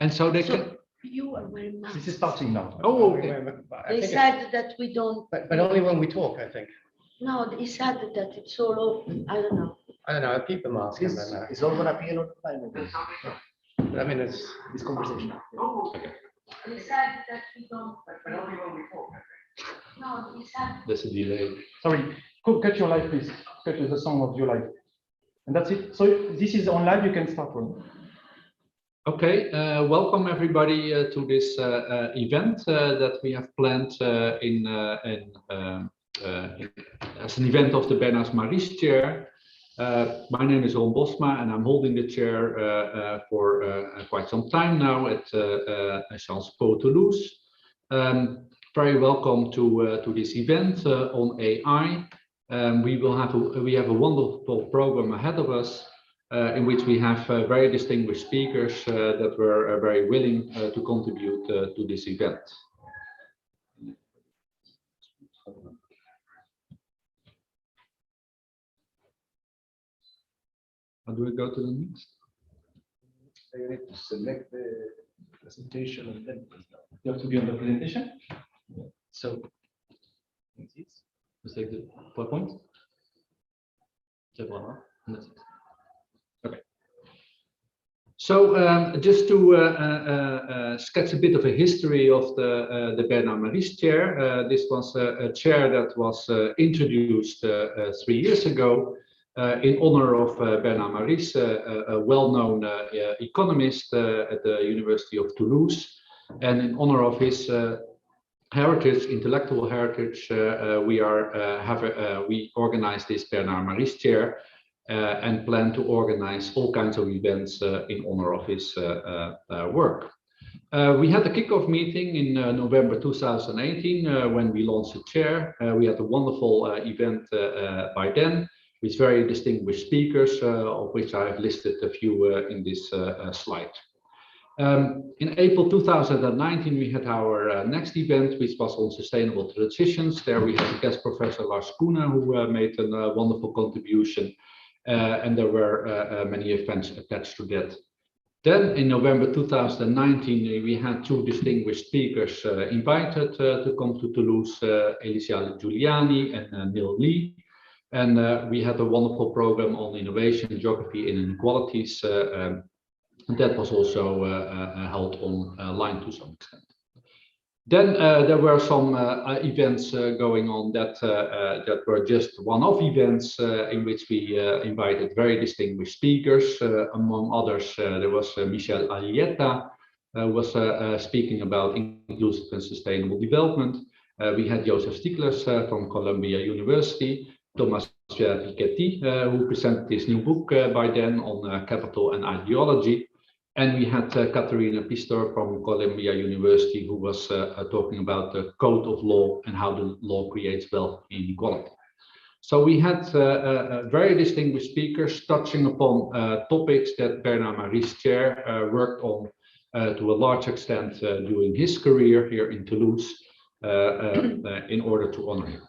And so they can. You are wearing masks. This is starting now. Oh, okay. They said that we don't. But only when we talk, I think. No, they said that it's all open. I don't know. I don't know, I keep the mask and then, It's all gonna be a lot of time. I mean, it's, This conversation. They said that we don't. But only when we talk. No, they said. There's a delay. Sorry, cut your live, please. Cut the sound of your live. And that's it. So this is on live, you can start one. Okay, welcome everybody to this event that we have planned as an event of the Bernard Maries Chair. My name is Ron Bosma and I'm holding the chair for quite some time now at Sciences Po Toulouse. Very welcome to this event on AI. We have a wonderful program ahead of us in which we have very distinguished speakers that were very willing to contribute to this event. How do we go to the next? You need to select the presentation and then you have to be on the presentation. So, let's take the PowerPoint. Okay. So just to sketch a bit of a history of the Bernard Maries Chair. This was a chair that was introduced 3 years ago in honor of Bernard Maries, a well-known economist at the University of Toulouse, and in honor of his heritage, intellectual heritage, we organized this Bernard Maries Chair and plan to organize all kinds of events in honor of his work. We had a kickoff meeting in November 2018 when we launched the chair. We had a wonderful event by then with very distinguished speakers, of which I have listed a few in this slide. In April 2019, we had our next event, which was on sustainable transitions. There we had a guest professor, Lars Koenen, who made a wonderful contribution, and there were many events attached to that. Then in November 2019, we had two distinguished speakers invited to come to Toulouse, Elisa Giuliani and Neil Lee. And we had a wonderful program on innovation, geography, and inequalities. And that was also held online to some extent. Then there were some events going on that were just one-off events in which we invited very distinguished speakers. Among others, there was Michel Alietta, who was speaking about inclusive and sustainable development. We had Joseph Stiglitz from Columbia University, Thomas Piketty, who presented his new book by then on capital and ideology. And we had Katharina Pistor from Columbia University, who was talking about the code of law and how the law creates wealth inequality. So we had very distinguished speakers touching upon topics that Bernard Maries Chair worked on to a large extent during his career here in Toulouse in order to honor him.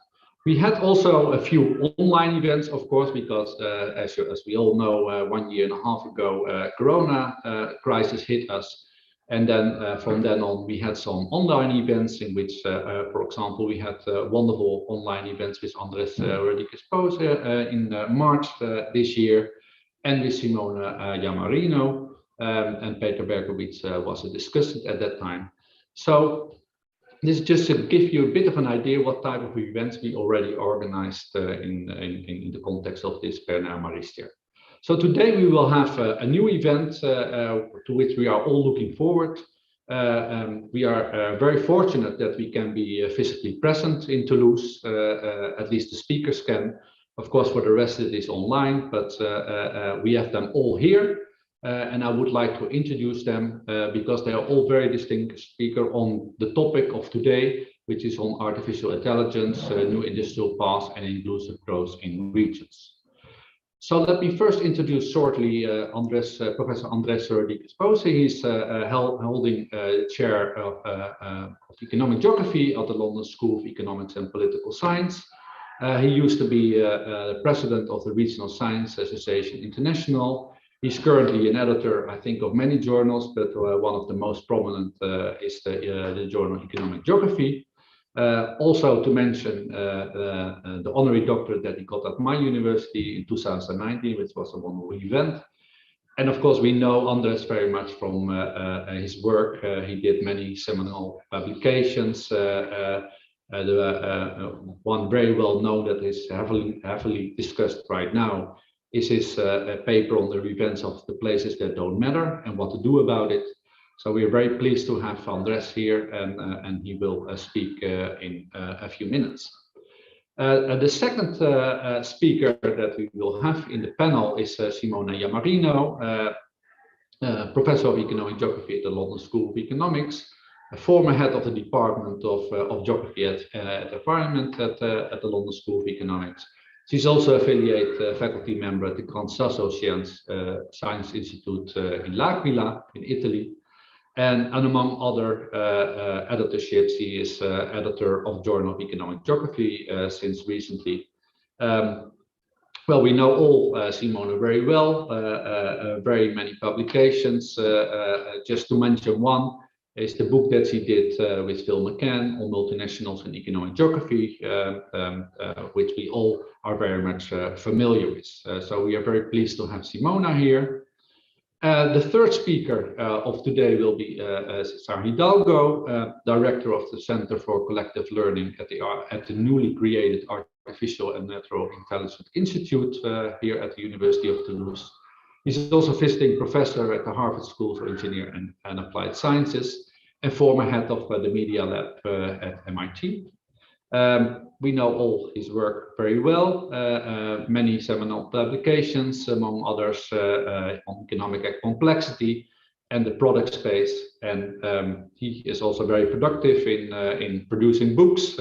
We had also a few online events, of course, because as we all know, 1.5 years ago, Corona crisis hit us. And then from then on, we had some online events in which, for example, we had wonderful online events with Andres Rodriguez-Pose in March this year, and with Simona Yamarino, and Peter Berkowitz was a discussant at that time. So this is just to give you a bit of an idea what type of events we already organized in the context of this Bernard Maries Chair. So today we will have a new event to which we are all looking forward. We are very fortunate that we can be physically present in Toulouse, at least the speakers can. Of course, for the rest it is online, but we have them all here. And I would like to introduce them because they are all very distinct speakers on the topic of today, which is on artificial intelligence, new industrial paths, and inclusive growth in regions. So let me first introduce shortly Professor Andres Rodriguez-Pose. He's holding the chair of economic geography at the London School of Economics and Political Science. He used to be the president of the Regional Science Association International. He's currently an editor, I think, of many journals, but one of the most prominent is the journal Economic Geography. Also to mention the honorary doctorate that he got at my university in 2019, which was a wonderful event. And of course, we know Andres very much from his work. He did many seminal publications. One very well known that is heavily discussed right now is his paper on the events of the places that don't matter and what to do about it. So we are very pleased to have Andres here, and he will speak in a few minutes. The second speaker that we will have in the panel is Simona Iammarino, Professor of Economic Geography at the London School of Economics, a former head of the Department of Geography at Environment at the London School of Economics. She's also affiliate faculty member at the Gran Sasso Science Institute in L'Aquila in Italy. And among other editorships, he is editor of Journal of Economic Geography since recently. Well, we know all Simona very well, very many publications. Just to mention one is the book that she did with Phil McCann on multinationals and economic geography, which we all are very much familiar with. So we are very pleased to have Simona here. The third speaker of today will be Cesar Hidalgo, Director of the Center for Collective Learning at the newly created Artificial and Natural Intelligence Institute here at the University of Toulouse. He's also visiting professor at the Harvard School for Engineering and Applied Sciences and former head of the Media Lab at MIT. We know all his work very well, many seminal publications, among others on economic complexity and the product space. And he is also very productive in producing books.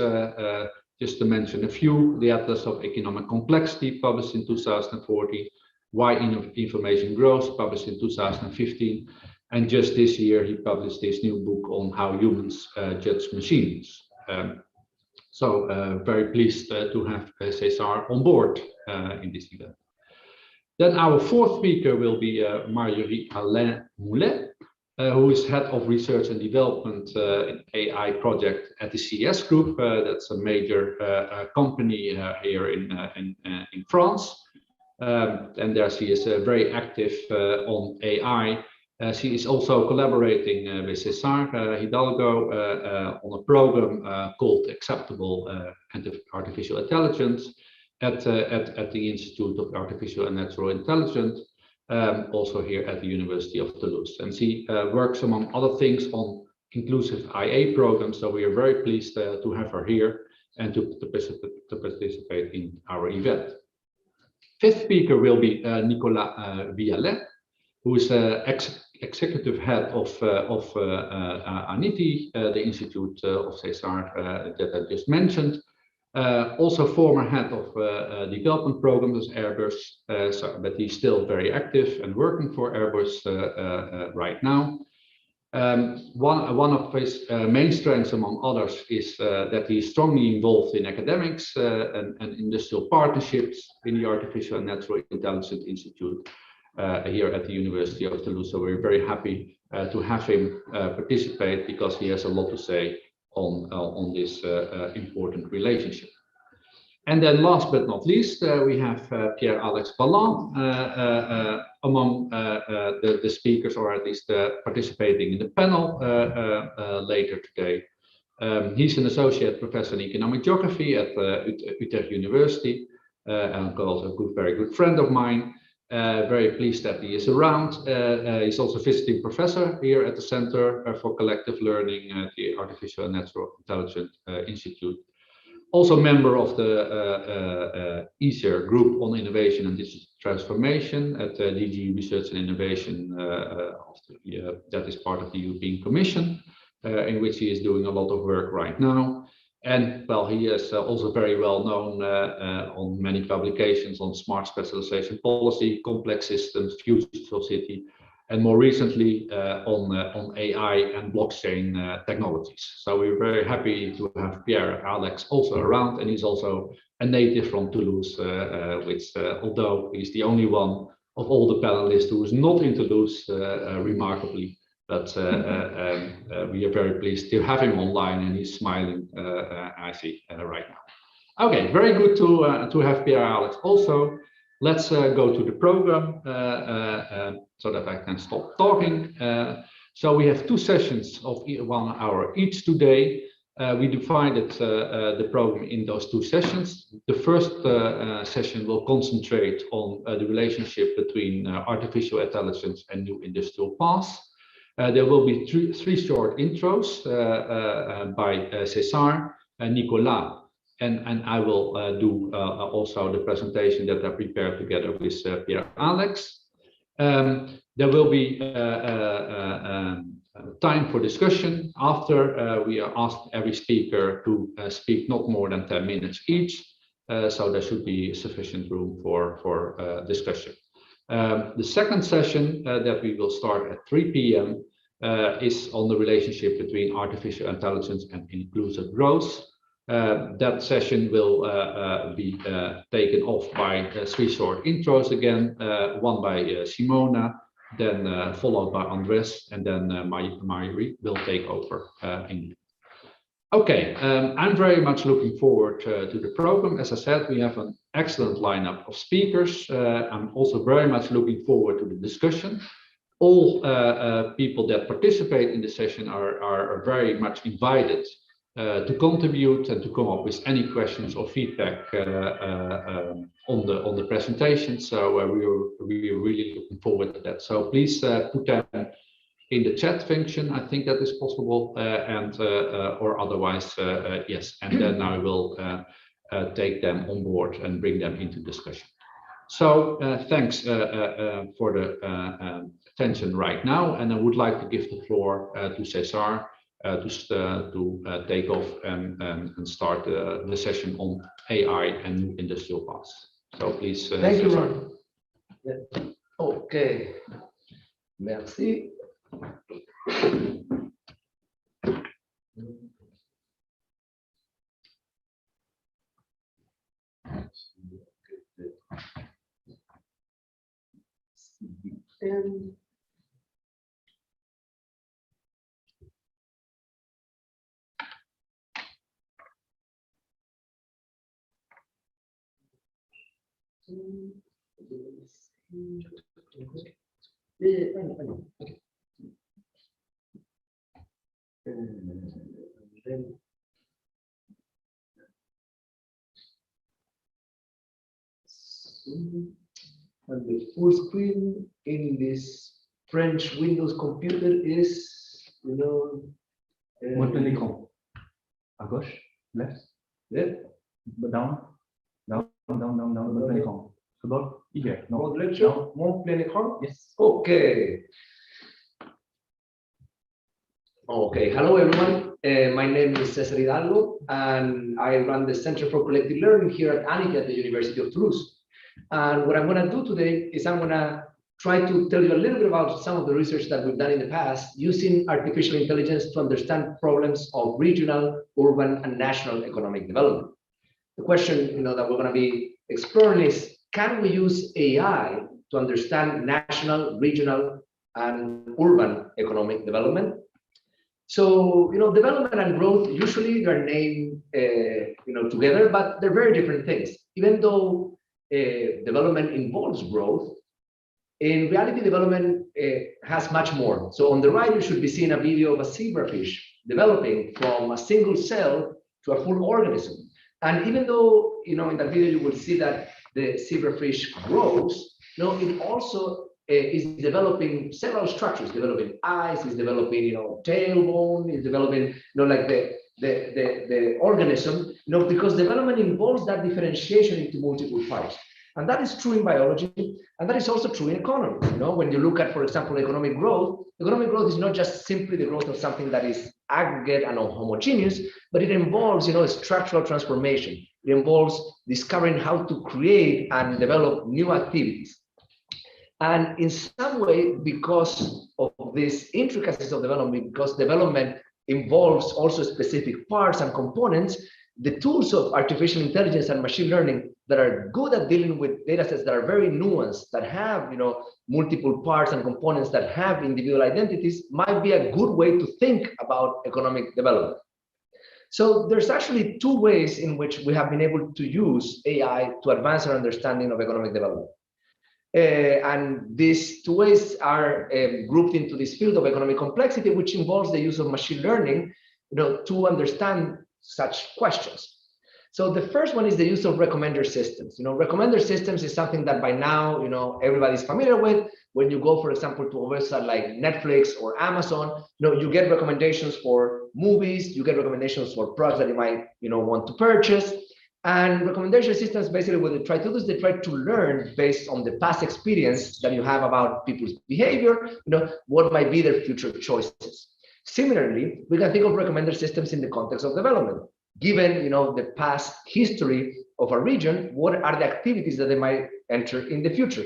Just to mention a few, the Atlas of Economic Complexity, published in 2014, Why Information Grows, published in 2015. And just this year, he published his new book on how humans judge machines. So very pleased to have Cesar on board in this event. Then our fourth speaker will be Marjorie-Alain Moulet, who is Head of Research and Development in AI project at the CS Group. That's a major company here in France. And there she is very active on AI. She is also collaborating with Cesar Hidalgo on a program called Acceptable Artificial Intelligence at the Institute of Artificial and Natural Intelligence, also here at the University of Toulouse. And she works, among other things, on inclusive IA programs. So we are very pleased to have her here and to participate in our event. Fifth speaker will be Nicolas Vialet, who is executive head of ANITI, the Institute of Cesar that I just mentioned. Also former head of development programs at Airbus, but he's still very active and working for Airbus right now. One of his main strengths, among others, is that he's strongly involved in academics and industrial partnerships in the Artificial and Natural Intelligence Institute here at the University of Toulouse. So we're very happy to have him participate because he has a lot to say on this important relationship. And then last but not least, we have Pierre-Alex Balland among the speakers, or at least participating in the panel later today. He's an associate professor in economic geography at Utrecht University, and also a very good friend of mine. Very pleased that he is around. He's also visiting professor here at the Center for Collective Learning at the Artificial and Natural Intelligence Institute. Also member of the ESER Group on Innovation and Digital Transformation at DG Research and Innovation, that is part of the European Commission, in which he is doing a lot of work right now. And well, he is also very well known on many publications on smart specialization policy, complex systems, future city, and more recently on AI and blockchain technologies. So we're very happy to have Pierre-Alex also around, and he's also a native from Toulouse, which although he's the only one of all the panelists who is not introduced remarkably. But we are very pleased to have him online, and he's smiling, I see right now. Okay, very good to have Pierre Alex also. Let's go to the program so that I can stop talking. So we have 2 sessions of 1 hour each today. We divided the program in those 2 sessions. The first session will concentrate on the relationship between artificial intelligence and new industrial paths. There will be 3 short intros by César and Nicolas, and I will do also the presentation that I prepared together with Pierre Alex. There will be time for discussion after. We are asked every speaker to speak not more than 10 minutes each, so there should be sufficient room for discussion. The second session that we will start at 3 p.m. Is on the relationship between artificial intelligence and inclusive growth. That session will be taken off by 3 short intros again, one by Simona, then followed by Andres, and then Mari will take over. Okay, I'm very much looking forward to the program. As I said, we have an excellent lineup of speakers. I'm also very much looking forward to the discussion. All people that participate in the session are very much invited to contribute and to come up with any questions or feedback on the presentation. So we are really looking forward to that. So please put them in the chat function. I think that is possible, and or otherwise, yes. And then I will take them on board and bring them into discussion. So thanks for the attention right now, and I would like to give the floor to César to take off and start the session on AI and new industrial paths. So please. Thank you, Ron. Yeah. Okay. Merci. And the full screen in this French Windows computer is, you know, Mon plein écran. À gauche, left, yeah. down, mon plein écran. About here, no. Mon lecture, mon plein écran. Yes. Okay. Okay. Hello, everyone. My name is César Hidalgo, and I run the Center for Collective Learning here at ANIC at the University of Toulouse. And what I'm going to do today is I'm going to try to tell you a little bit about some of the research that we've done in the past using artificial intelligence to understand problems of regional, urban, and national economic development. The question, that we're going to be exploring is, can we use AI to understand national, regional, and urban economic development? So, development and growth, usually they're named, together, but they're very different things. Even though development involves growth, in reality, development has much more. So on the right, you should be seeing a video of a zebrafish developing from a single cell to a full organism. And even though, in that video, you will see that the zebrafish grows, it also is developing several structures, developing eyes, is developing, tailbone, is developing, like the organism, because development involves that differentiation into multiple parts. And that is true in biology, and that is also true in economy. When you look at, for example, economic growth is not just simply the growth of something that is aggregate and homogeneous, but it involves, structural transformation. It involves discovering how to create and develop new activities. And in some way, because of these intricacies of development, because development involves also specific parts and components, the tools of artificial intelligence and machine learning that are good at dealing with data sets that are very nuanced, that have, you know, multiple parts and components that have individual identities, might be a good way to think about economic development. So there's actually two ways in which we have been able to use AI to advance our understanding of economic development. And these two ways are grouped into this field of economic complexity, which involves the use of machine learning, you know, to understand such questions. So the first one is the use of recommender systems. You know, recommender systems is something that by now, you know, everybody's familiar with. When you go, for example, to a website like Netflix or Amazon, you know, you get recommendations for movies, you get recommendations for products that you might, you know, want to purchase. And recommendation systems, basically what they try to do is they try to learn based on the past experience that you have about people's behavior, you know, what might be their future choices. Similarly, we can think of recommender systems in the context of development. Given, you know, the past history of a region, what are the activities that they might enter in the future?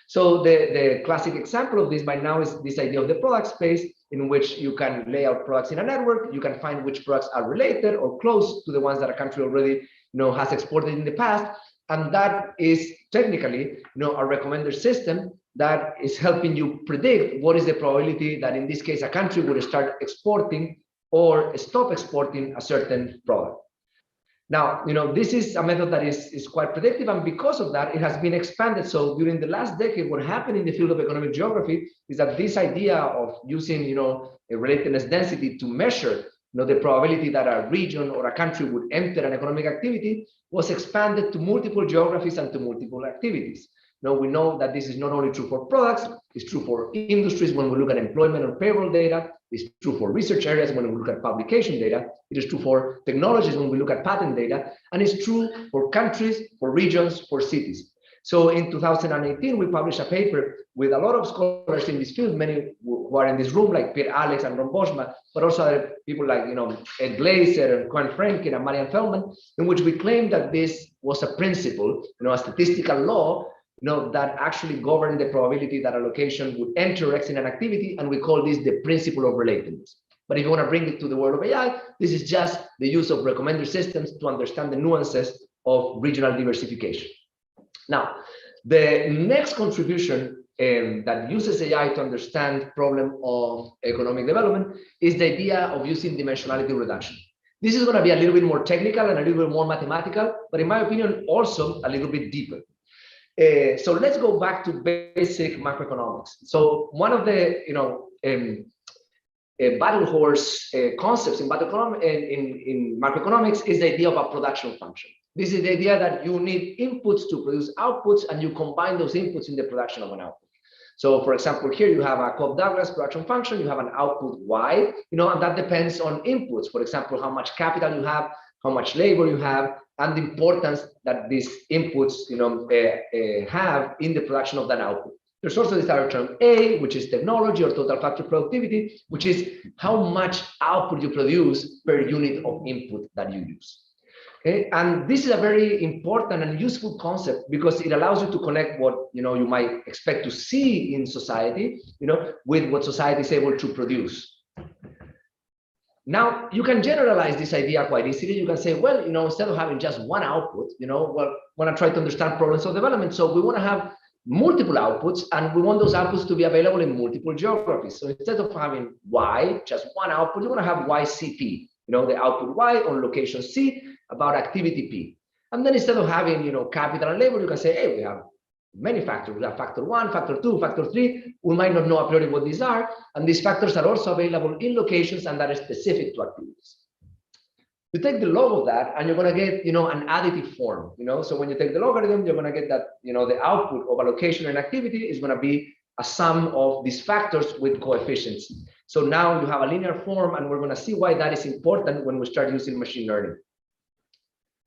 So the classic example of this by now is this idea of the product space, in which you can lay out products in a network, you can find which products are related or close to the ones that a country already, you know, has exported in the past. And that is technically, you know, a recommender system that is helping you predict what is the probability that in this case a country would start exporting or stop exporting a certain product. Now, you know, this is a method that is quite predictive, and because of that, it has been expanded. So during the last decade, what happened in the field of economic geography is that this idea of using, you know, a relatedness density to measure, you know, the probability that a region or a country would enter an economic activity was expanded to multiple geographies and to multiple activities. Now, we know that this is not only true for products, it's true for industries when we look at employment or payroll data, it's true for research areas when we look at publication data, it is true for technologies when we look at patent data, and it's true for countries, for regions, for cities. So in 2018, we published a paper with a lot of scholars in this field, many who are in this room, like Pierre Alex and Ron Boschma, but also other people like, you know, Ed Glaser and Quan Franken and Marian Feldman, in which we claimed that this was a principle, you know, a statistical law, you know, that actually governed the probability that a location would enter or exit an activity, and we call this the principle of relatedness. But if you want to bring it to the world of AI, this is just the use of recommender systems to understand the nuances of regional diversification. Now, the next contribution that uses AI to understand problem of economic development is the idea of using dimensionality reduction. This is going to be a little bit more technical and a little bit more mathematical, but in my opinion, also a little bit deeper. So let's go back to basic macroeconomics. So one of the, you know, battle horse concepts in macroeconomics is the idea of a production function. This is the idea that you need inputs to produce outputs, and you combine those inputs in the production of an output. So for example, here you have a Cobb-Douglas production function, you have an output Y, you know, and that depends on inputs. For example, how much capital you have, how much labor you have, and the importance that these inputs, you know, have in the production of that output. There's also this other term A, which is technology or total factor productivity, which is how much output you produce per unit of input that you use. Okay, and this is a very important and useful concept because it allows you to connect what, you know, you might expect to see in society, you know, with what society is able to produce. Now, you can generalize this idea quite easily. You can say, well, you know, instead of having just one output, you know, well, we want to try to understand problems of development. So we want to have multiple outputs, and we want those outputs to be available in multiple geographies. So instead of having Y, just one output, you want to have YCP, you know, the output Y on location C about activity P. And then instead of having, you know, capital and labor, you can say, hey, we have many factors. We have factor 1, factor 2, factor 3. We might not know a priori what these are. And these factors are also available in locations and that are specific to activities. You take the log of that and you're going to get, you know, an additive form, you know. So when you take the logarithm, you're going to get that, you know, the output of a location and activity is going to be a sum of these factors with coefficients. So now you have a linear form, and we're going to see why that is important when we start using machine learning.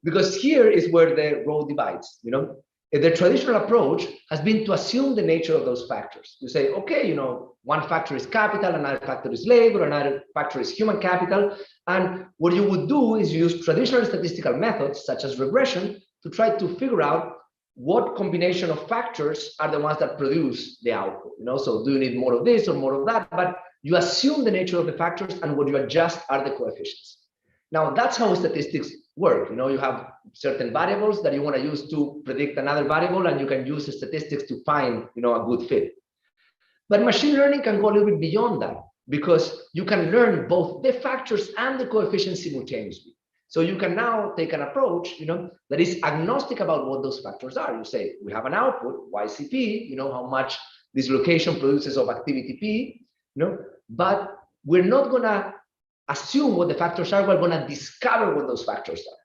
Because here is where the road divides, you know. The traditional approach has been to assume the nature of those factors. You say, okay, you know, one factor is capital, another factor is labor, another factor is human capital. And what you would do is use traditional statistical methods, such as regression, to try to figure out what combination of factors are the ones that produce the output. You know, so do you need more of this or more of that? But you assume the nature of the factors, and what you adjust are the coefficients. Now, that's how statistics work. You know, you have certain variables that you want to use to predict another variable, and you can use the statistics to find, you know, a good fit. But machine learning can go a little bit beyond that, because you can learn both the factors and the coefficients simultaneously. So you can now take an approach, you know, that is agnostic about what those factors are. You say, we have an output, YCP, you know, how much this location produces of activity P, you know, but we're not gonna assume what the factors are, we're gonna discover what those factors are.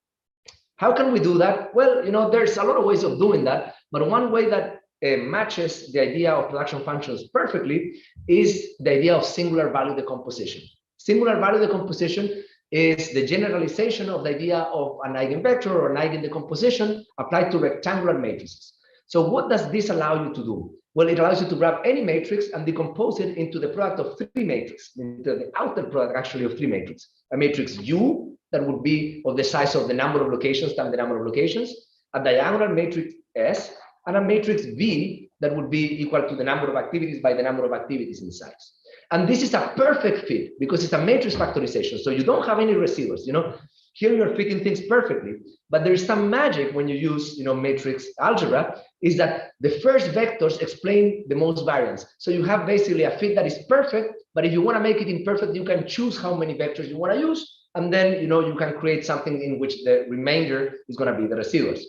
How can we do that? Well, you know, there's a lot of ways of doing that, but one way that matches the idea of production functions perfectly is the idea of singular value decomposition. Singular value decomposition is the generalization of the idea of an eigenvector or an eigendecomposition applied to rectangular matrices. So what does this allow you to do? Well, it allows you to grab any matrix and decompose it into the product of three matrices, into the outer product actually of three matrices. A matrix U that would be of the size of the number of locations times the number of locations, a diagonal matrix S, and a matrix V that would be equal to the number of activities by the number of activities in size. And this is a perfect fit because it's a matrix factorization. So you don't have any residuals, you know, here you're fitting things perfectly, but there's some magic when you use, you know, matrix algebra, is that the first vectors explain the most variance. So you have basically a fit that is perfect, but if you want to make it imperfect, you can choose how many vectors you want to use. And then, you know, you can create something in which the remainder is going to be the residuals.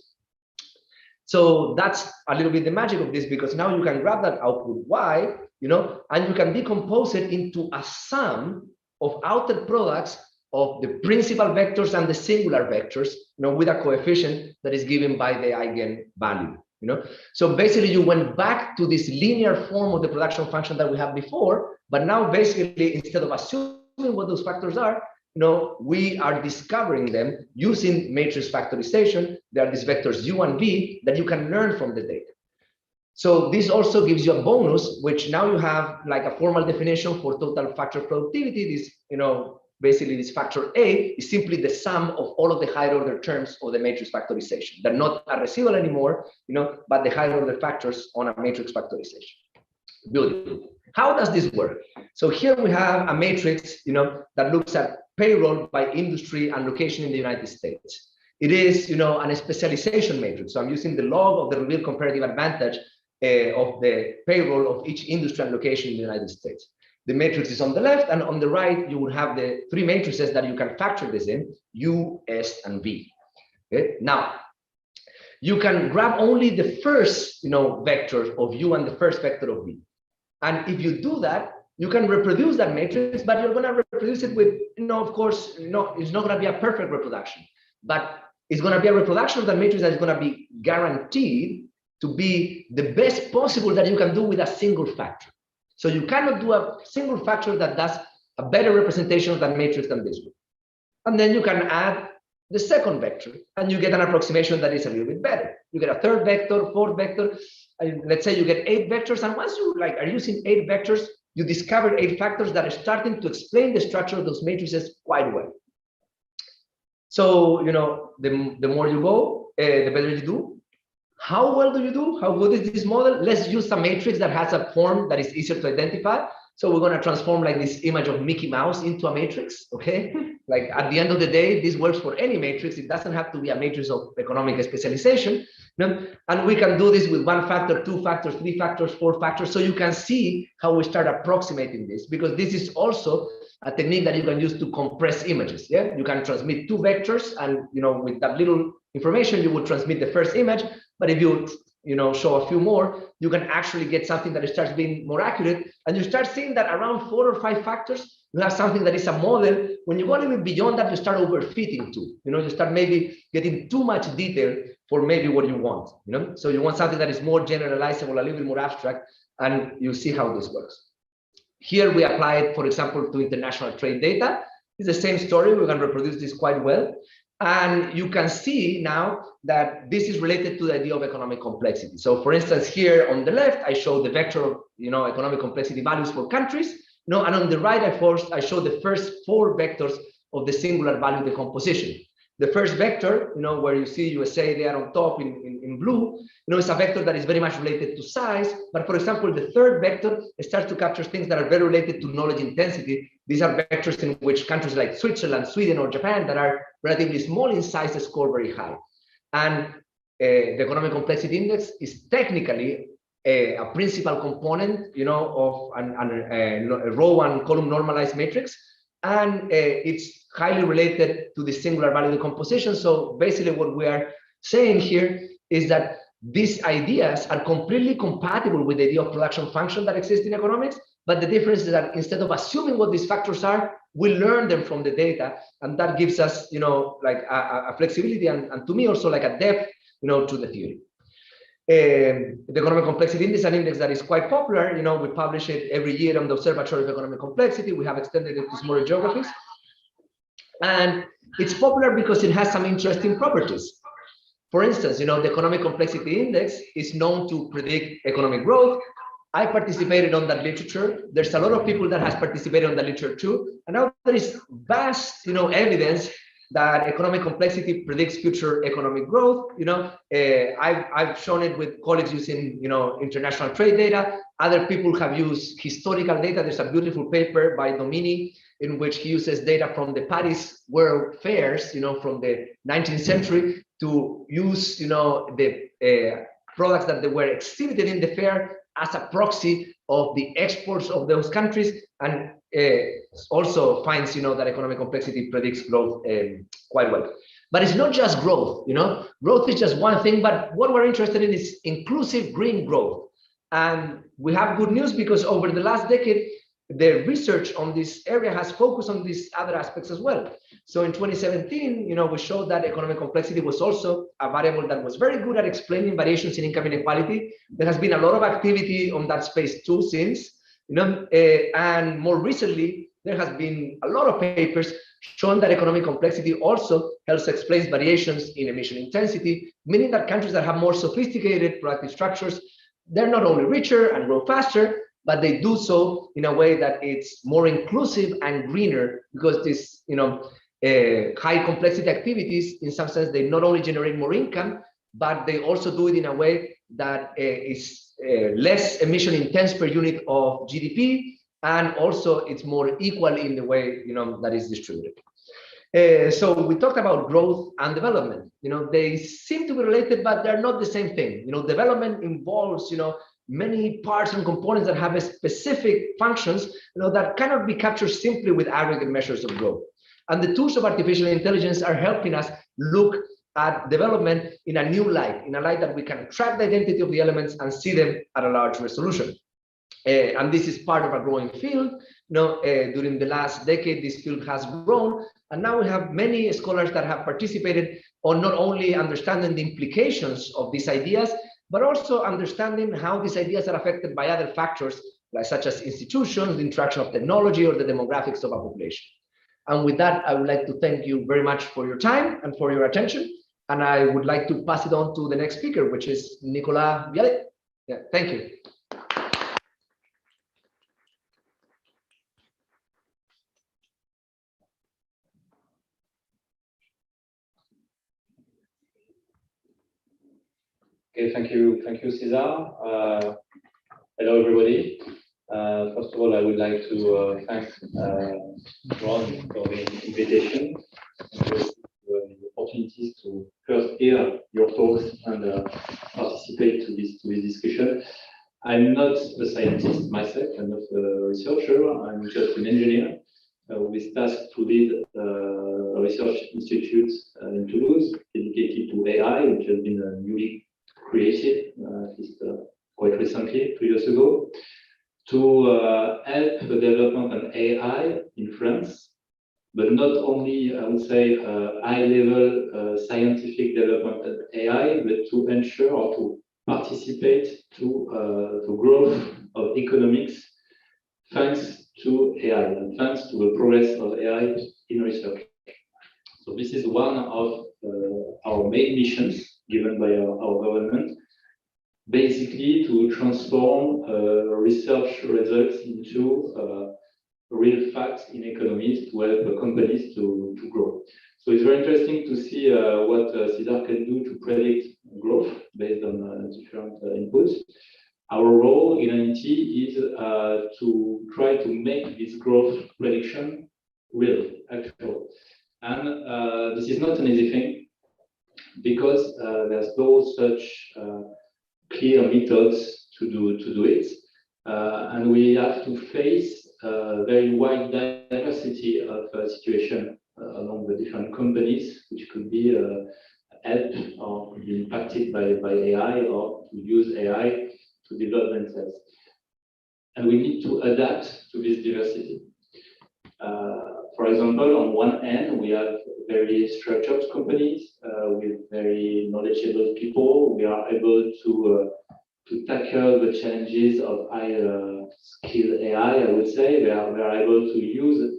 So that's a little bit the magic of this, because now you can grab that output Y, you know, and you can decompose it into a sum of outer products of the principal vectors and the singular vectors, you know, with a coefficient that is given by the eigenvalue, you know. So basically you went back to this linear form of the production function that we had before, but now basically instead of assuming what those factors are, you know, we are discovering them using matrix factorization. There are these vectors U and V that you can learn from the data. So this also gives you a bonus, which now you have like a formal definition for total factor productivity. This, you know, basically this factor A is simply the sum of all of the higher order terms of the matrix factorization. They're not a residual anymore, you know, but the higher order factors on a matrix factorization. Beautiful. How does this work? So here we have a matrix, you know, that looks at payroll by industry and location in the United States. It is, you know, a specialization matrix. So I'm using the log of the real comparative advantage of the payroll of each industry and location in the United States. The matrix is on the left, and on the right, you would have the three matrices that you can factor this in, U, S, and V. Okay? Now, you can grab only the first, you know, vector of U and the first vector of V. And if you do that, you can reproduce that matrix, but you're going to reproduce it with, you know, of course, no, it's not going to be a perfect reproduction, but it's going to be a reproduction of that matrix that is going to be guaranteed to be the best possible that you can do with a single factor. So you cannot do a single factor that does a better representation of that matrix than this one. And then you can add the second vector, and you get an approximation that is a little bit better. You get a third vector, fourth vector, and let's say you get 8 vectors. And once you are using 8 vectors, you discover 8 factors that are starting to explain the structure of those matrices quite well. So, you know, the more you go, the better you do. How well do you do? How good is this model? Let's use a matrix that has a form that is easier to identify. So we're going to transform like this image of Mickey Mouse into a matrix, okay? Like at the end of the day, this works for any matrix. It doesn't have to be a matrix of economic specialization. You know? And we can do this with 1 factor, 2 factors, 3 factors, 4 factors. So you can see how we start approximating this, because this is also a technique that you can use to compress images. Yeah, you can transmit 2 vectors, and you know, with that little information, you would transmit the first image. But if you know, show a few more, you can actually get something that starts being more accurate, and you start seeing that around 4 or 5 factors, you have something that is a model. When you go a little bit beyond that, you start overfitting too. You know, you start maybe getting too much detail for maybe what you want. You know, so you want something that is more generalizable, a little bit more abstract, and you see how this works. Here we apply it, for example, to international trade data. It's the same story. We can reproduce this quite well. And you can see now that this is related to the idea of economic complexity. So for instance, here on the left, I show the vector of, you know, economic complexity values for countries. You know, and on the right, I show the first 4 vectors of the singular value decomposition. The first vector, where you see USA there on top in blue, is a vector that is very much related to size. But for example, the third vector starts to capture things that are very related to knowledge intensity. These are vectors in which countries like Switzerland, Sweden, or Japan that are relatively small in size score very high. And the economic complexity index is technically a principal component, of a row and column normalized matrix, and it's highly related to the singular value decomposition. So basically, what we are saying here is that these ideas are completely compatible with the idea of production function that exists in economics. But the difference is that instead of assuming what these factors are, we learn them from the data, and that gives us, like a flexibility and to me also like a depth, to the theory. The economic complexity index is an index that is quite popular. We publish it every year on the Observatory of Economic Complexity. We have extended it to smaller geographies. And it's popular because it has some interesting properties. For instance, the economic complexity index is known to predict economic growth. I participated on that literature. There's a lot of people that has participated on that literature too. And now there is vast, evidence that economic complexity predicts future economic growth. I've shown it with colleagues using, international trade data. Other people have used historical data. There's a beautiful paper by Domini in which he uses data from the Paris World Fairs, from the 19th century to use, the products that they were exhibited in the fair as a proxy of the exports of those countries, and also finds, that economic complexity predicts growth quite well. But it's not just growth, growth is just one thing, but what we're interested in is inclusive green growth. And we have good news because over the last decade, the research on this area has focused on these other aspects as well. So in 2017, we showed that economic complexity was also a variable that was very good at explaining variations in income inequality. There has been a lot of activity on that space too since, and more recently, there has been a lot of papers showing that economic complexity also helps explain variations in emission intensity, meaning that countries that have more sophisticated productive structures, they're not only richer and grow faster, but they do so in a way that it's more inclusive and greener, because this, high complexity activities, in some sense, they not only generate more income, but they also do it in a way that is less emission intense per unit of GDP, and also it's more equal in the way, that is distributed. So we talked about growth and development. They seem to be related, but they're not the same thing. Development involves, many parts and components that have a specific functions, that cannot be captured simply with aggregate measures of growth. And the tools of artificial intelligence are helping us look at development in a new light, in a light that we can track the identity of the elements and see them at a large resolution. And this is part of a growing field. During the last decade, this field has grown, and now we have many scholars that have participated on not only understanding the implications of these ideas, but also understanding how these ideas are affected by other factors, such as institutions, the interaction of technology, or the demographics of a population. And with that, I would like to thank you very much for your time and for your attention. And I would like to pass it on to the next speaker, which is Nicolas Vialet. Yeah, thank you. Okay, thank you, Cesar. Hello, everybody. First of all, I would like to thank Ron for the invitation, the opportunities to first hear your talks and participate to this discussion. I'm not a scientist myself. I'm not a researcher. I'm just an engineer with tasked to lead a research institute in Toulouse dedicated to AI, which has been newly created, at least quite recently, 2 years ago, to help the development of AI in France, but not only, I would say, high-level scientific development of AI, but to ensure or to participate to growth of economics thanks to AI and thanks to the progress of AI in research. So this is one of our main missions given by our government, basically to transform research results into real facts in economies to help companies to grow. So it's very interesting to see what Cesar can do to predict growth based on different inputs. Our role in NET is to try to make this growth prediction real, actual. And this is not an easy thing because there's no such clear methods to do it. And we have to face a very wide diversity of situation among the different companies, which could be helped or could be impacted by AI or to use AI to develop themselves. And we need to adapt to this diversity. For example, on one end, we have very structured companies with very knowledgeable people. We are able to tackle the challenges of high skill AI, I would say. We are able to use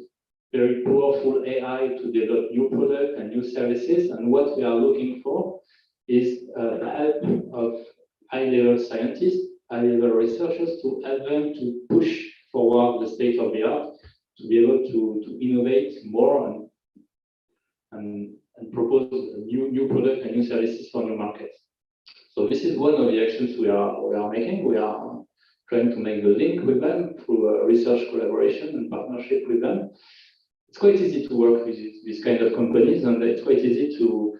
very powerful AI to develop new products and new services. And what we are looking for is the help of high-level scientists, high-level researchers to help them to push forward the state of the art, to be able to innovate more and propose new products and new services for new markets. So this is one of the actions we are making. We are trying to make the link with them through a research collaboration and partnership with them. It's quite easy to work with these kind of companies, and it's quite easy to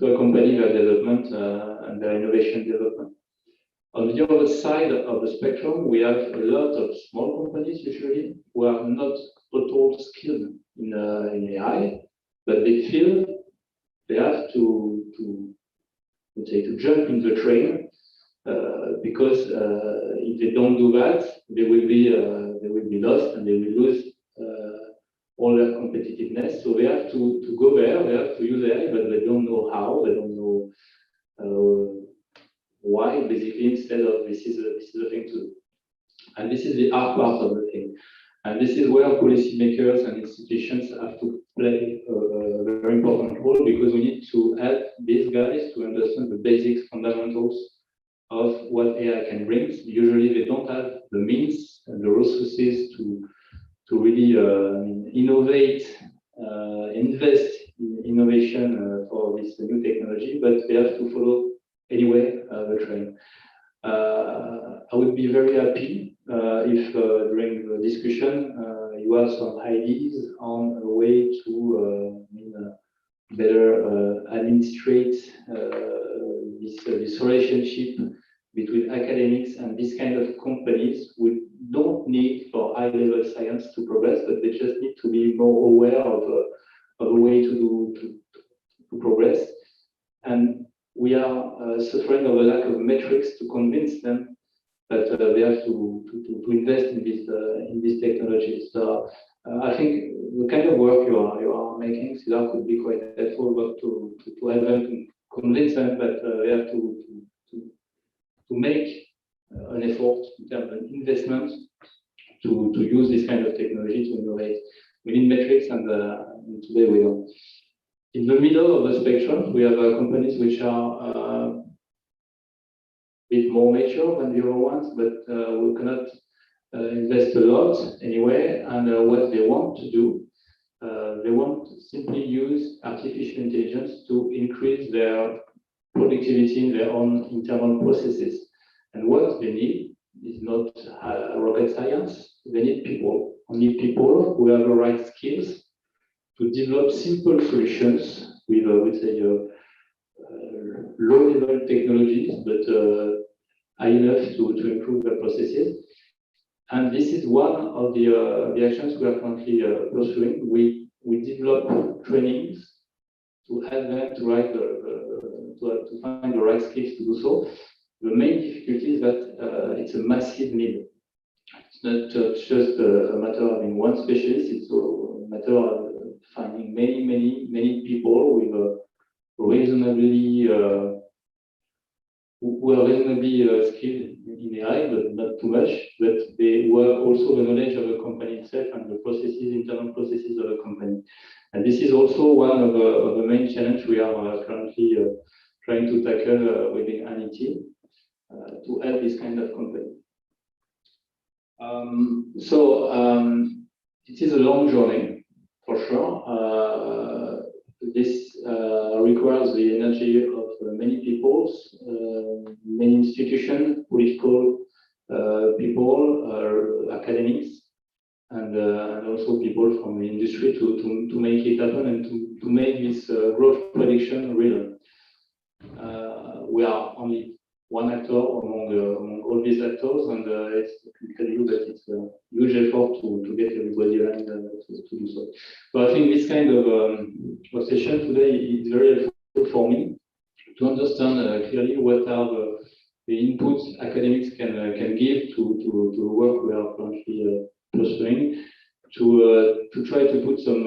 accompany their development and their innovation development. On the other side of the spectrum, we have a lot of small companies usually who are not at all skilled in AI, but they feel they have to jump in the train because if they don't do that, they will be lost and they will lose all their competitiveness. So they have to go there, they have to use AI, but they don't know how, they don't know why, basically, instead of this is the thing to do. And this is the hard part of the thing. And this is where policymakers and institutions have to play a very important role, because we need to help these guys to understand the basic fundamentals of what AI can bring. Usually they don't have the means and the resources to really innovate, invest in innovation for this new technology, but they have to follow anyway the train. I would be very happy if during the discussion you have some ideas on a way to better administrate this relationship between academics and this kind of companies. We don't need for high-level science to progress, but they just need to be more aware of a way to progress. And we are suffering of a lack of metrics to convince them that they have to invest in this technology. So I think the kind of work you are making, Cesar, could be quite helpful, but to help them to convince them that they have to make an effort in terms of investment to use this kind of technology to innovate. We need metrics, and today we don't. In the middle of the spectrum, we have companies which are a bit more mature than the other ones, but we cannot invest a lot anyway. And what they want to do, they want to simply use artificial intelligence to increase their productivity in their own internal processes. And what they need is not rocket science. They need people, only people who have the right skills to develop simple solutions with, I would say, low-level technologies, but high enough to improve their processes. And this is one of the actions we are currently pursuing. We develop trainings to help them to find the right skills to do so. The main difficulty is that it's a massive need. It's not just a matter of having one specialist, it's a matter of finding many people with a reasonably who are reasonably skilled in AI, but not too much, but they were also the knowledge of the company itself and the processes, internal processes of the company. And this is also one of the main challenges we are currently trying to tackle within NET to help this kind of company. It is a long journey, for sure. this requires the energy of many people, many institutions, political people, academics, and also people from the industry to make it happen and to make this growth prediction real. We are only one actor among all these actors, and I can tell you that it's a huge effort to get everybody aligned to do so. So I think this kind of session today is very helpful for me to understand clearly what are the inputs academics can give to the work we are currently pursuing, to try to put some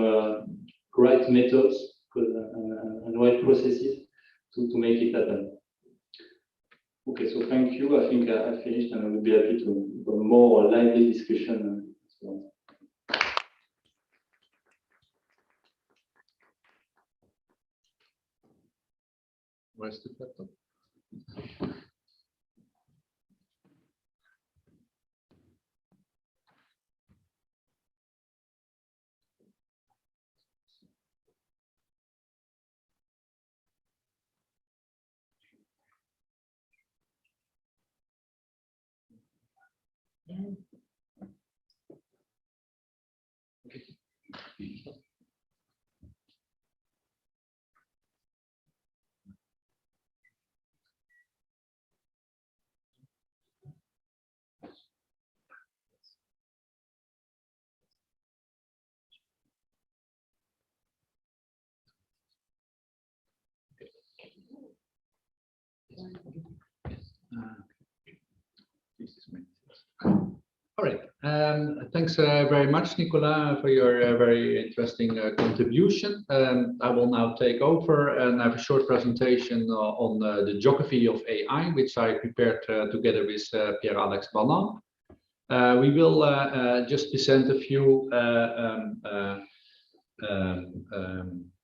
right methods and right processes to make it happen. Okay, so thank you. I think I finished, and I will be happy to for more lively discussion. Where's the laptop? All right. Thanks very much, Nicolas, for your very interesting contribution. I will now take over and have a short presentation on the geography of AI, which I prepared together with Pierre-Alex Balland. We will just present a few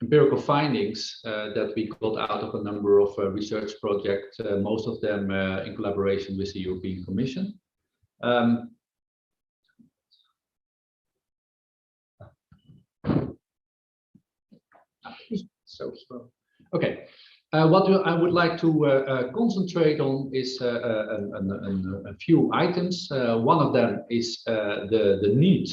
empirical findings that we got out of a number of research projects, most of them in collaboration with the European Commission. So slow. Okay. What I would like to concentrate on is a few items. One of them is the need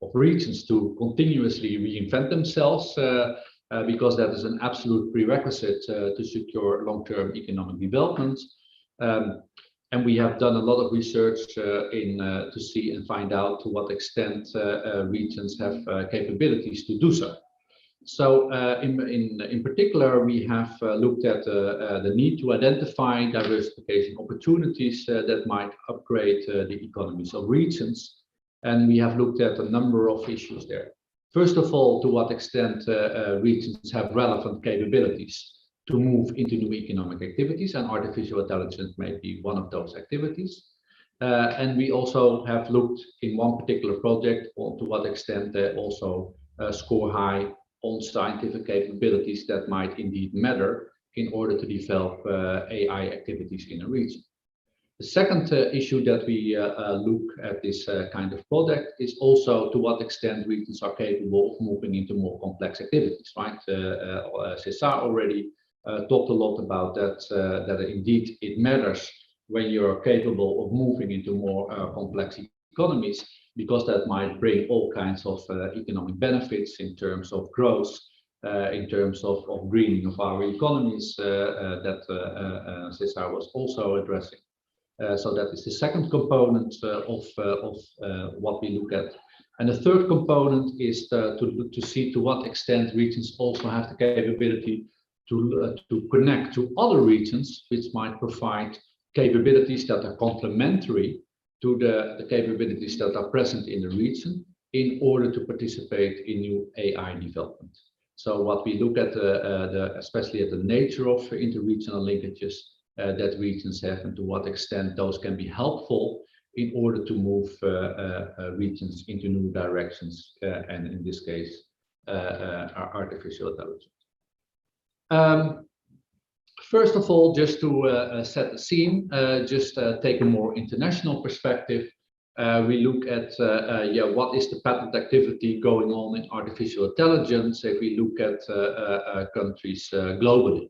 of regions to continuously reinvent themselves, because that is an absolute prerequisite to secure long-term economic development. And we have done a lot of research to see and find out to what extent regions have capabilities to do so. So in particular, we have looked at the need to identify diversification opportunities that might upgrade the economies of regions. And we have looked at a number of issues there. First of all, to what extent regions have relevant capabilities to move into new economic activities, and artificial intelligence may be one of those activities. And we also have looked in one particular project on to what extent they also score high on scientific capabilities that might indeed matter in order to develop AI activities in a region. The second issue that we look at this kind of project is also to what extent regions are capable of moving into more complex activities, right? César already talked a lot about that, that indeed it matters when you're capable of moving into more complex economies, because that might bring all kinds of economic benefits in terms of growth, in terms of greening of our economies that César was also addressing. So that is the second component of what we look at. And the third component is to see to what extent regions also have the capability to connect to other regions, which might provide capabilities that are complementary to the capabilities that are present in the region in order to participate in new AI development. So what we look at, especially at the nature of interregional linkages that regions have, and to what extent those can be helpful in order to move regions into new directions, and in this case, artificial intelligence. First of all, just to set the scene, just take a more international perspective. We look at what is the patent activity going on in artificial intelligence if we look at countries globally.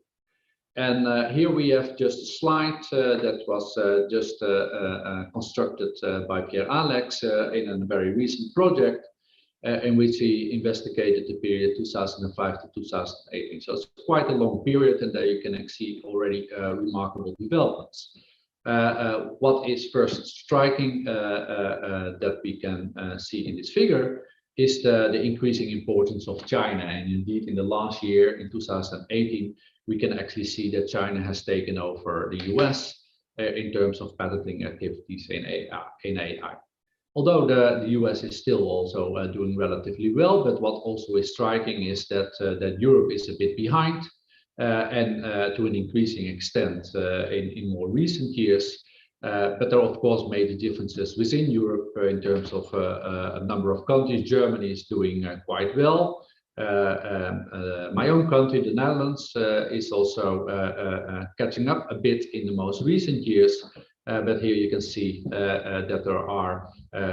And here we have just a slide that was just constructed by Pierre Alex in a very recent project in which he investigated the period 2005 to 2018. So it's quite a long period, and there you can see already remarkable developments. What is first striking that we can see in this figure is the increasing importance of China. And indeed, in the last year, in 2018, we can actually see that China has taken over the US in terms of patenting activities in AI. Although the US is still also doing relatively well, but what also is striking is that Europe is a bit behind. And to an increasing extent in more recent years. But there are, of course, major differences within Europe in terms of a number of countries. Germany is doing quite well. My own country, the Netherlands, is also catching up a bit in the most recent years. But here you can see that there are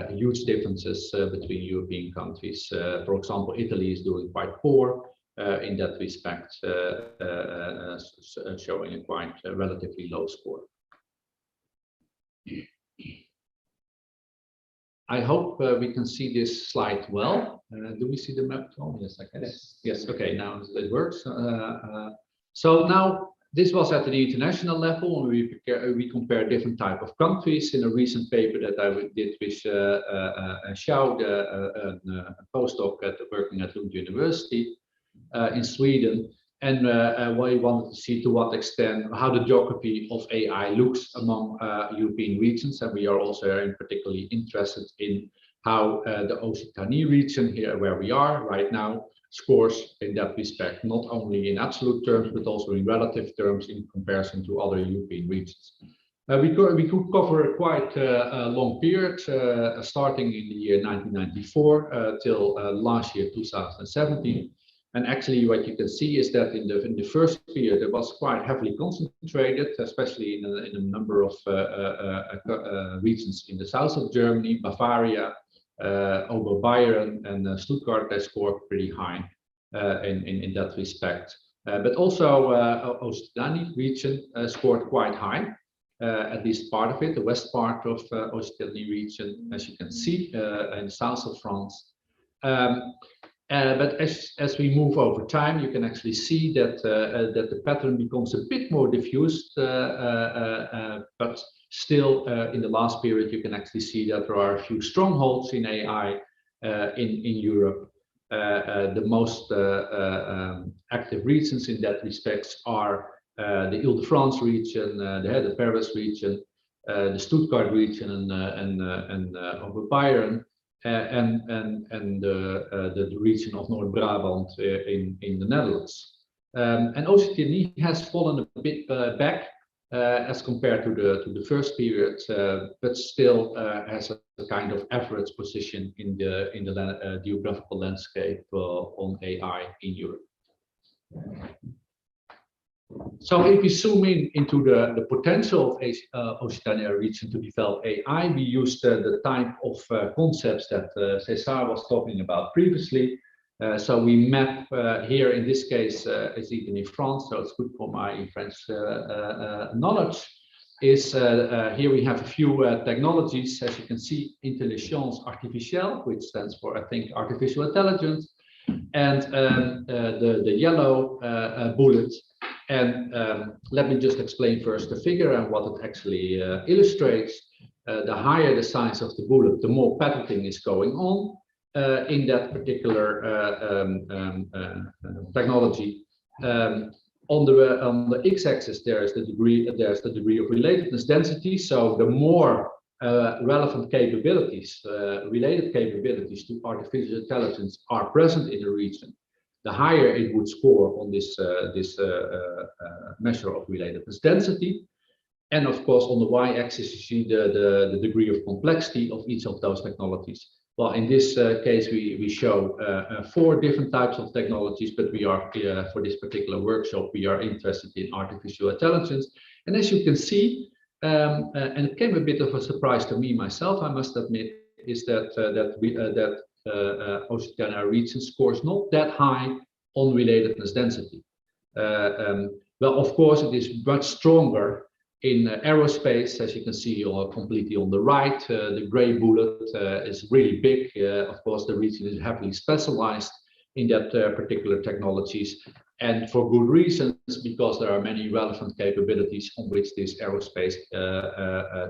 huge differences between European countries. For example, Italy is doing quite poor. In that respect, showing a quite relatively low score. I hope we can see this slide well. Do we see the map? Oh, yes, I guess. Yes, okay, now it works. So now this was at the international level, and we compare different type of countries. In a recent paper that I did with Xiao, a postdoc working at Lund University. In Sweden, and we wanted to see to what extent how the geography of AI looks among European regions, and we are also particularly interested in how the Occitanie region here, where we are right now, scores in that respect, not only in absolute terms but also in relative terms in comparison to other European regions. We could cover quite a long period, starting in the year 1994 till last year 2017. And actually, what you can see is that in the first period, it was quite heavily concentrated, especially in a number of regions in the south of Germany, Bavaria, Oberbayern, and Stuttgart. They scored pretty high in that respect. But also, Occitanie region scored quite high, at least part of it, the west part of Occitanie region, as you can see, in the south of France. But as we move over time, you can actually see that that the pattern becomes a bit more diffused. But still, in the last period, you can actually see that there are a few strongholds in AI in Europe. The most active regions in that respect are the Île-de-France region, the Paris region, the Stuttgart region, and Oberbayern. And the region of North Brabant in the Netherlands. And Occitanie has fallen a bit back as compared to the first period, but still has a kind of average position in the geographical landscape on AI in Europe. So if we zoom into the potential of Occitania region to develop AI, we used the type of concepts that César was talking about previously. So we map here, in this case, it's even in France, so it's good for my French knowledge. Here we have a few technologies, as you can see, intelligence artificielle, which stands for, I think, artificial intelligence, and the yellow bullet. And let me just explain first the figure and what it actually illustrates. The higher the size of the bullet, the more patenting is going on in that particular technology. On the x-axis, there's the degree of relatedness density. So the more relevant capabilities, related capabilities to artificial intelligence are present in a region, the higher it would score on this measure of relatedness density. And of course, on the y-axis, you see the degree of complexity of each of those technologies. Well, in this case, we show 4 different types of technologies, but we are, for this particular workshop, we are interested in artificial intelligence. And as you can see, and it came a bit of a surprise to me myself, I must admit, is that Occitania region scores not that high on relatedness density. Well, of course, it is much stronger in aerospace, as you can see completely on the right. The gray bullet is really big. Of course, the region is heavily specialized in that particular technologies, and for good reasons, because there are many relevant capabilities on which this aerospace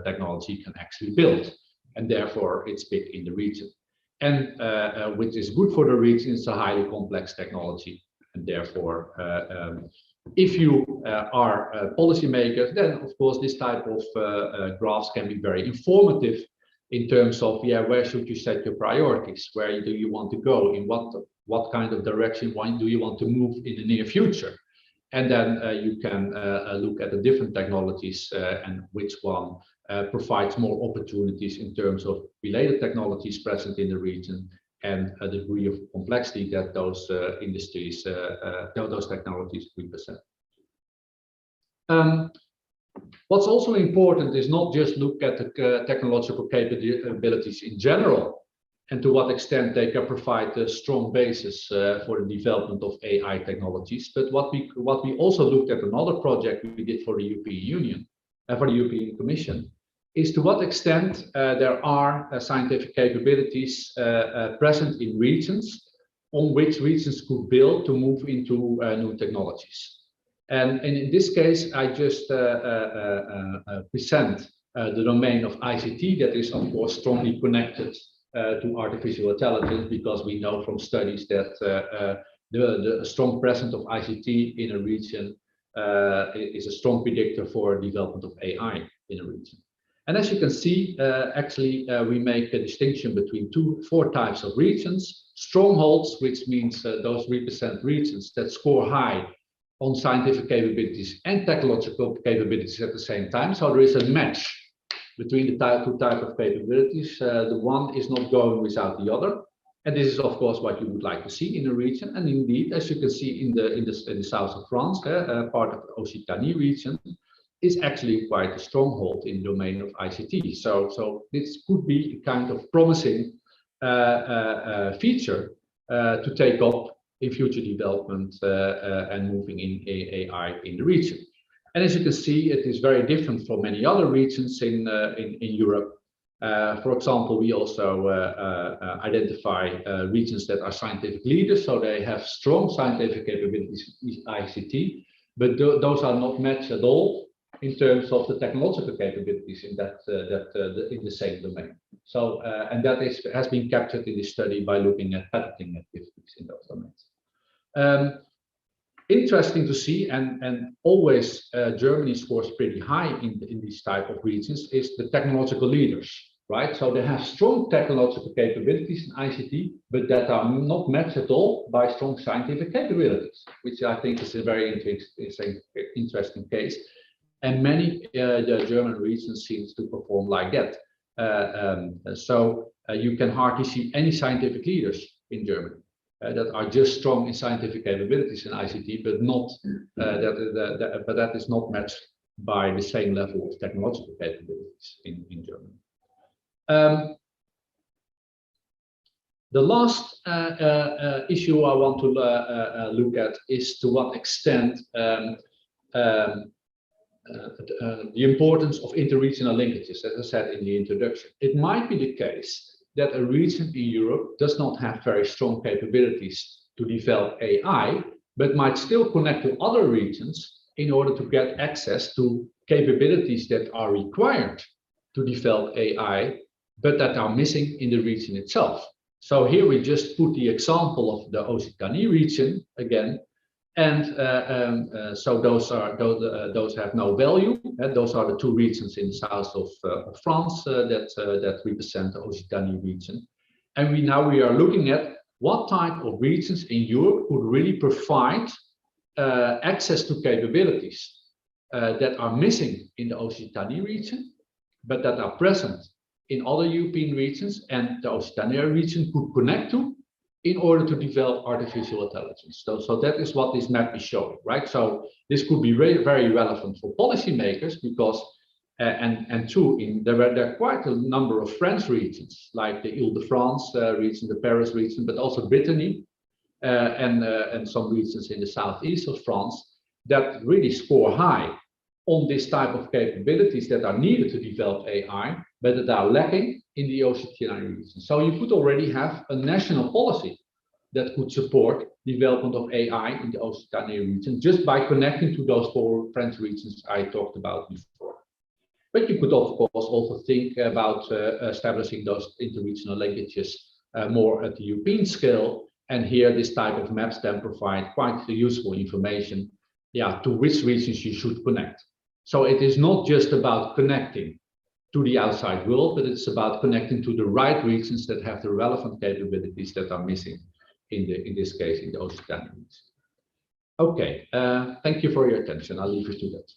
technology can actually build, and therefore it's big in the region. And which is good for the region, it's a highly complex technology, and therefore if you are policymakers, then of course this type of graphs can be very informative in terms of, yeah, where should you set your priorities? Where do you want to go? In what kind of direction do you want to move in the near future? And then you can look at the different technologies and which one provides more opportunities in terms of related technologies present in the region and a degree of complexity that those industries, those technologies represent. What's also important is not just look at the technological capabilities in general and to what extent they can provide a strong basis for the development of AI technologies, but what we also looked at another project we did for the European Union, for the European Commission, is to what extent there are scientific capabilities present in regions on which regions could build to move into new technologies. And in this case, I just present the domain of ICT that is, of course, strongly connected to artificial intelligence, because we know from studies that the strong presence of ICT in a region is a strong predictor for development of AI in a region. And as you can see, actually, we make a distinction between four types of regions. Strongholds, which means those represent regions that score high on scientific capabilities and technological capabilities at the same time. So there is a match between the two types of capabilities. The one is not going without the other. And this is, of course, what you would like to see in a region. And indeed, as you can see in the south of France, part of the Occitanie region, is actually quite a stronghold in the domain of ICT. So this could be a kind of promising feature to take up in future development and moving in AI in the region. And as you can see, it is very different from many other regions in Europe. For example, we also identify regions that are scientific leaders, so they have strong scientific capabilities with ICT, but those are not matched at all in terms of the technological capabilities in in the same domain. So, and that has been captured in this study by looking at patenting activities in those domains. Interesting to see, and always Germany scores pretty high in these type of regions, is the technological leaders, right? So they have strong technological capabilities in ICT, but that are not matched at all by strong scientific capabilities, which I think is a very interesting case. And many German regions seem to perform like that. So you can hardly see any scientific leaders in Germany that are just strong in scientific capabilities in ICT, but not but that is not matched by the same level of technological capabilities in Germany. The last issue I want to look at is to what extent the importance of interregional linkages, as I said in the introduction. It might be the case that a region in Europe does not have very strong capabilities to develop AI, but might still connect to other regions in order to get access to capabilities that are required to develop AI, but that are missing in the region itself. So here we just put the example of the Occitanie region again. And so those have no value. And those are the two regions in the south of France that represent the Occitanie region. And now we are looking at what type of regions in Europe could really provide access to capabilities that are missing in the Occitanie region, but that are present in other European regions, and the Occitanie region could connect to in order to develop artificial intelligence. So that is what this map is showing, right? So this could be very, very relevant for policymakers, because And two, there are quite a number of French regions, like the Ile-de-France region, the Paris region, but also Brittany, and some regions in the southeast of France that really score high on this type of capabilities that are needed to develop AI, but that are lacking in the Occitania region. So you could already have a national policy that could support development of AI in the Occitania region just by connecting to those 4 French regions I talked about before. But you could, of course, also think about establishing those interregional linkages more at the European scale. And here, this type of maps then provide quite useful information, to which regions you should connect. So it is not just about connecting to the outside world, but it's about connecting to the right regions that have the relevant capabilities that are missing in this case in the Occitania region. Okay, thank you for your attention. I'll leave you to that.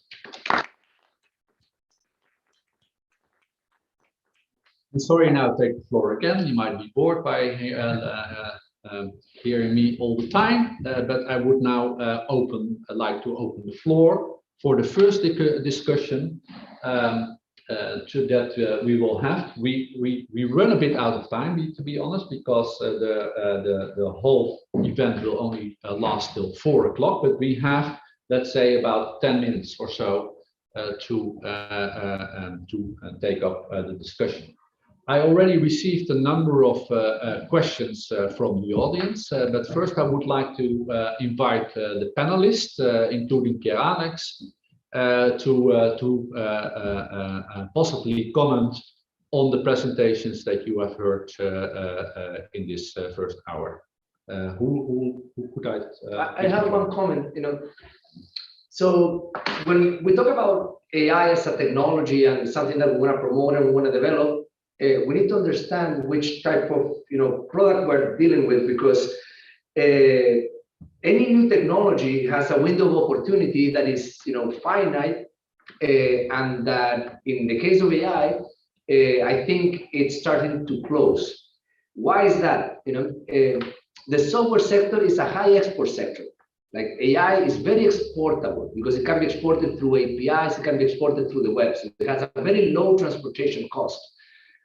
And sorry, now take the floor again. You might be bored by hearing me all the time, but I would now like to open the floor for the first discussion that we will have. We run a bit out of time, to be honest, because the whole event will only last till 4 o'clock, but we have, let's say, about 10 minutes or so to take up the discussion. I already received a number of questions from the audience, but first I would like to invite the panelists, including Alex, to possibly comment on the presentations that you have heard in this first hour. Who could I have one comment, So when we talk about AI as a technology and something that we want to promote and we want to develop, we need to understand which type of product we're dealing with, because any new technology has a window of opportunity that is finite, and that in the case of AI, I think it's starting to close. Why is that? The software sector is a high export sector. Like AI is very exportable because it can be exported through APIs, it can be exported through the web. So it has a very low transportation cost.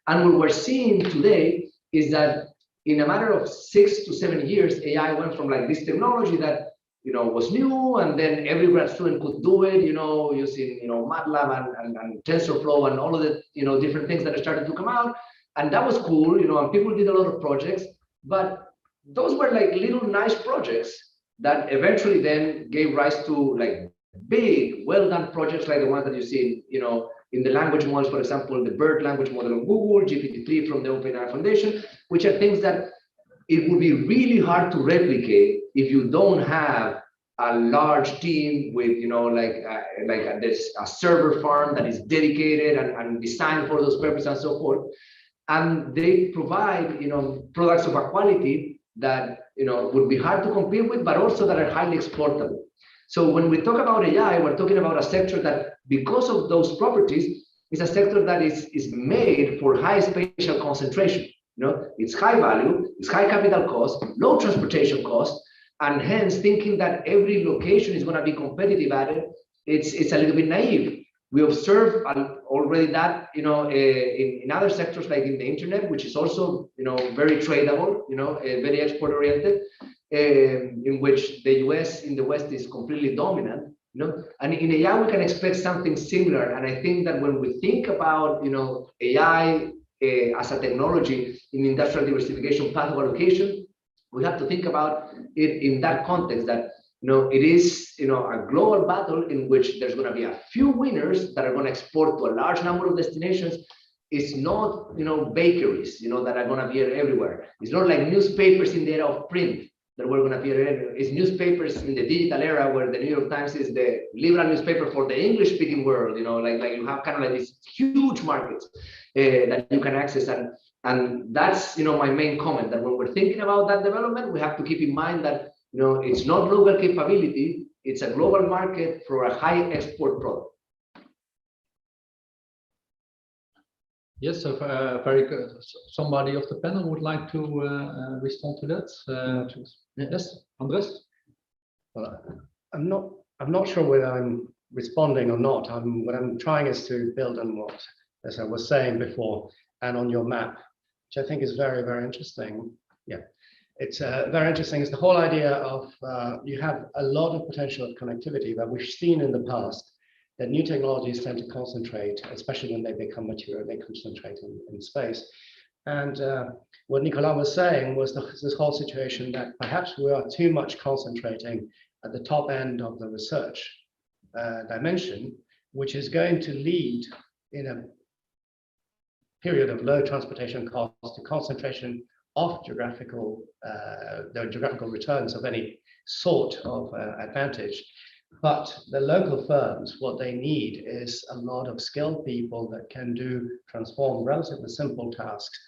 And what we're seeing today is that in a matter of 6 to 7 years, AI went from like this technology that was new, and then every grad student could do it, using MATLAB and TensorFlow and all of the different things that are starting to come out, and that was cool, and people did a lot of projects, but those were like little nice projects that eventually then gave rise to like big, well done projects like the ones that you see, in the language models, for example, the BERT language model of Google, GPT-3 from the OpenAI Foundation, which are things that it would be really hard to replicate if you don't have a large team with, there's a server farm that is dedicated and designed for those purposes and so forth. And they provide, products of a quality that, would be hard to compete with, but also that are highly exportable. So when we talk about AI, we're talking about a sector that, because of those properties, is a sector that is made for high spatial concentration. It's high value, it's high capital cost, low transportation cost, and hence thinking that every location is going to be competitive at it, it's a little bit naive. We observe already that in other sectors like in the internet, which is also very tradable, very export oriented. In which the US in the West is completely dominant, and in AI we can expect something similar. And I think that when we think about AI as a technology in industrial diversification path of allocation, we have to think about it in that context, that it is a global battle in which there's going to be a few winners that are going to export to a large number of destinations. It's not bakeries that are going to appear everywhere. It's not like newspapers in the era of print that we're going to appear everywhere. It's newspapers in the digital era, where the New York Times is the liberal newspaper for the English-speaking world. Like you have kind of like these huge markets that you can access, and that's my main comment, that when we're thinking about that development, we have to keep in mind that it's not local capability, it's a global market for a high export product. Yes, so very good. Somebody of the panel would like to respond to that? Yes, Andres? Well, I'm not sure whether I'm responding or not. What I'm trying is to build on what, as I was saying before, and on your map, which I think is very, very interesting. Yeah, it's very interesting. It's the whole idea of you have a lot of potential of connectivity, but we've seen in the past that new technologies tend to concentrate, especially when they become mature, they concentrate in space. And what Nicolas was saying was this whole situation that perhaps we are too much concentrating at the top end of the research dimension, which is going to lead in a period of low transportation costs to concentration of the geographical returns of any sort of advantage. But the local firms, what they need is a lot of skilled people that can transform relatively simple tasks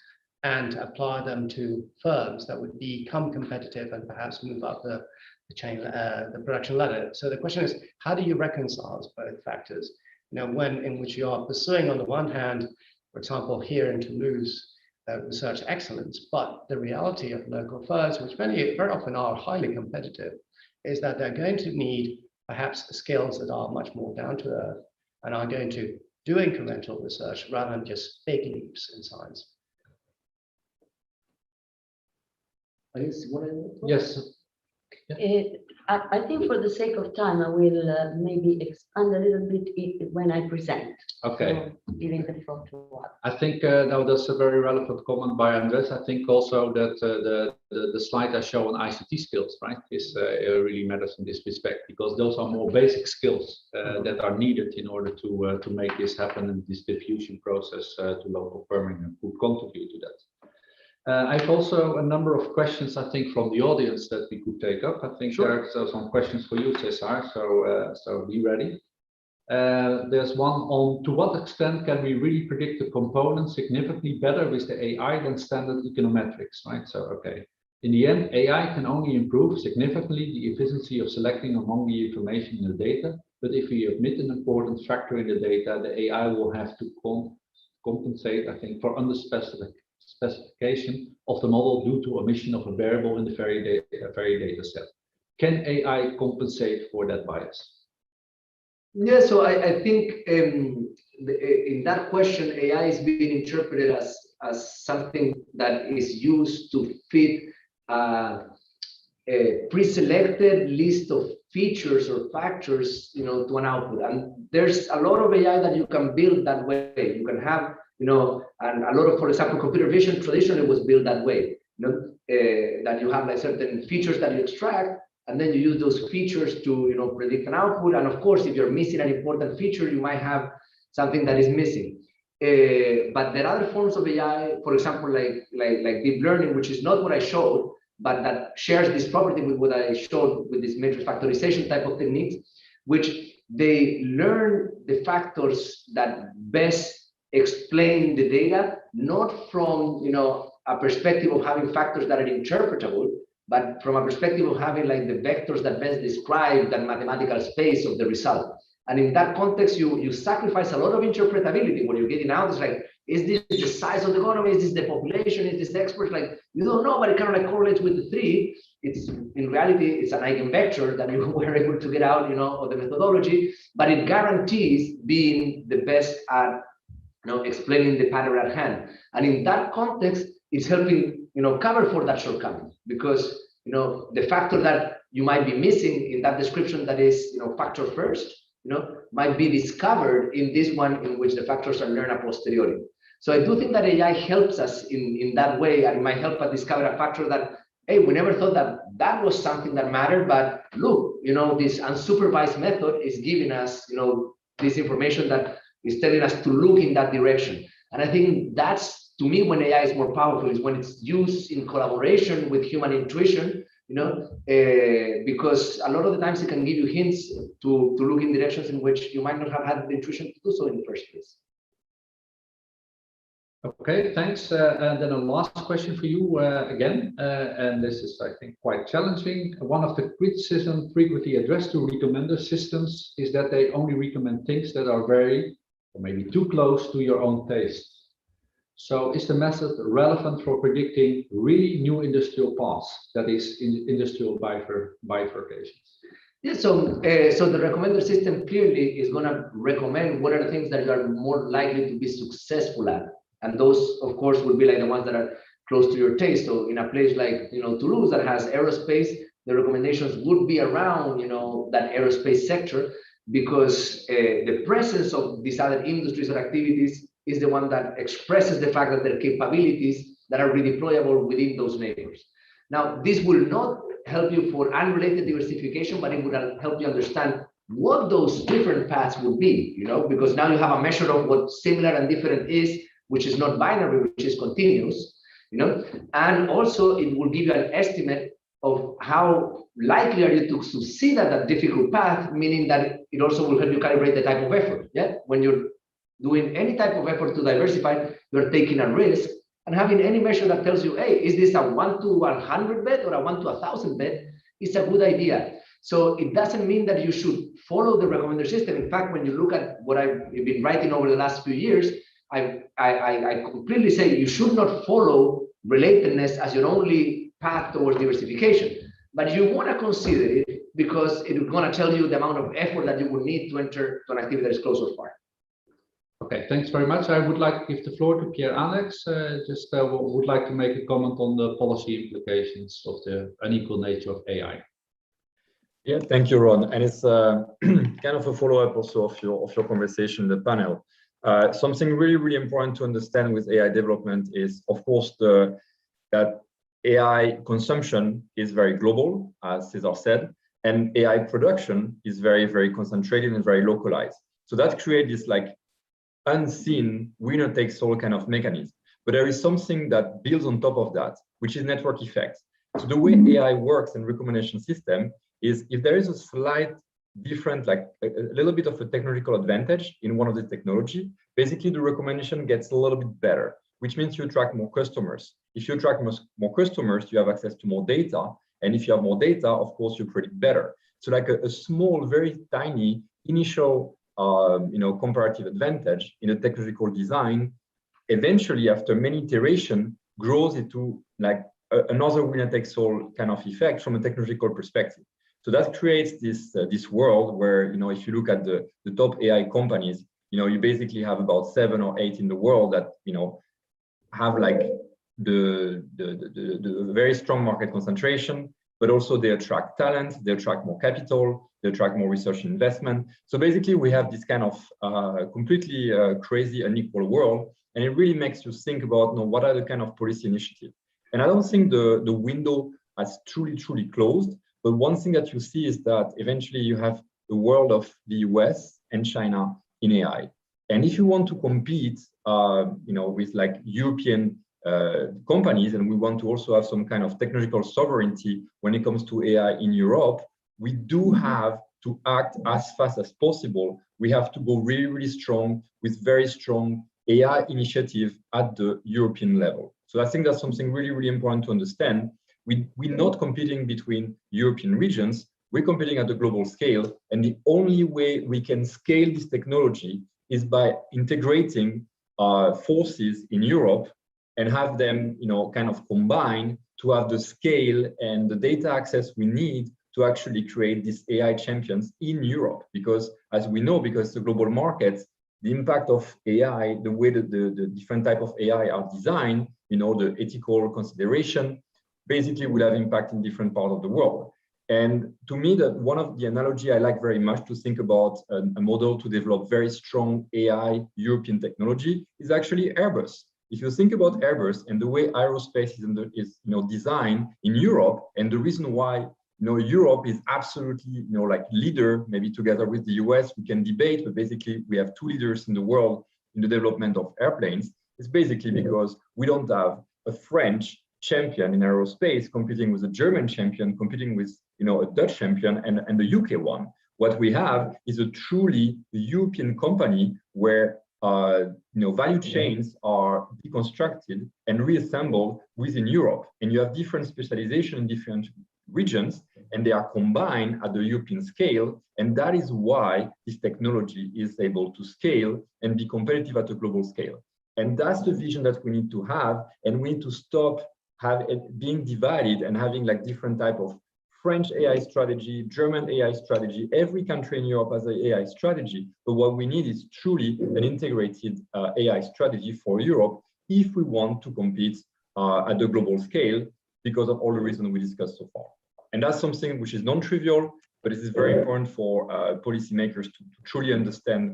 and apply them to firms that would become competitive and perhaps move up the chain, the production ladder. So the question is, how do you reconcile both factors? When in which you are pursuing on the one hand, for example, here in Toulouse, research excellence, but the reality of local firms, which very often are highly competitive, is that they're going to need perhaps skills that are much more down to earth and are going to do incremental research rather than just big leaps in science. Yes. I think for the sake of time, I will maybe expand a little bit when I present. Okay. So giving the floor to what? I think now that's a very relevant comment by Andres. I think also that the slide I show on ICT skills, right, is really matters in this respect, because those are more basic skills that are needed in order to make this happen, and this diffusion process to local firming could contribute to that. I've also a number of questions, I think, from the audience that we could take up. I think there are some questions for you, Cesar, so be ready. There's one on, to what extent can we really predict the components significantly better with the AI than standard econometrics, right? So, okay. In the end, AI can only improve significantly the efficiency of selecting among the information in the data, but if we omit an important factor in the data, the AI will have to compensate, I think, for specification of the model due to omission of a variable in the very data set. Can AI compensate for that bias? Yeah, so I think in that question, AI is being interpreted as something that is used to fit a pre-selected list of features or factors, to an output. And there's a lot of AI that you can build that way. You can have, and a lot of, for example, computer vision traditionally was built that way. That you have like certain features that you extract, and then you use those features to, predict an output. And of course, if you're missing an important feature, you might have something that is missing. But there are other forms of AI, for example, like deep learning, which is not what I showed, but that shares this property with what I showed with this matrix factorization type of techniques, which they learn the factors that best explain the data, not from a perspective of having factors that are interpretable, but from a perspective of having like the vectors that best describe the mathematical space of the result. And in that context, you sacrifice a lot of interpretability. What you're getting out is like, is this the size of the economy? Is this the population? Is this the expert? Like, you don't know, but it kind of like correlates with the three. It's in reality, it's an eigenvector that you were able to get out, of the methodology, but it guarantees being the best at explaining the pattern at hand. And in that context, it's helping, cover for that shortcoming, because, the factor that you might be missing in that description that is, factor first, might be discovered in this one in which the factors are learned a posteriori. So I do think that AI helps us in that way, and it might help us discover a factor that, hey, we never thought that was something that mattered, but look, this unsupervised method is giving us, this information that is telling us to look in that direction. And I think that's, to me, when AI is more powerful, is when it's used in collaboration with human intuition, because a lot of the times it can give you hints to look in directions in which you might not have had the intuition to do so in the first place. Okay, thanks. And then a last question for you again, and this is, I think, quite challenging. One of the criticisms frequently addressed to recommender systems is that they only recommend things that are very, or maybe too close to your own taste. So is the method relevant for predicting really new industrial paths, that is, in industrial bifurcations? Yeah, so the recommender system clearly is going to recommend what are the things that you are more likely to be successful at, and those, of course, would be like the ones that are close to your taste. So in a place like Toulouse that has aerospace, the recommendations would be around that aerospace sector, because the presence of these other industries or activities is the one that expresses the fact that there are capabilities that are redeployable within those neighbors. Now, this will not help you for unrelated diversification, but it would help you understand what those different paths would be, because now you have a measure of what similar and different is, which is not binary, which is continuous, and also it will give you an estimate of how likely are you to succeed at that difficult path, meaning that it also will help you calibrate the type of effort. Yeah, when you're doing any type of effort to diversify, you're taking a risk, and having any measure that tells you, hey, is this a 1 to 100 bet or a 1 to 1,000 bet, is a good idea. So it doesn't mean that you should follow the recommender system. In fact, when you look at what I've been writing over the last few years, I completely say you should not follow relatedness as your only path towards diversification, but you want to consider it because it's going to tell you the amount of effort that you will need to enter to an activity that is close or far. Okay, thanks very much. I would like to give the floor to Pierre-Alex. Would like to make a comment on the policy implications of the unequal nature of AI. Yeah, thank you, Ron. And it's kind of a follow-up also of your conversation in the panel. Something really, really important to understand with AI development is, of course, that AI consumption is very global, as Cesar said, and AI production is very, very concentrated and very localized. So that creates this like unseen winner-takes-all kind of mechanism. But there is something that builds on top of that, which is network effects. So the way AI works in recommendation system is if there is a slight different, like a little bit of a technological advantage in one of the technology, basically the recommendation gets a little bit better, which means you attract more customers. If you attract more customers, you have access to more data. And if you have more data, of course, you predict better. So like a small, very tiny initial comparative advantage in a technological design, eventually after many iterations, grows into like another winner-takes-all kind of effect from a technological perspective. So that creates this world where, if you look at the top AI companies, you basically have about 7 or 8 in the world that, have like the very strong market concentration, but also they attract talent, they attract more capital, they attract more research investment. So basically we have this kind of completely crazy unequal world, and it really makes you think about what are the kind of policy initiatives. And I don't think the window has truly closed, but one thing that you see is that eventually you have the world of the US and China in AI. And if you want to compete, with like European companies, and we want to also have some kind of technological sovereignty when it comes to AI in Europe, we do have to act as fast as possible. We have to go really strong with very strong AI initiative at the European level. So I think that's something really important to understand. We're not competing between European regions, we're competing at the global scale. And the only way we can scale this technology is by integrating forces in Europe and have them, kind of combine to have the scale and the data access we need to actually create these AI champions in Europe. Because as we know, because the global markets, the impact of AI, the way that the different type of AI are designed, the ethical consideration, basically will have impact in different parts of the world. And to me, that one of the analogy I like very much to think about a model to develop very strong AI European technology is actually Airbus. If you think about Airbus and the way aerospace is designed in Europe, and the reason why Europe is absolutely like leader, maybe together with the US, we can debate, but basically we have 2 leaders in the world in the development of airplanes. It's basically because we don't have a French champion in aerospace competing with a German champion, competing with a Dutch champion and the UK one. What we have is a truly European company where value chains are deconstructed and reassembled within Europe, and you have different specialization in different regions, and they are combined at the European scale, and that is why this technology is able to scale and be competitive at a global scale. And that's the vision that we need to have, and we need to stop being divided and having like different type of French AI strategy, German AI strategy. Every country in Europe has an AI strategy. But what we need is truly an integrated AI strategy for Europe if we want to compete at the global scale, because of all the reasons we discussed so far. And that's something which is non-trivial, but it is very important for policymakers to truly understand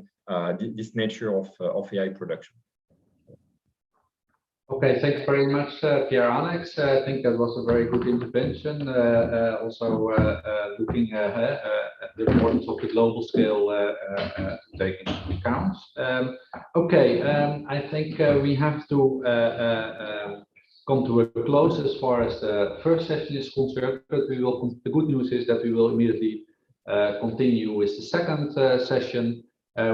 this nature of AI production. Okay, thanks very much, Pierre-Alex. I think that was a very good intervention. Also looking at the importance of the global scale to take into account. Okay, I think we have to come to a close as far as the first session is concerned, but we will. The good news is that we will immediately continue with the second session,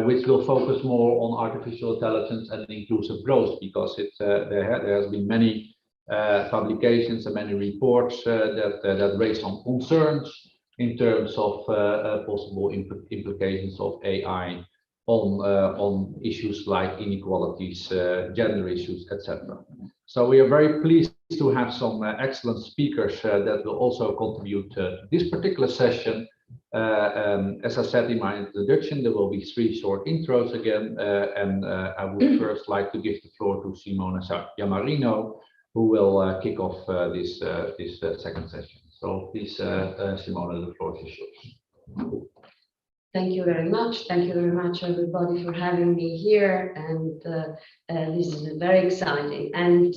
which will focus more on artificial intelligence and inclusive growth, because there has been many publications and many reports that raise some concerns in terms of possible implications of AI on issues like inequalities, gender issues, etc. So we are very pleased to have some excellent speakers that will also contribute to this particular session. As I said in my introduction, there will be 3 short intros again, and I would first like to give the floor to Simona Iammarino, who will kick off this second session. So please, Simona, the floor is yours. Thank you very much. Thank you very much, everybody, for having me here. And this is very exciting. And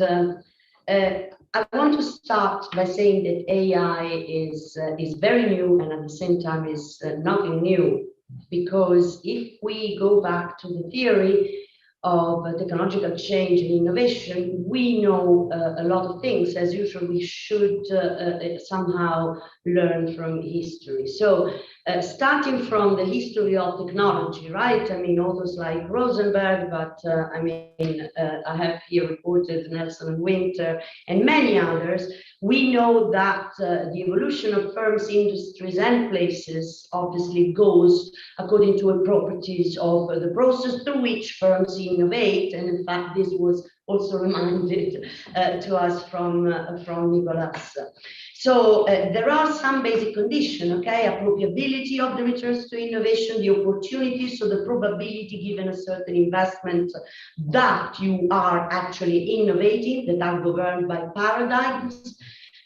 I want to start by saying that AI is very new, and at the same time is nothing new, because if we go back to the theory of technological change and innovation, we know a lot of things. As usual, we should somehow learn from history. So starting from the history of technology, right? I mean, authors like Rosenberg, but I mean, I have here reported Nelson and Winter and many others. We know that the evolution of firms, industries, and places obviously goes according to the properties of the process through which firms innovate. And in fact, this was also reminded to us from Nicolas. So there are some basic conditions, okay? Appropriability of the returns to innovation, the opportunities, so the probability given a certain investment that you are actually innovating, that are governed by paradigms.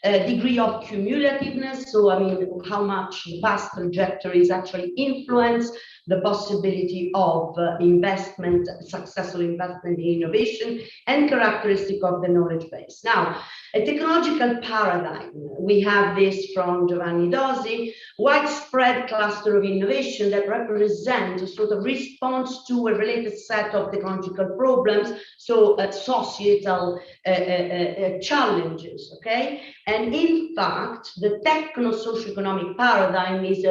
Degree of cumulativeness, so I mean how much the past trajectories actually influence the possibility of investment, successful investment in innovation, and characteristic of the knowledge base. Now, a technological paradigm, we have this from Giovanni Dosi, widespread cluster of innovation that represent a sort of response to a related set of technological problems, so societal challenges, okay? And in fact, the techno-socioeconomic paradigm is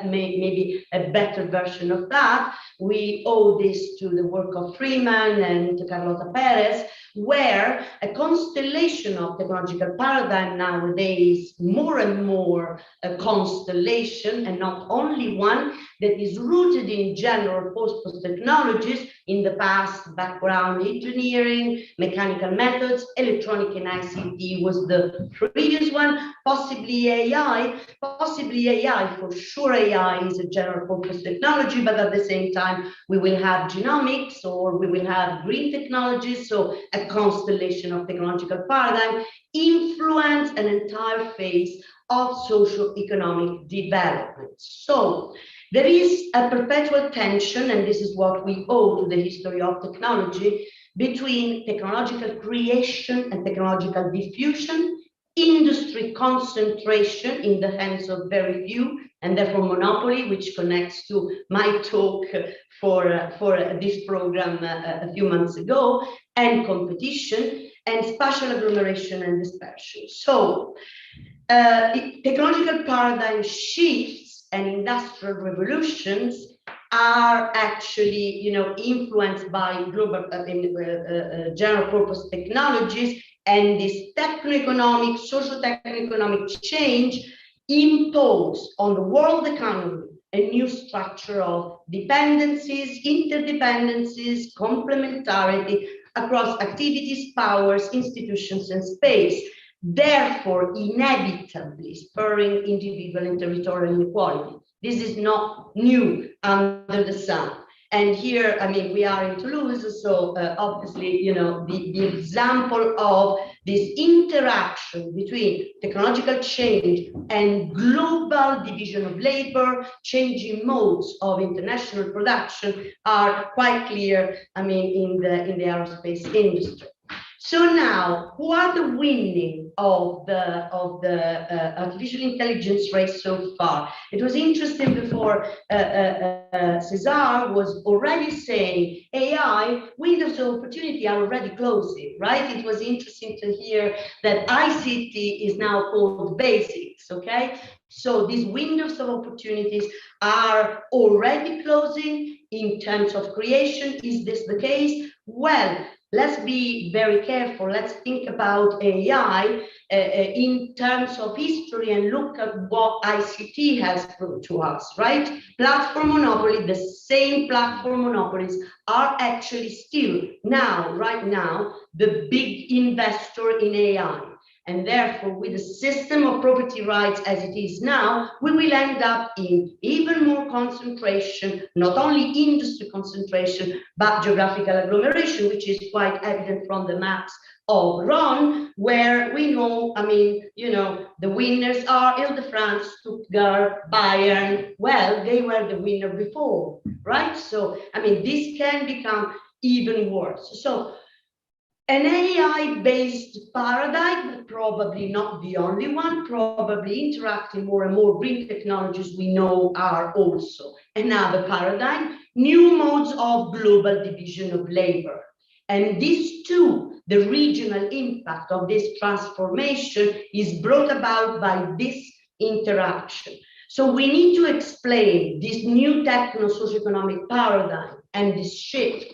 maybe a better version of that. We owe this to the work of Freeman and Carlota Perez, where a constellation of technological paradigm nowadays, more and more a constellation, and not only one, that is rooted in general purpose technologies, in the past background engineering, mechanical methods, electronic and ICT was the previous one, possibly AI, for sure AI is a general purpose technology, but at the same time, we will have genomics or we will have green technologies, so a constellation of technological paradigm influence an entire phase of socio-economic development. So there is a perpetual tension, and this is what we owe to the history of technology, between technological creation and technological diffusion, industry concentration in the hands of very few, and therefore monopoly, which connects to my talk for this program a few months ago, and competition, and spatial agglomeration and dispersion. So technological paradigm shifts and industrial revolutions are actually, you know, influenced by global general purpose technologies, and this techno-economic, socio-techno-economic change impose on the world economy a new structure of dependencies, interdependencies, complementarity across activities, powers, institutions, and space. therefore inevitably spurring individual and territorial inequality. This is not new under the sun. And here, I mean, we are in Toulouse, so obviously, you know, the example of this interaction between technological change and global division of labor, changing modes of international production are quite clear, I mean, in the aerospace industry. So now, who are the winning of the artificial intelligence race so far? It was interesting before Cesar was already saying AI windows of opportunity are already closing, right? It was interesting to hear that ICT is now called basics, okay? So these windows of opportunities are already closing in terms of creation. Is this the case? Well, let's be very careful. Let's think about AI in terms of history and look at what ICT has brought to us, right? Platform monopoly, the same platform monopolies are actually still now, right now, the big investor in AI. And therefore, with a system of property rights as it is now, we will end up in even more concentration, not only industry concentration, but geographical agglomeration, which is quite evident from the maps of Ron, where we know, I mean, you know, the winners are Ile-de-France, Stuttgart, Bayern. Well, they were the winner before, right? So, I mean, this can become even worse. So, an AI-based paradigm, but probably not the only one, probably interacting more and more green technologies we know are also another paradigm, new modes of global division of labor. And these two, the regional impact of this transformation is brought about by this interaction. So we need to explain this new techno-socioeconomic paradigm and this shift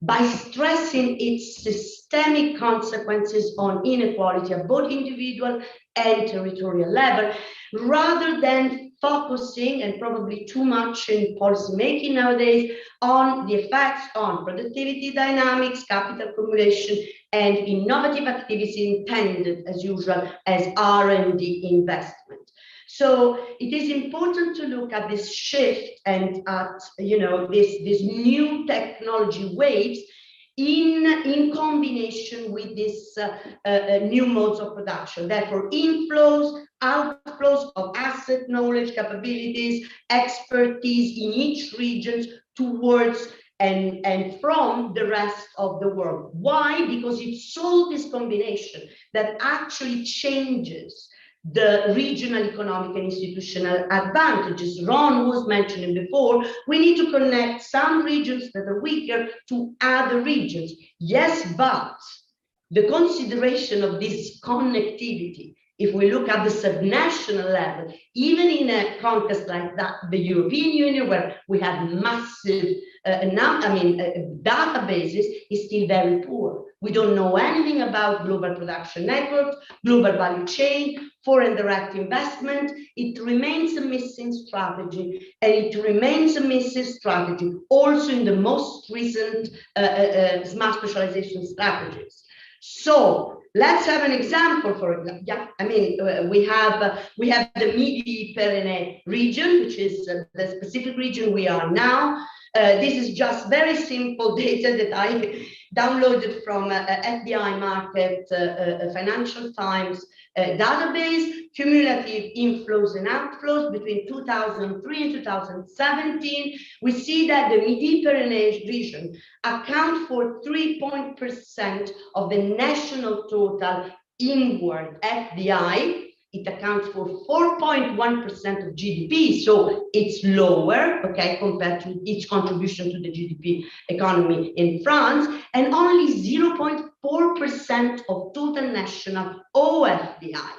by stressing its systemic consequences on inequality at both individual and territorial level, rather than focusing, and probably too much in policy making nowadays, on the effects on productivity dynamics, capital accumulation, and innovative activities intended, as usual, as R&D investment. So it is important to look at this shift and at, you know, this new technology waves in combination with this new modes of production. Therefore, inflows, outflows of asset, knowledge, capabilities, expertise in each region towards and from the rest of the world. Why? Because it's all this combination that actually changes the regional economic and institutional advantages. Ron was mentioning before, we need to connect some regions that are weaker to other regions. Yes, but the consideration of this connectivity, if we look at the subnational level, even in a context like that, the European Union, where we have massive databases, is still very poor. We don't know anything about global production networks, global value chain, foreign direct investment. It remains a missing strategy, and it remains a missing strategy also in the most recent smart specialization strategies. So let's have an example for it. Yeah, I mean, we have the Midi-Pyrénées region, which is the specific region we are now. This is just very simple data that I downloaded from FDI Market Financial Times database, cumulative inflows and outflows between 2003 and 2017. We see that the Midi-Pyrénées region account for 3% of the national total inward FDI. It accounts for 4.1% of GDP, so it's lower, okay, compared to its contribution to the GDP economy in France, and only 0.4% of total national OFDI.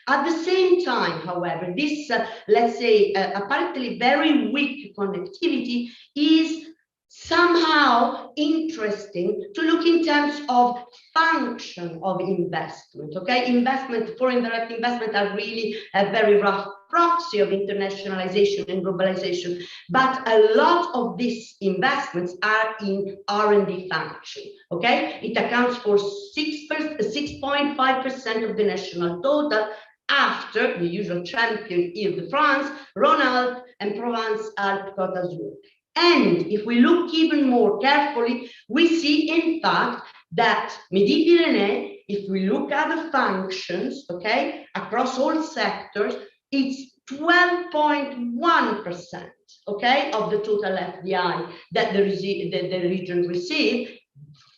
At the same time, however, this, let's say, apparently very weak connectivity is somehow interesting to look in terms of function of investment, okay? Investment, foreign direct investment are really a very rough proxy of internationalization and globalization, but a lot of these investments are in R&D function, okay? It accounts for 6.5% of the national total, after the usual champion Ile-de-France, Rhône-Alpes, and Provence-Alpes-Côte d'Azur. And if we look even more carefully, we see, in fact, that Midi-Pyrénées, if we look at the functions, okay, across all sectors, it's 12.1%, okay, of the total FDI that the region receives,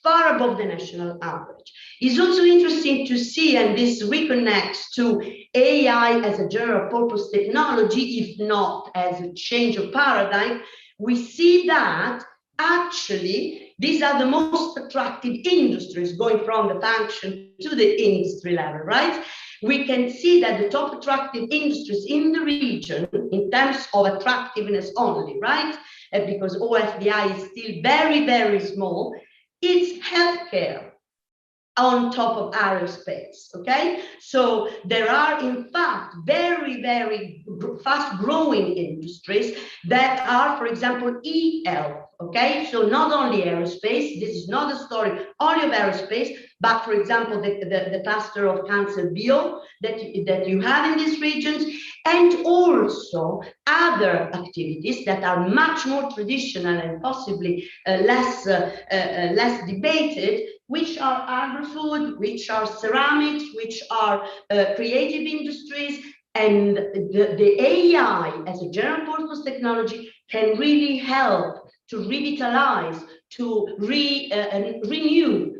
far above the national average. It's also interesting to see, and this reconnects to AI as a general purpose technology, if not as a change of paradigm, we see that actually these are the most attractive industries going from the function to the industry level, right? We can see that the top attractive industries in the region, in terms of attractiveness only, right? Because OFDI is still very, very small, it's healthcare on top of aerospace, okay? So there are, in fact, very, very fast growing industries that are, for example, e-health, okay? So not only aerospace, this is not a story only of aerospace, but for example, the cluster of cancer bio that you have in these regions, and also other activities that are much more traditional and possibly less debated, which are agri-food, which are ceramics, which are creative industries, and the AI as a general purpose technology can really help to revitalize, to renew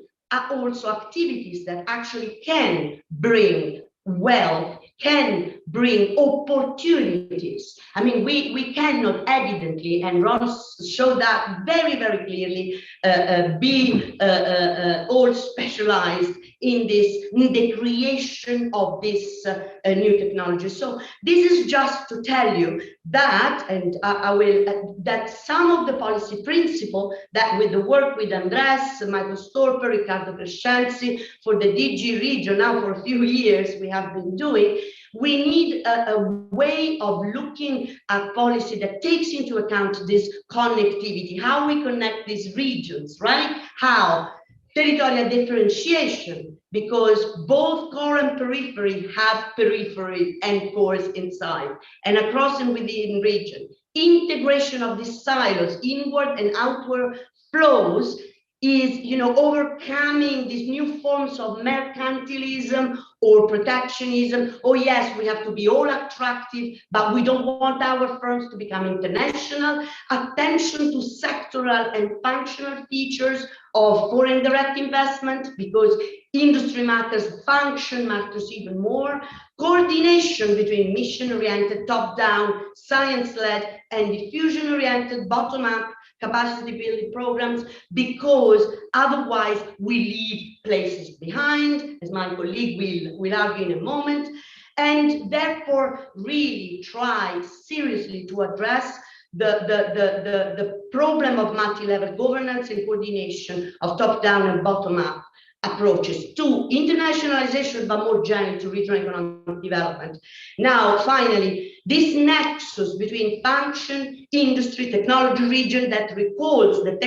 also activities that actually can bring wealth, can bring opportunities. I mean, we cannot evidently, and Ron showed that very, very clearly, be all specialized in the creation of this new technology. So this is just to tell you that, and I will, that some of the policy principles that with the work with Andres, Michael Storper, Riccardo Crescenzi, for the DG region, now for a few years we have been doing, we need a way of looking at policy that takes into account this connectivity, how we connect these regions, right? How? Territorial differentiation, because both core and periphery have periphery and cores inside, and across and within region. Integration of these silos, inward and outward flows, is, you know, overcoming these new forms of mercantilism or protectionism. Oh yes, we have to be all attractive, but we don't want our firms to become international. Attention to sectoral and functional features of foreign direct investment, because industry matters, function matters even more. Coordination between mission-oriented top-down, science-led, and diffusion-oriented bottom-up capacity building programs, because otherwise we leave places behind, as my colleague will argue in a moment, and therefore really try seriously to address the problem of multi-level governance and coordination of top-down and bottom-up approaches to internationalization, but more generally to regional economic development. Now, finally, this nexus between function, industry, technology region that recalls the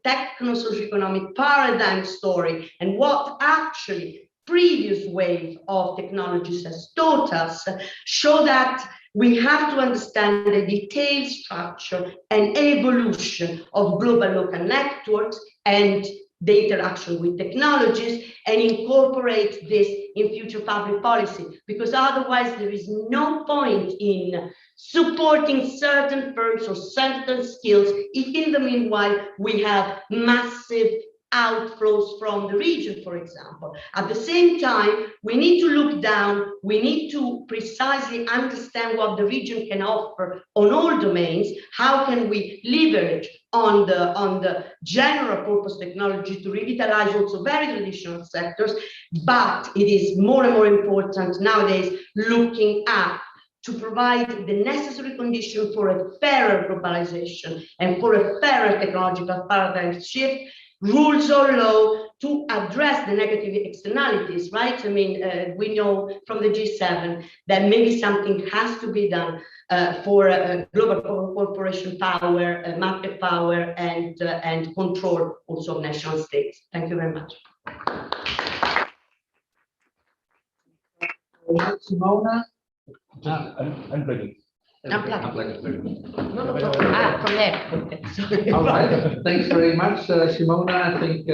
techno-socioeconomic paradigm story and what actually previous wave of technologies has taught us, show that we have to understand the detailed structure and evolution of global local networks and the interaction with technologies, and incorporate this in future public policy, because otherwise there is no point in supporting certain firms or certain skills if in the meanwhile we have massive outflows from the region, for example. At the same time, we need to look down, we need to precisely understand what the region can offer on all domains. How can we leverage on the general purpose technology to revitalize also very traditional sectors? But it is more and more important nowadays looking at to provide the necessary condition for a fairer globalization and for a fairer technological paradigm shift. Rules of law to address the negative externalities, right? I mean, we know from the G7 that maybe something has to be done for global corporation power, market power, and control also of national states. Thank you very much. Simona? Unplugging. Unplugged. No, from there. Okay. All right. Thanks very much, Simona. I think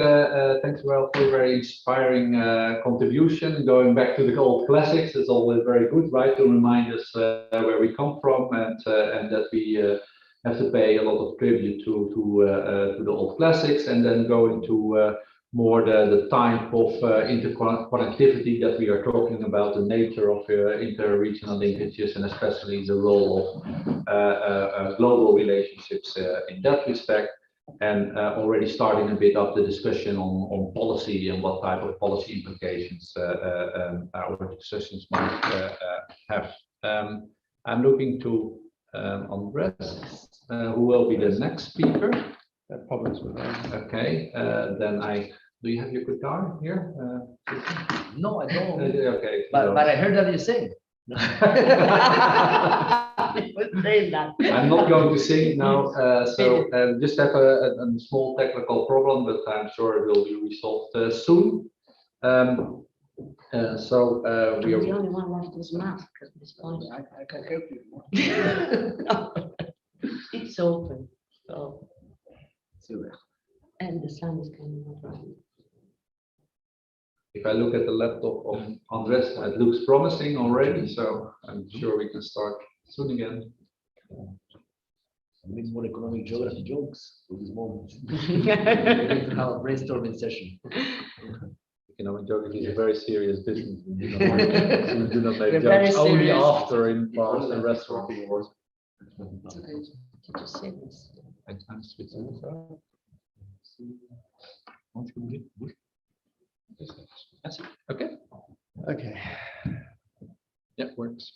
thanks well for a very inspiring contribution. Going back to the old classics is always very good, right? To remind us where we come from and that we have to pay a lot of tribute to the old classics, and then go into more the type of interconnectivity that we are talking about, the nature of inter-regional linkages, and especially the role of global relationships in that respect, and already starting a bit of the discussion on policy and what type of policy implications our discussions might have. I'm looking to Andres, who will be the next speaker. Problems with that. Okay, then do you have your guitar here? No, I don't. Okay. But I heard that you sing. I'm not going to sing now, so just have a small technical problem, but I'm sure it will be resolved soon. We are The only one left is mask at this point. I can help you. It's open, so. And the sun is coming out. If I look at the laptop of Andres, it looks promising already, so I'm sure we can start soon again. I need more economic geography jokes for this moment. We need to have a brainstorming session. Economic geography is a very serious business. We do not make We're very jokes only serious. after in bars and restaurants. It's okay to just say this. Okay. Okay. Yeah, works.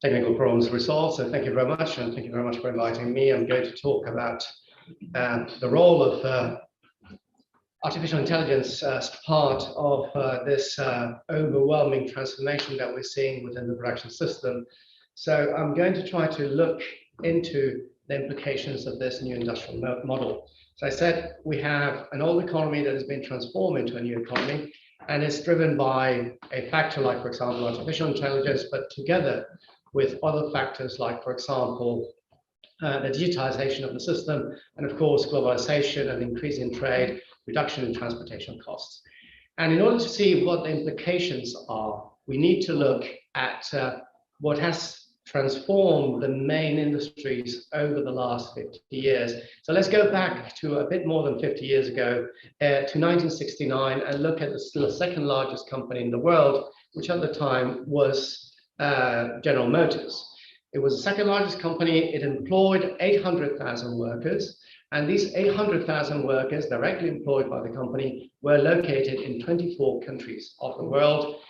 Technical problems resolved, so thank you very much, and thank you very much for inviting me. I'm going to talk about the role of artificial intelligence as part of this overwhelming transformation that we're seeing within the production system. So I'm going to try to look into the implications of this new industrial model. So I said we have an old economy that has been transformed into a new economy, and it's driven by a factor like, for example, artificial intelligence, but together with other factors like, for example, the digitization of the system, and of course, globalization and increase in trade, reduction in transportation costs. And in order to see what the implications are, we need to look at what has transformed the main industries over the last 50 years. So let's go back to a bit more than 50 years ago, to 1969, and look at the second largest company in the world, which at the time was General Motors. It was the second largest company. It employed 800,000 workers, and these 800,000 workers directly employed by the company were located in 24 countries of the world,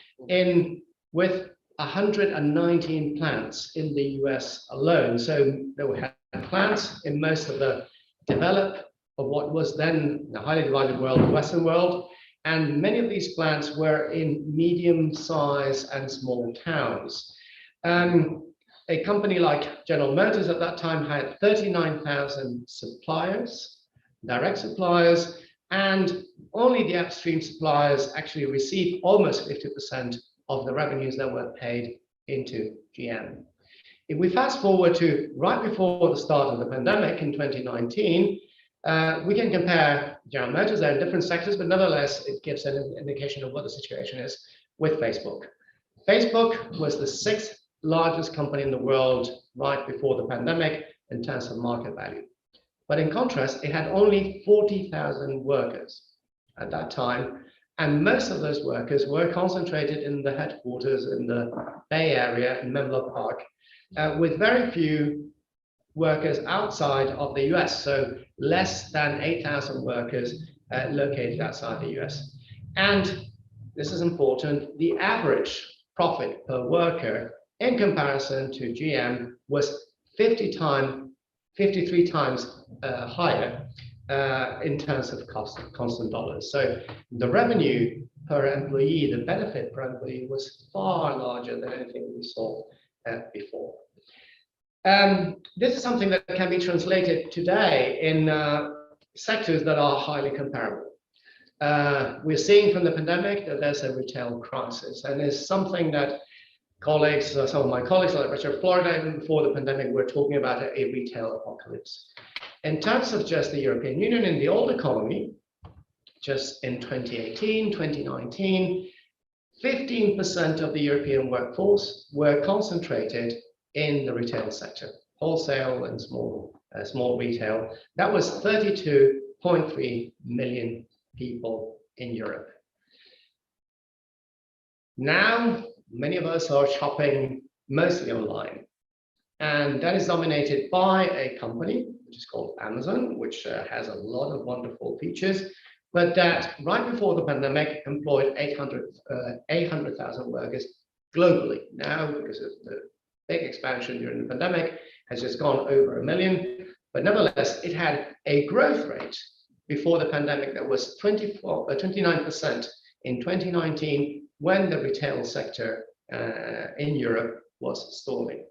with 119 plants in the US alone. So there were plants in most of the developed, of what was then the highly divided world, the Western world, and many of these plants were in medium size and small towns. A company like General Motors at that time had 39,000 suppliers, direct suppliers, and only the upstream suppliers actually received almost 50% of the revenues that were paid into GM. If we fast forward to right before the start of the pandemic in 2019, we can compare General Motors. They're in different sectors, but nevertheless, it gives an indication of what the situation is with Facebook. Facebook was the 6th largest company in the world right before the pandemic in terms of market value. But in contrast, it had only 40,000 workers at that time. And most of those workers were concentrated in the headquarters in the Bay Area in Menlo Park, with very few workers outside of the US, so less than 8,000 workers located outside the US. And this is important, the average profit per worker in comparison to GM was 53 times higher, in terms of cost, constant dollars. So the revenue per employee, the benefit per employee was far larger than anything we saw before. This is something that can be translated today in sectors that are highly comparable. We're seeing from the pandemic that there's a retail crisis, and it's something that colleagues, some of my colleagues like Richard Florida, even before the pandemic, were talking about a retail apocalypse. In terms of just the European Union, in the old economy, just in 2018, 2019, 15% of the European workforce were concentrated in the retail sector, wholesale and small retail. That was 32.3 million people in Europe. Now, many of us are shopping mostly online, and that is dominated by a company which is called Amazon, which has a lot of wonderful features, but that right before the pandemic employed 800,000 workers globally. Now, because of the big expansion during the pandemic, has just gone over 1 million, but nevertheless, it had a growth rate before the pandemic that was 29% in 2019, when the retail sector in Europe was stalling.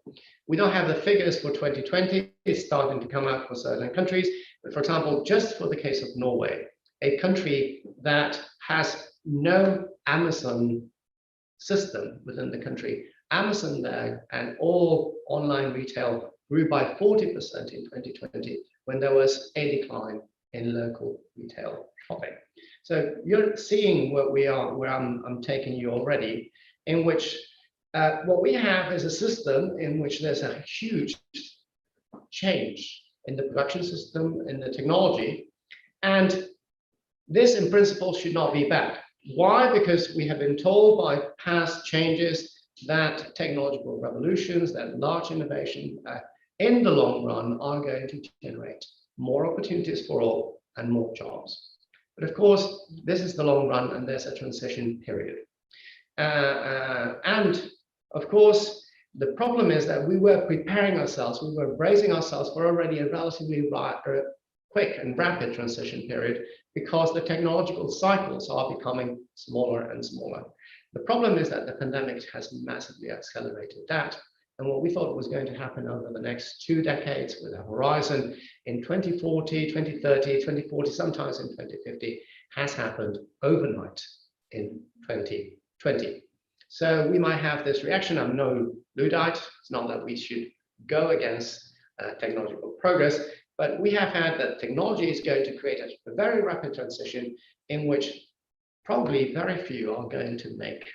We don't have the figures for 2020. It's starting to come out for certain countries. But for example, just for the case of Norway, a country that has no Amazon system within the country, Amazon there and all online retail grew by 40% in 2020, when there was a decline in local retail shopping. So you're seeing where we are, where I'm taking you already, in which what we have is a system in which there's a huge change in the production system, in the technology, and this in principle should not be bad. Why? Because we have been told by past changes that technological revolutions, that large innovation in the long run are going to generate more opportunities for all and more jobs. But of course, this is the long run and there's a transition period. And of course, the problem is that we were preparing ourselves, we were bracing ourselves for already a relatively quick and rapid transition period, because the technological cycles are becoming smaller and smaller. The problem is that the pandemic has massively accelerated that. And what we thought was going to happen over the next 2 decades, with a horizon in 2040, 2030, 2040, sometimes in 2050, has happened overnight in 2020. So we might have this reaction. I'm no Luddite. It's not that we should go against technological progress, but we have had that technology is going to create a very rapid transition in which probably very few are going to make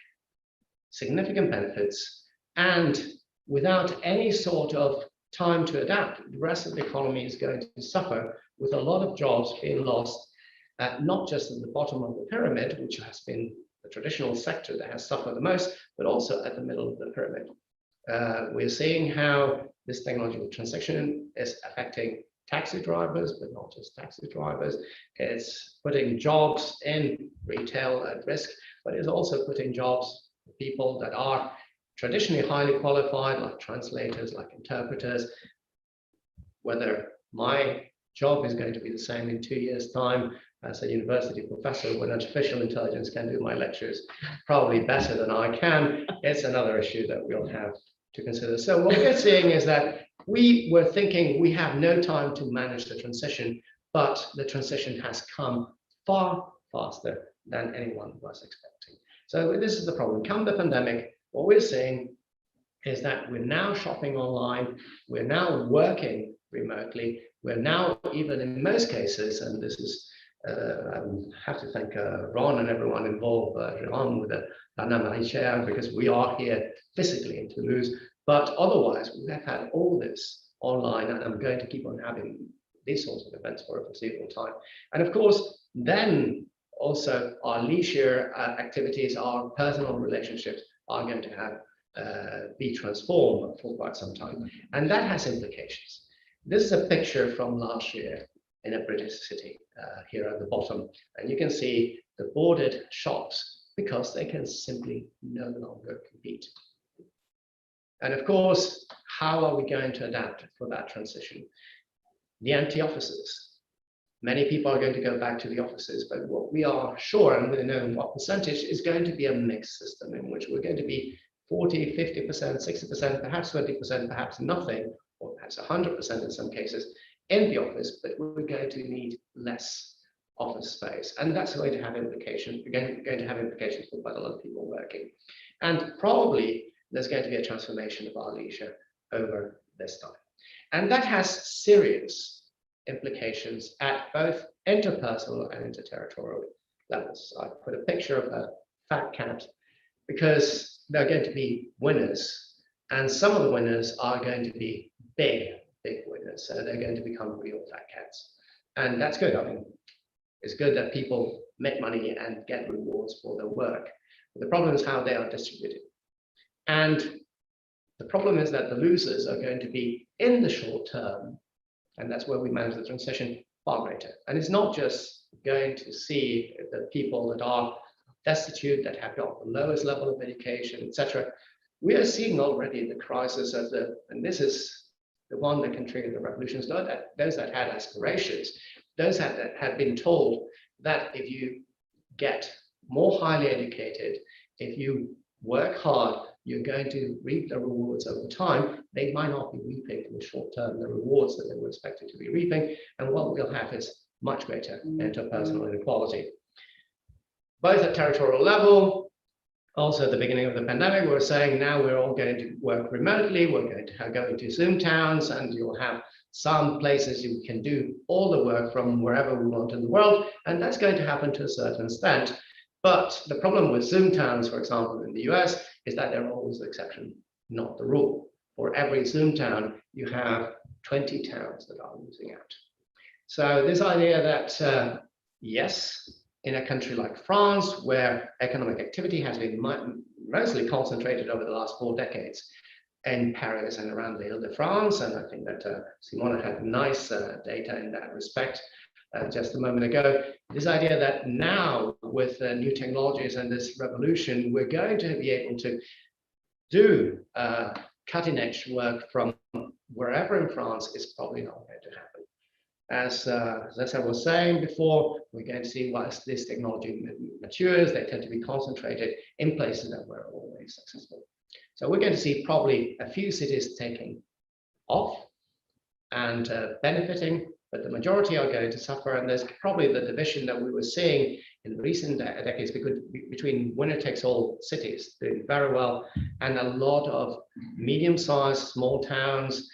significant benefits, and without any sort of time to adapt, the rest of the economy is going to suffer, with a lot of jobs being lost, not just at the bottom of the pyramid, which has been the traditional sector that has suffered the most, but also at the middle of the pyramid. We're seeing how this technological transition is affecting taxi drivers, but not just taxi drivers. It's putting jobs in retail at risk, but it's also putting jobs for people that are traditionally highly qualified, like translators, like interpreters. Whether my job is going to be the same in 2 years' time as a university professor, when artificial intelligence can do my lectures probably better than I can, it's another issue that we'll have to consider. So what we're seeing is that we were thinking we have no time to manage the transition, but the transition has come far faster than anyone was expecting. So this is the problem. Come the pandemic, what we're seeing is that we're now shopping online, we're now working remotely, we're now even in most cases, and this is, I have to thank Ron and everyone involved, Ron with the Anna-Marie chair, because we are here physically in Toulouse, but otherwise we have had all this online, and I'm going to keep on having these sorts of events for a foreseeable time. And of course, then also our leisure activities, our personal relationships are going to have be transformed for quite some time, and that has implications. This is a picture from last year in a British city here at the bottom, and you can see the boarded shops because they can simply no longer compete. And of course, how are we going to adapt for that transition? The empty offices, Many people are going to go back to the offices, but what we are sure, and we know what percentage, is going to be a mixed system in which we're going to be 40, 50%, 60%, perhaps 20%, perhaps nothing, or perhaps 100% in some cases in the office, but we're going to need less office space. And that's going to have implications. We're going to have implications for quite a lot of people working. And probably there's going to be a transformation of our leisure over this time. And that has serious implications at both interpersonal and interterritorial levels. I put a picture of a fat cat because there are going to be winners, and some of the winners are going to be big winners. So they're going to become real fat cats. And that's good. I mean, it's good that people make money and get rewards for their work. But the problem is how they are distributed. And the problem is that the losers are going to be in the short term, and that's where we manage the transition far greater. And it's not just going to see the people that are destitute, that have got the lowest level of education, etc. We are seeing already the crisis of the, and this is the one that can trigger the revolutions, those that had aspirations, those that had been told that if you get more highly educated, if you work hard, you're going to reap the rewards over time. They might not be reaping in the short term the rewards that they were expected to be reaping, and what we'll have is much greater interpersonal inequality. Both at territorial level, also at the beginning of the pandemic, we were saying now we're all going to work remotely, we're going to go into Zoom towns, and you'll have some places you can do all the work from wherever we want in the world, and that's going to happen to a certain extent. But the problem with Zoom towns, for example, in the US, is that they're always the exception, not the rule. For every Zoom town, you have 20 towns that are losing out. So this idea that, yes, in a country like France, where economic activity has been mostly concentrated over the last 4 decades in Paris and around the Ile-de-France, and I think that Simona had nice data in that respect just a moment ago, this idea that now with new technologies and this revolution, we're going to be able to do cutting edge work from wherever in France is probably not going to happen. As I was saying before, we're going to see once this technology matures, they tend to be concentrated in places that were always successful. So we're going to see probably a few cities taking off and benefiting, but the majority are going to suffer. And there's probably the division that we were seeing in recent decades between winner-takes-all cities doing very well and a lot of medium-sized small towns,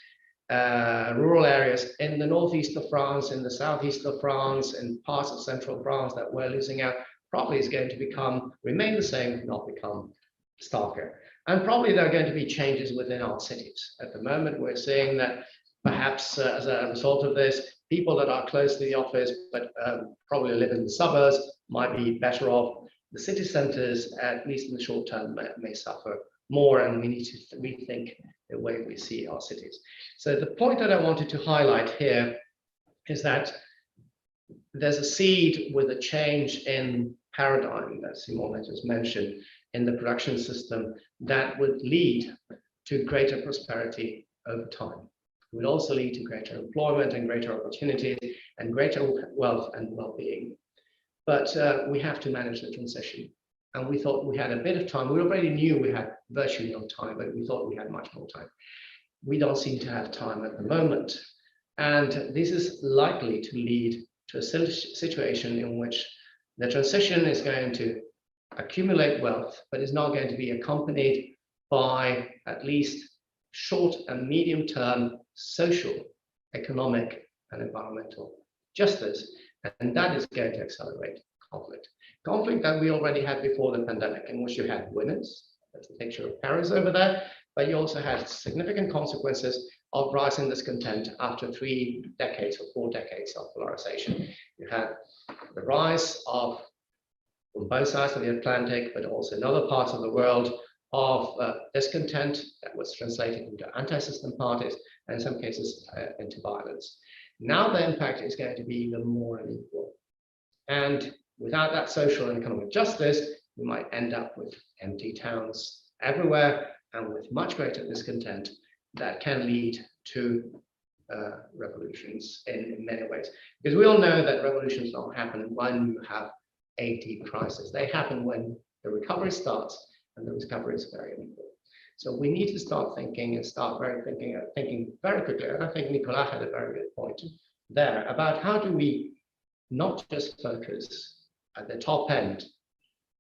rural areas in the northeast of France, in the southeast of France, and parts of central France that we're losing out, probably is going to remain the same, if not become starker. And probably there are going to be changes within our cities. At the moment, we're seeing that perhaps as a result of this, people that are close to the office but probably live in the suburbs might be better off. The city centers, at least in the short term, may suffer more, and we need to rethink the way we see our cities. So the point that I wanted to highlight here is that there's a seed with a change in paradigm that Simona just mentioned in the production system that would lead to greater prosperity over time. It would also lead to greater employment and greater opportunities and greater wealth and well-being. But we have to manage the transition. And we thought we had a bit of time. We already knew we had virtually no time, but we thought we had much more time. We don't seem to have time at the moment. And this is likely to lead to a situation in which the transition is going to accumulate wealth, but is not going to be accompanied by at least short and medium term social, economic, and environmental justice. And that is going to accelerate conflict. Conflict that we already had before the pandemic, in which you had winners, that's a picture of Paris over there, but you also had significant consequences of rising discontent after 3 decades or 4 decades of polarization. You had the rise of, on both sides of the Atlantic, but also in other parts of the world, of discontent that was translated into anti-system parties, and in some cases into violence. Now the impact is going to be even more unequal. And without that social and economic justice, we might end up with empty towns everywhere and with much greater discontent that can lead to revolutions in many ways. Because we all know that revolutions don't happen when you have a deep crisis. They happen when the recovery starts, and the recovery is very unequal. So we need to start thinking and thinking very quickly. And I think Nicolas had a very good point there about how do we not just focus at the top end,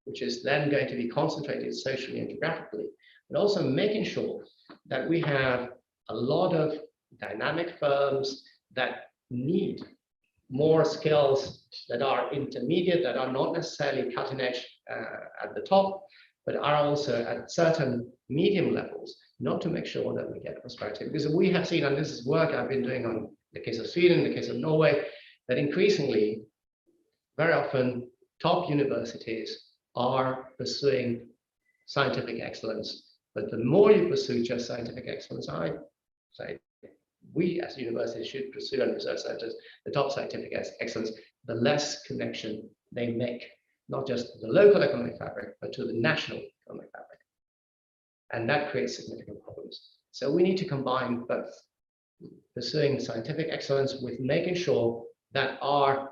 which is then going to be concentrated socially and geographically, but also making sure that we have a lot of dynamic firms that need more skills that are intermediate, that are not necessarily cutting edge at the top, but are also at certain medium levels, not to make sure that we get prosperity. Because we have seen, and this is work I've been doing on the case of Sweden, the case of Norway, that increasingly, very often, top universities are pursuing scientific excellence. But the more you pursue just scientific excellence, I say we as universities should pursue and research centers the top scientific excellence, the less connection they make, not just to the local economic fabric, but to the national economic fabric. And that creates significant problems. So we need to combine both pursuing scientific excellence with making sure that our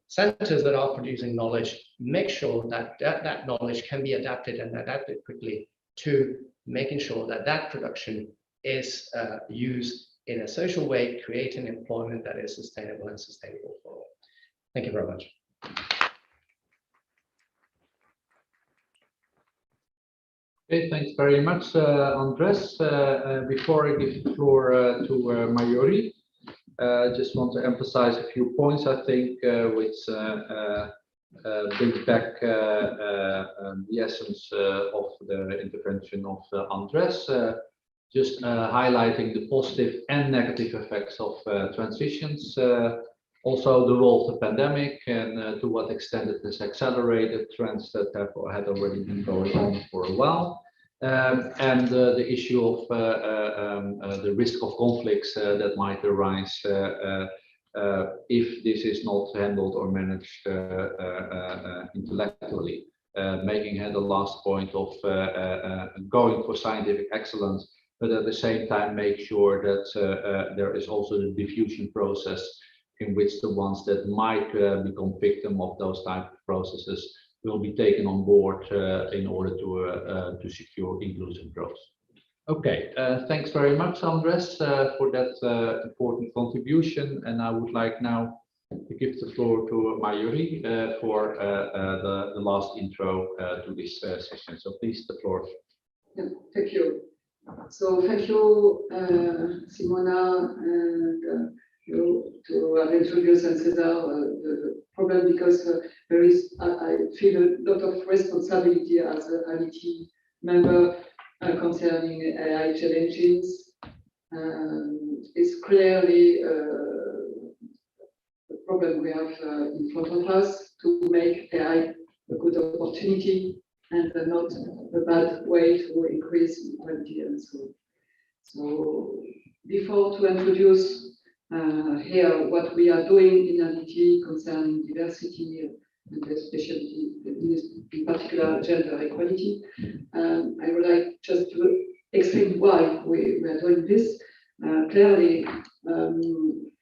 centers that are producing knowledge make sure that that knowledge can be adapted and adapted quickly to making sure that that production is used in a social way, creating employment that is sustainable and sustainable for all. Thank you very much. Okay, thanks very much, Andres. Before I give the floor to Mayuri, I just want to emphasize a few points, I think, which bring back the essence of the intervention of Andres, just highlighting the positive and negative effects of transitions, also the role of the pandemic and to what extent it has accelerated trends that had already been going on for a while. And the issue of the risk of conflicts that might arise if this is not handled or managed intellectually. Making the last point of going for scientific excellence, but at the same time make sure that there is also the diffusion process in which the ones that might become victim of those type of processes will be taken on board in order to secure inclusive growth. Okay, thanks very much, Andres, for that important contribution. And I would like now to give the floor to Mayuri for the last intro to this session. So please, the floor. Yeah, thank you. So thank you, Simona, and you to have introduced and Cesar the problem, because there is, I feel a lot of responsibility as an IIT member concerning AI challenges. It's clearly the problem we have in front of us to make AI a good opportunity and not a bad way to increase equality and so on. So before to introduce here what we are doing in IIT concerning diversity and especially in particular gender equality, I would like just to explain why we are doing this. Clearly,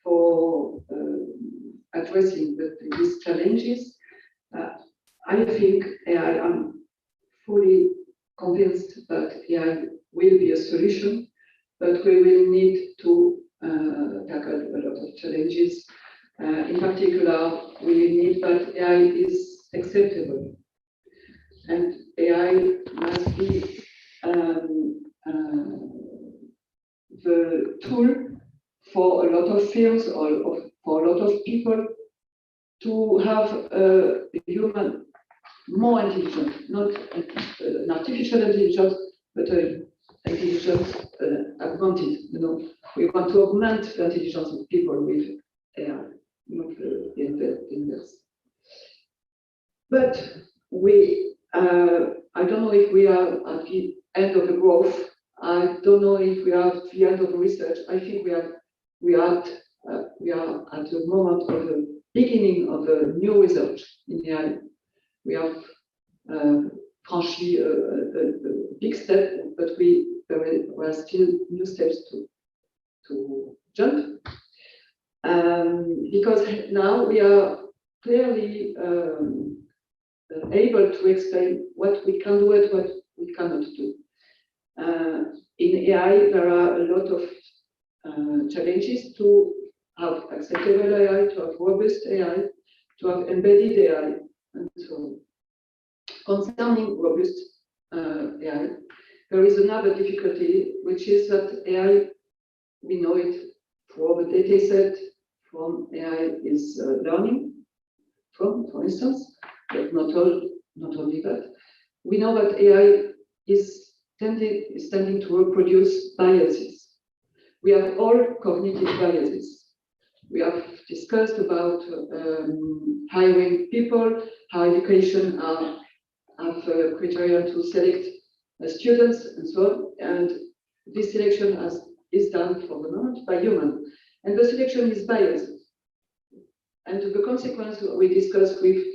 for addressing these challenges, I think AI, I'm fully convinced that AI will be a solution, but we will need to tackle a lot of challenges. In particular, we need that AI is acceptable, and AI must be the tool for a lot of fields or for a lot of people to have a human more intelligent, not an artificial intelligence, but an intelligence augmented. You know, we want to augment the intelligence of people with AI, not the inverse. But we, I don't know if we are at the end of the growth. I don't know if we are at the end of the research. I think we are at the moment of the beginning of a new research in AI. We have frankly a big step, but there are still new steps to jump. because now we are clearly able to explain what we can do and what we cannot do. In AI, there are a lot of challenges to have acceptable AI, to have robust AI, to have embedded AI, and so on. Concerning robust AI, there is another difficulty, which is that AI, we know it for the data set from AI is learning from, for instance, but not only that. We know that AI is tending to reproduce biases. We have all cognitive biases. We have discussed about hiring people, how education have a criterion to select students and so on. And this selection is done for the moment by human. And the selection is biased. And the consequence we discussed with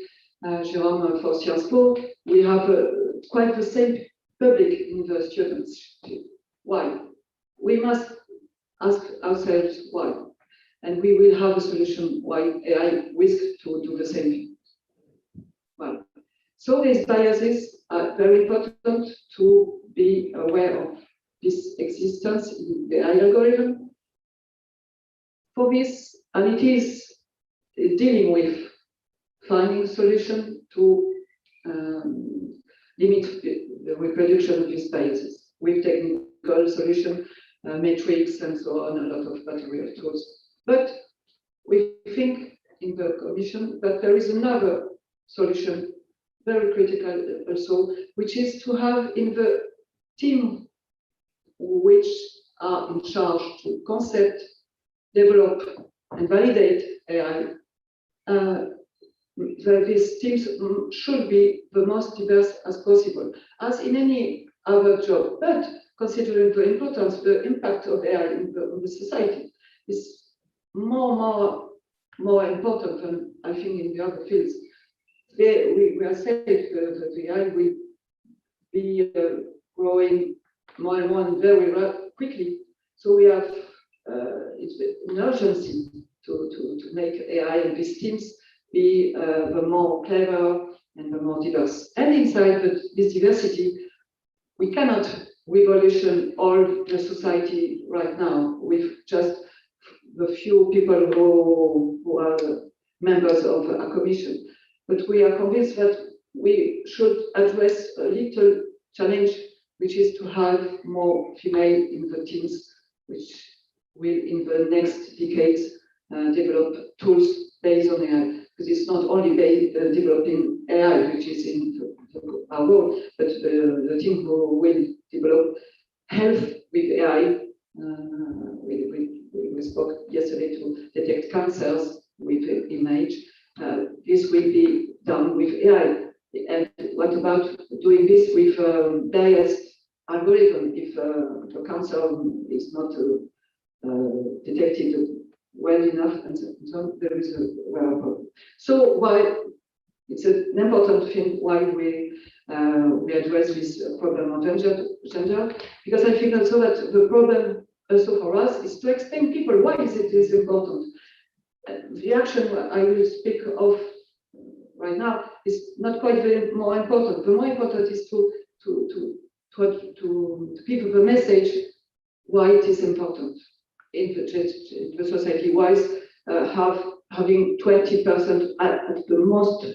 Jérôme for Sciences Po, we have quite the same public in the students. Why? We must ask ourselves why. And we will have a solution why AI risks to do the same thing. Well, so these biases are very important to be aware of this existence in the AI algorithm. For this, and it is dealing with finding a solution to limit the reproduction of these biases with technical solution, metrics, and so on, a lot of material tools. But we think in the Commission that there is another solution, very critical also, which is to have in the team which are in charge to concept, develop, and validate AI, these teams should be the most diverse as possible, as in any other job. But considering the importance, the impact of AI on the society is more important than I think in the other fields. We are safe that the AI will be growing more and more and very quickly. So we have it's an urgency to make AI and these teams be the more clever and the more diverse. And inside this diversity, we cannot revolution all the society right now with just the few people who are members of a commission. But we are convinced that we should address a little challenge, which is to have more female in the teams, which will in the next decades develop tools based on AI. Because it's not only developing AI, which is in our role, but the team who will develop health with AI. We spoke yesterday to detect cancers with image. This will be done with AI. And what about doing this with biased algorithm if the cancer is not detected well enough, and so there is a problem. So why it's an important thing why we address this problem of gender, because I think also that the problem also for us is to explain people why is it is important. The action I will speak of right now is not quite very more important. The more important is to give the message why it is important in the society. Wise having 20% at the most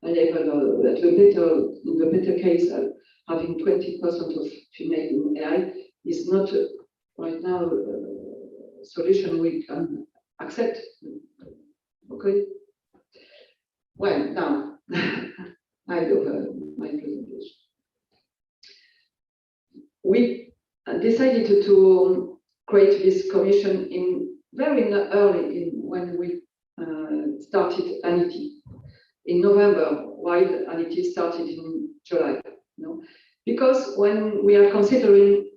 level, at the better case, having 20% of female in AI is not right now a solution we can accept. Okay. Well, now I do my presentation. We decided to create this commission in very early when we started ANITI in November, while ANITI started in July. No? Because when we are considering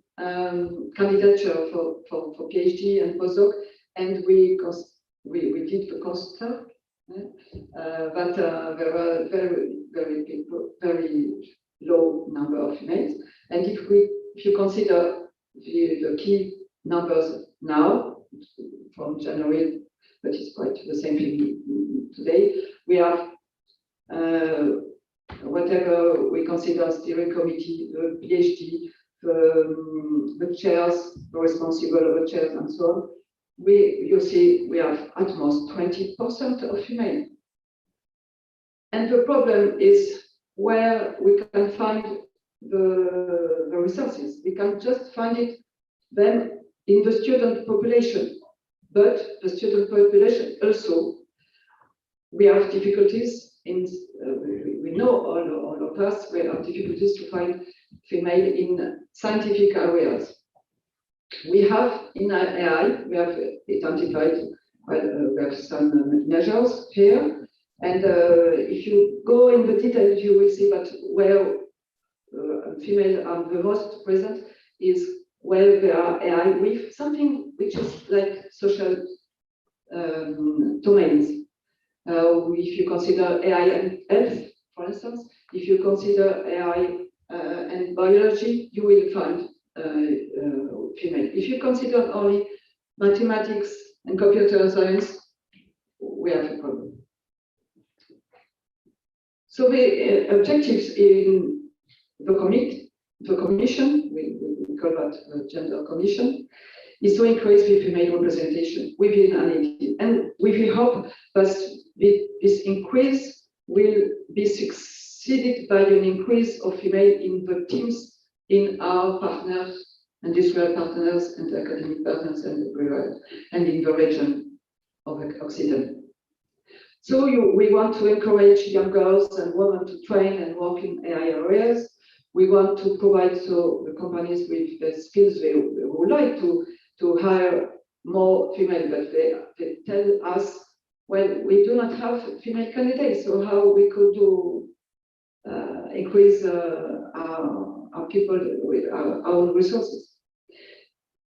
candidature for PhD and postdoc, and we did the cluster, but there were very low number of females. And if you consider the key numbers now, from January but it's quite the same thing today. We have whatever we consider steering committee, the PhD, the chairs, the responsible of the chairs, and so on. You see, we have at most 20% of female. And the problem is where we can find the resources. We can just find it then in the student population. But the student population also, we have difficulties in, we know all of us, we have difficulties to find female in scientific areas. We have in AI, we have identified, we have some measures here. And if you go in the details, you will see that where female are the most present is where there are AI with something which is like social domains. If you consider AI and health, for instance, if you consider AI and biology, you will find female. If you consider only mathematics and computer science, we have a problem. So the objectives in the commission, we call that gender commission, is to increase the female representation within an and we hope that this increase will be succeeded by an increase of female in the teams in our partners, industrial partners and academic partners and everywhere, and in the region of Occident. So we want to encourage young girls and women to train and work in AI areas. We want to provide the companies with the skills they would like to hire more female, but they tell us, well, we do not have female candidates, so how we could do increase our people with our own resources.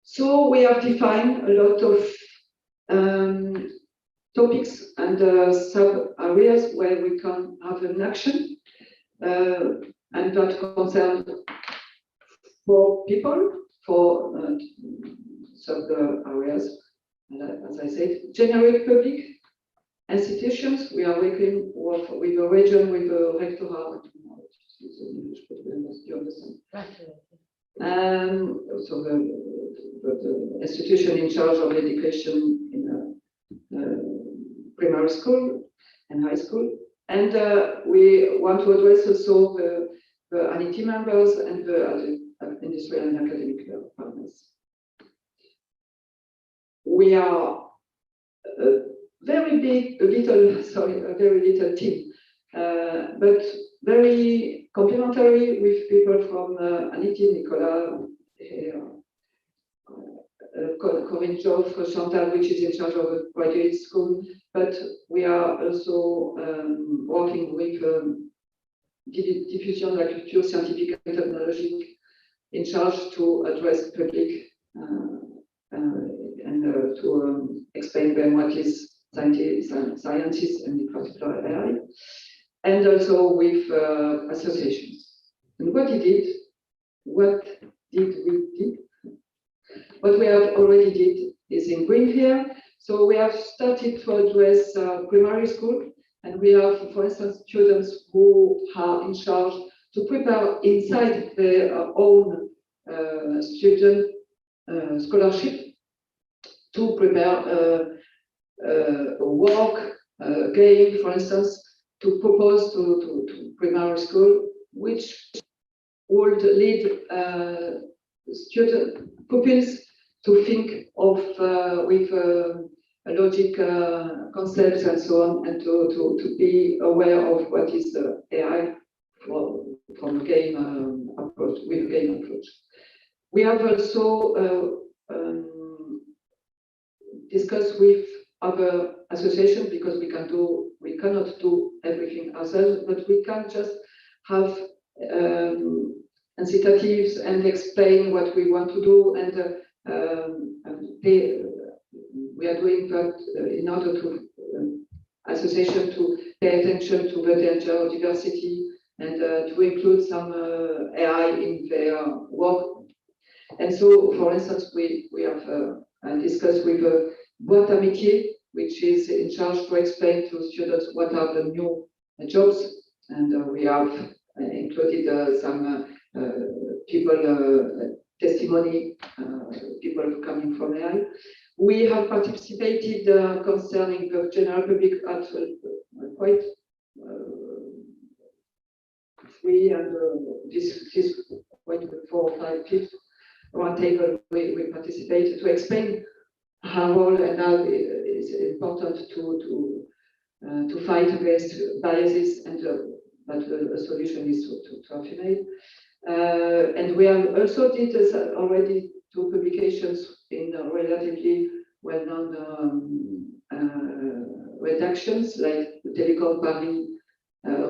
So we have defined a lot of topics and sub areas where we can have an action, and that concern for people, for sub areas, as I said, generic public institutions. We are working with a region, with a rectorate, you understand? So the institution in charge of education in primary school and high school. And we want to address also the NET members and the industrial and academic partners. We are a very little team, but very complementary with people from NET, Nicolas, Corinne Joff, Chantal, which is in charge of the graduate school, but we are also working with Diffusion de la Culture Scientifique and Technologique in charge to address public and to explain them what is scientists and in particular AI, and also with associations. And what did we do? What we have already did is in green here. So we have started to address primary school, and we have, for instance, students who are in charge to prepare inside their own student scholarship to prepare a work game, for instance, to propose to primary school, which would lead student pupils to think of with logic concepts and so on, and to be aware of what is the AI from game approach, with game approach. We have also discussed with other associations, because we cannot do everything ourselves, but we can just have incentives and explain what we want to do, and we are doing that in order to association to pay attention to the gender diversity and to include some AI in their work. And so, for instance, we have discussed with Boîte à Métiers, which is in charge to explain to students what are the new jobs. And we have included some people testimony, people coming from AI. We have participated concerning the general public at quite free, and this quite 4 or 5 5th round table we participated to explain how role and how it is important to fight against biases, and that a solution is to affirmate. And we have also did already 2 publications in relatively well-known redactions, like the Telecom Paris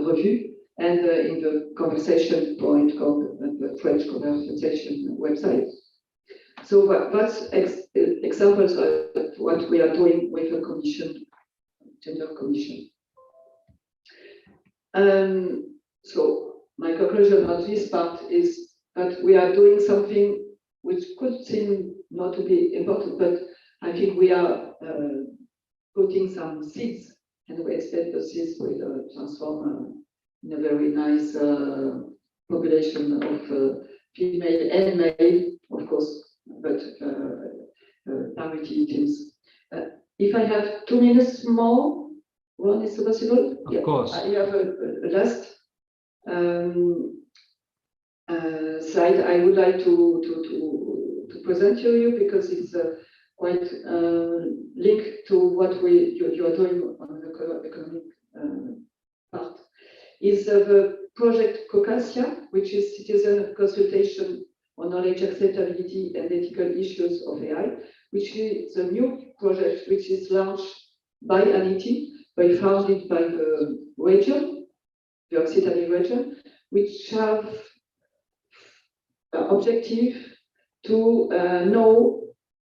review, and in the conversation point called the French conversation website. So that's examples of what we are doing with the commission, gender commission. So my conclusion on this part is that we are doing something which could seem not to be important, but I think we are putting some seeds, and we expect the seeds will transform in a very nice population of female and male, of course, but parity teams. If I have 2 minutes more, Ron, is it possible? Of course. I have a last slide I would like to present to you, because it's quite linked to what you are doing on the economic part. Is the project Caucasia, which is citizen consultation on knowledge acceptability and ethical issues of AI, which is a new project which is launched by ANITI, founded by the region, the Occitanie region, which have objective to know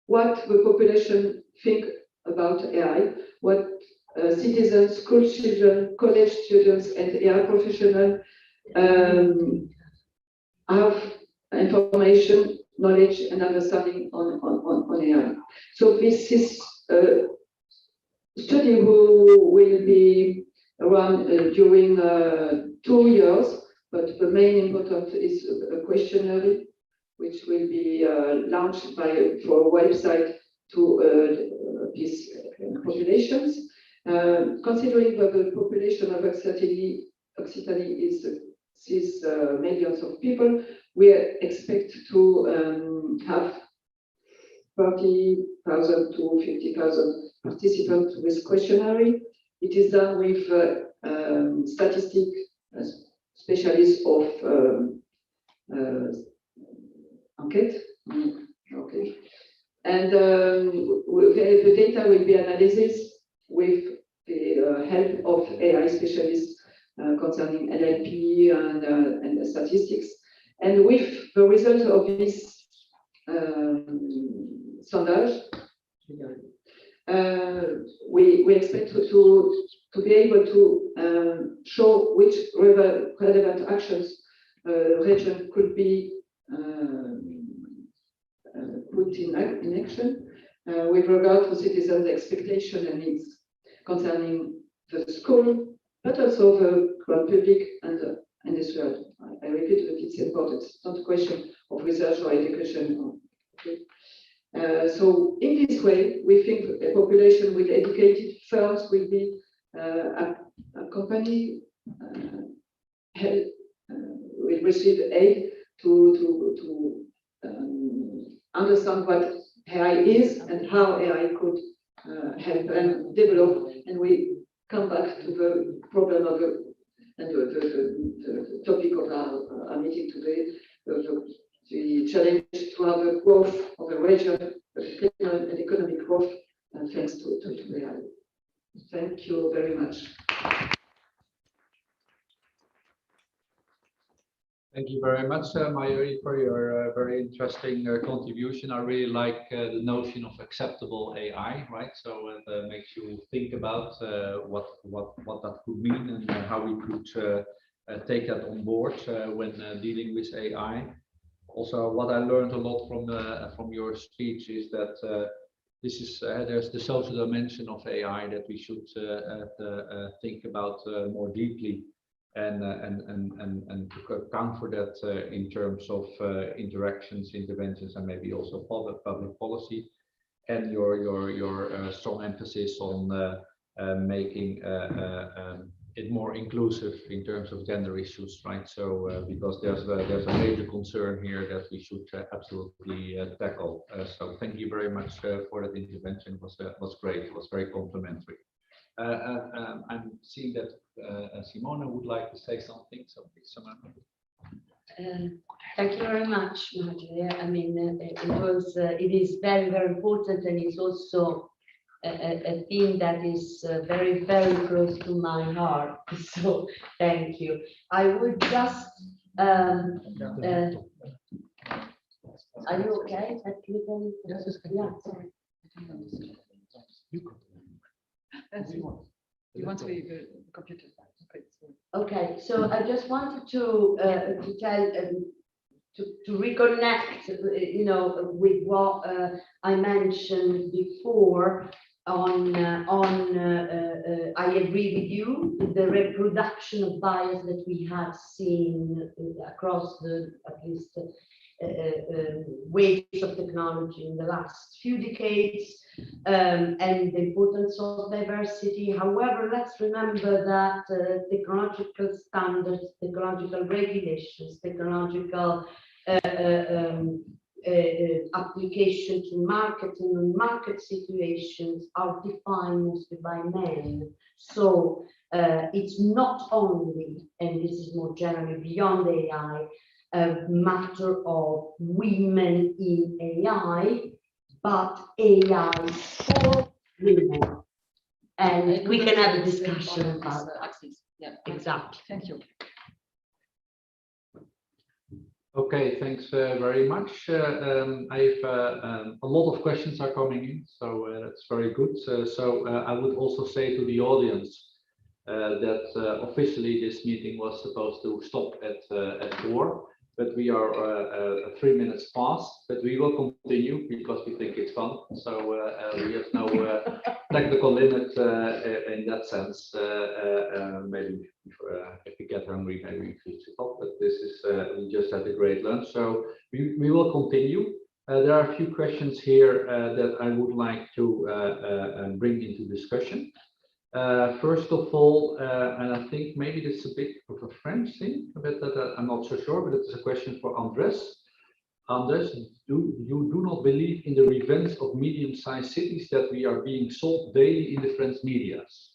what the population think about AI, what citizens, school children, college students, and AI professionals have information, knowledge, and understanding on AI. So this is a study who will be around during 2 years, but the main important is a questionnaire which will be launched for a website to these populations. Considering that the population of Occitanie is 6 millions of people, we expect to have 30,000 to 50,000 participants to this questionnaire. It is done with statistic specialists of enquête. Okay. And the data will be analyzed with the help of AI specialists concerning NLP and statistics. And with the result of this sondage, we expect to be able to show which relevant actions region could be put in action with regard to citizens' expectation and needs concerning the school, but also the public and the industrial. I repeat that it's important. It's not a question of research or education. Okay. So in this way, we think a population with educated firms will be a company will receive aid to understand what AI is and how AI could help and develop. And we come back to the problem of the topic of our meeting today, the challenge to have a growth of a region, an economic growth, thanks to AI. Thank you very much. Thank you very much, Mayuri, for your very interesting contribution. I really like the notion of acceptable AI, right? So it makes you think about what that could mean and how we could take that on board when dealing with AI. Also, what I learned a lot from your speech is that this is there's the social dimension of AI that we should think about more deeply, and to account for that in terms of interactions, interventions, and maybe also public policy. And your strong emphasis on making it more inclusive in terms of gender issues, right? So because there's a major concern here that we should absolutely tackle. So thank you very much for that intervention. It was great. It was very complimentary. I'm seeing that Simona would like to say something. So please, Simona. Thank you very much, Marjorie. I mean, it is very, very important, and it's also a theme that is very, very close to my heart. So thank you. I would just, are you okay? Yeah, sorry. You want to be the computer? Okay, so I just wanted to tell to reconnect, you know, with what I mentioned before. I agree with you. The reproduction of bias that we have seen across at least waves of technology in the last few decades, and the importance of diversity. However, let's remember that technological standards, technological regulations, technological application to marketing and market situations are defined mostly by men. So it's not only, and this is more generally beyond AI, a matter of women in AI, but AI for women. And we can have a discussion about that. Yeah, exactly. Thank you. Okay, thanks very much. I've a lot of questions are coming in, so it's very good. So I would also say to the audience that officially this meeting was supposed to stop at 4, but we are 3 minutes past. But we will continue because we think it's fun. So we have no technical limit in that sense. Maybe if we get hungry, maybe we should stop. But this is we just had a great lunch, so we will continue. There are a few questions here that I would like to bring into discussion. First of all, and I think maybe this is a bit of a French thing, but I'm not so sure, but it's a question for Andres. Andres, you do not believe in the revenge of medium-sized cities that we are being sold daily in the French medias?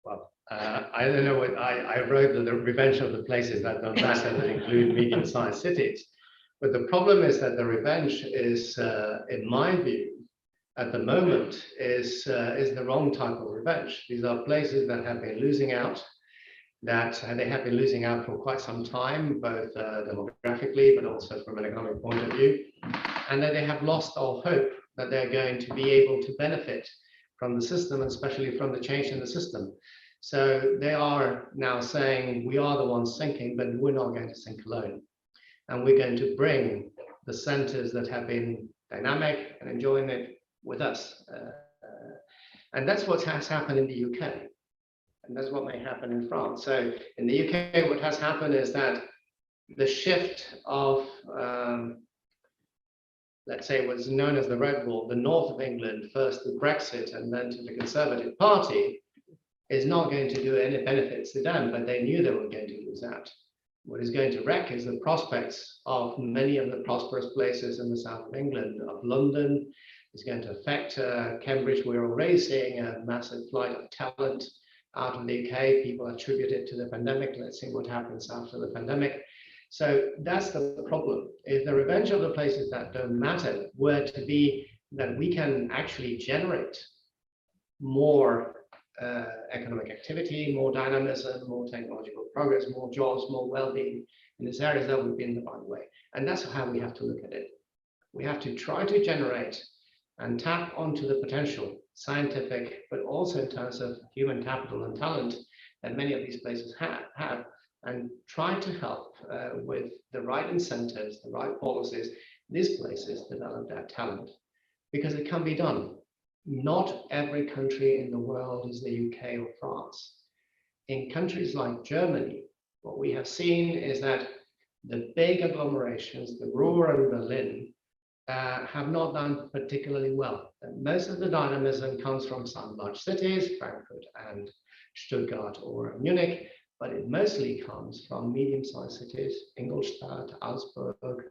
Well, I don't know what I wrote the revenge of the places that don't matter that include medium-sized cities. But the problem is that the revenge is, in my view, at the moment, is the wrong type of revenge. These are places that have been losing out, that they have been losing out for quite some time, both demographically, but also from an economic point of view, and that they have lost all hope that they're going to be able to benefit from the system, and especially from the change in the system. So they are now saying, we are the ones sinking, but we're not going to sink alone. And we're going to bring the centers that have been dynamic and enjoying it with us. And that's what has happened in the UK. And that's what may happen in France. So in the UK, what has happened is that the shift of, let's say, what's known as the Red Wall, the north of England, first to Brexit and then to the Conservative Party, is not going to do any benefits to them, but they knew they were going to lose out. What is going to wreck is the prospects of many of the prosperous places in the south of England, of London. It's going to affect Cambridge. We're already seeing a massive flight of talent out of the UK. People attribute it to the pandemic. Let's see what happens after the pandemic. So that's the problem. If the revenge of the places that don't matter were to be that we can actually generate more economic activity, more dynamism, more technological progress, more jobs, more well-being in these areas, that would be in the right way. And that's how we have to look at it. We have to try to generate and tap onto the potential, scientific, but also in terms of human capital and talent that many of these places have, and try to help with the right incentives, the right policies, these places develop that talent, because it can be done. Not every country in the world is the UK or France. In countries like Germany, what we have seen is that the big agglomerations, the Ruhr and Berlin, have not done particularly well. And most of the dynamism comes from some large cities, Frankfurt and Stuttgart or Munich, but it mostly comes from medium-sized cities, Ingolstadt, Augsburg,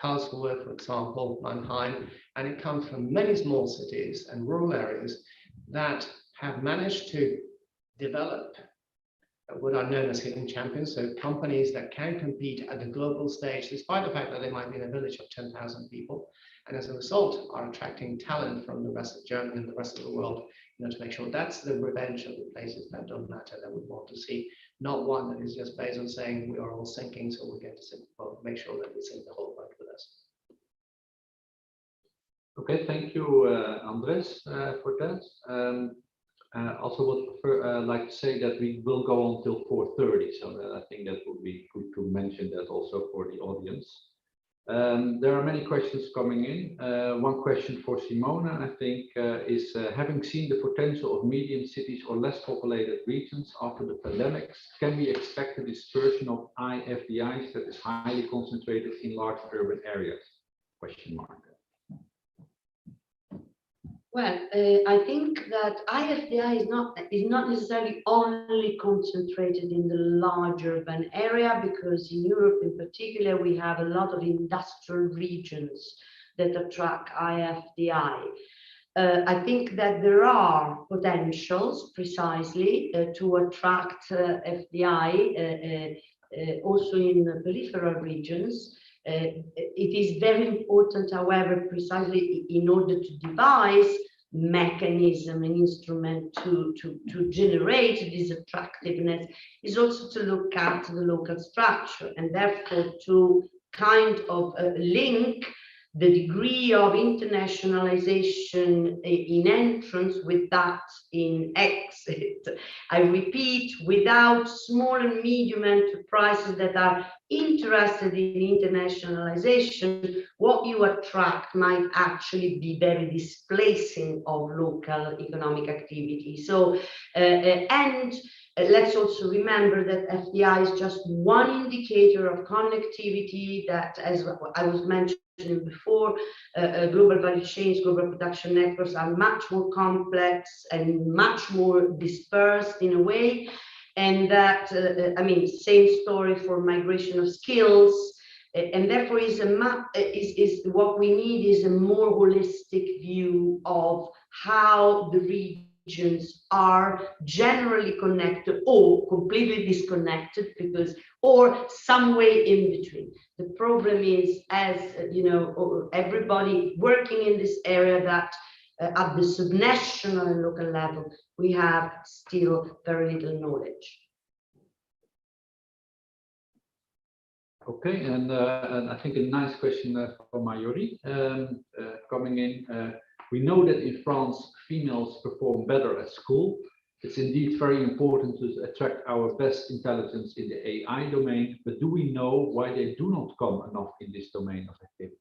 Karlsruhe, for example, Mannheim, and it comes from many small cities and rural areas that have managed to develop what are known as hidden champions, so companies that can compete at the global stage, despite the fact that they might be in a village of 10,000 people, and as a result are attracting talent from the rest of Germany and the rest of the world, to make sure that's the revenge of the places that don't matter, that we want to see, not one that is just based on saying we are all sinking, so we're going to sink, well, make sure that we sink the whole boat with us. Okay, thank you, Andres, for that. Also would like to say that we will go until 4:30, so that I think that would be good to mention that also for the audience. There are many questions coming in. One question for Simona, I think, is having seen the potential of medium cities or less populated regions after the pandemics, can we expect a dispersion of IFDIs that is highly concentrated in large urban areas? Question mark. Well, I think that IFDI is not necessarily only concentrated in the large urban area, because in Europe in particular, we have a lot of industrial regions that attract IFDI. I think that there are potentials precisely to attract FDI also in the peripheral regions. It is very important, however, precisely in order to devise mechanism and instrument to generate this attractiveness, is also to look at the local structure, and therefore to kind of link the degree of internationalization in entrance with that in exit. I repeat, without small and medium enterprises that are interested in internationalization, what you attract might actually be very displacing of local economic activity. So, and let's also remember that FDI is just one indicator of connectivity that, as I was mentioning before, global value chains, global production networks are much more complex and much more dispersed in a way. And that, I mean, same story for migration of skills. And therefore is what we need is a more holistic view of how the regions are generally connected or completely disconnected, because, or some way in between. The problem is, as you know, everybody working in this area, that at the subnational and local level, we have still very little knowledge. Okay, and I think a nice question from Mayuri coming in. We know that in France, females perform better at school. It's indeed very important to attract our best intelligence in the AI domain, but do we know why they do not come enough in this domain of activity?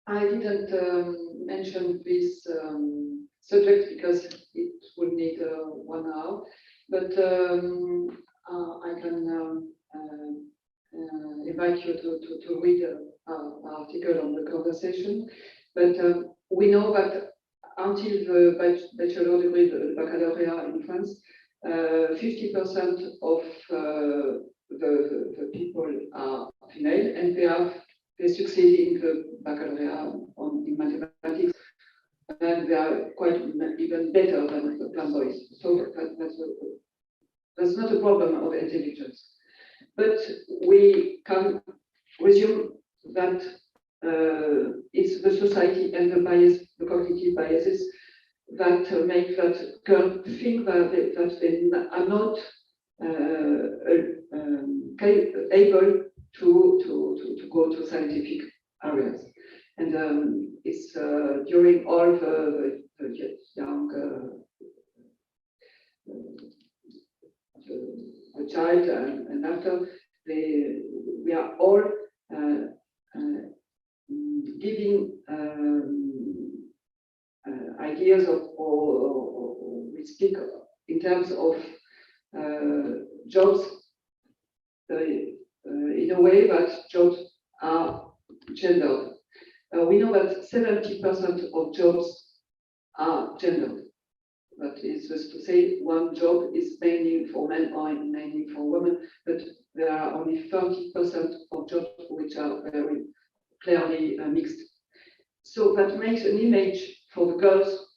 I didn't mention this subject because it would need 1 hour, but I can invite you to read an article on the conversation. But we know that until the bachelor degree, the baccalaureate in France, 50% of the people are female, and they succeed in the baccalaureate in mathematics, and they are quite even better than the boys. So that's not a problem of intelligence. But we can resume that it's the society and the bias, the cognitive biases, that make that girl think that they are not able to go to scientific areas. And it's during all the young the child and after, we are all giving ideas of, or we speak in terms of jobs in a way that jobs are gendered. We know that 70% of jobs are gendered. That is just to say one job is mainly for men or mainly for women, but there are only 30% of jobs which are very clearly mixed. So that makes an image for the girls,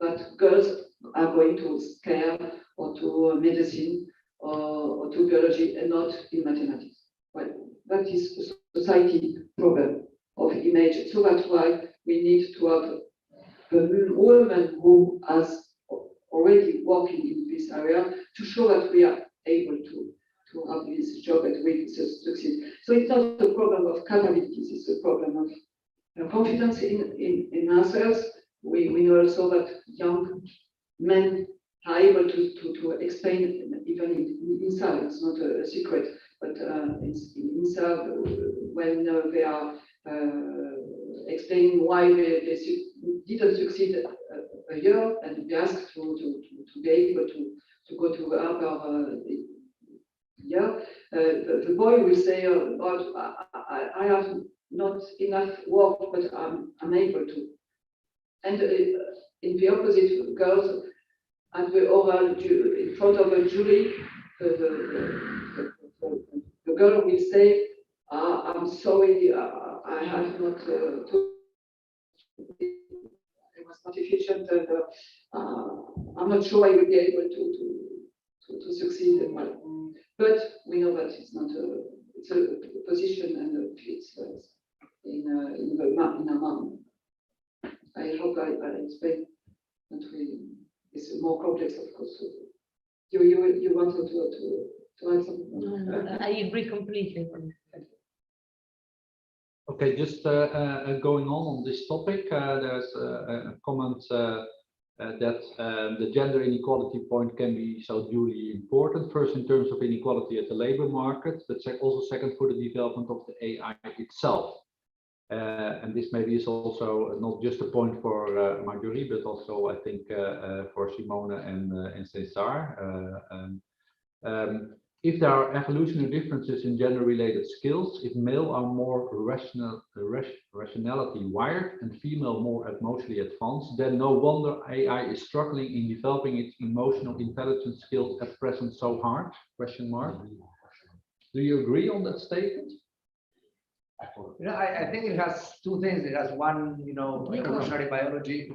that girls are going to STEM or to medicine or to biology and not in mathematics. Well, that is a society problem of image. So that's why we need to have a woman who has already working in this area to show that we are able to have this job and we succeed. So it's not a problem of capabilities, it's a problem of confidence in ourselves. We know also that young men are able to explain even in science, not a secret, but in when they are explaining why they didn't succeed a year, and be asked to be able to go to upper year, the boy will say, but I have not enough work, but I'm able to. And in the opposite, girls at the oral in front of a jury, the girl will say, I'm sorry, I have not it was not efficient, and I'm not sure I will be able to succeed in my. But we know that it's not it's a position and it's in a mom. I hope I explain that it's more complex, of course. You wanted to add something? No, I agree completely. Okay, just going on this topic, there's a comment that the gender inequality point can be so duly important. First, in terms of inequality at the labor market, but also second for the development of the AI itself. And this maybe is also not just a point for Marjorie, but also I think for Simone and Cesar. If there are evolutionary differences in gender-related skills, if male are more rationality wired and female more emotionally advanced, then no wonder AI is struggling in developing its emotional intelligence skills at present so hard? Question mark. Do you agree on that statement? I think it has two things. It has one, evolutionary biology.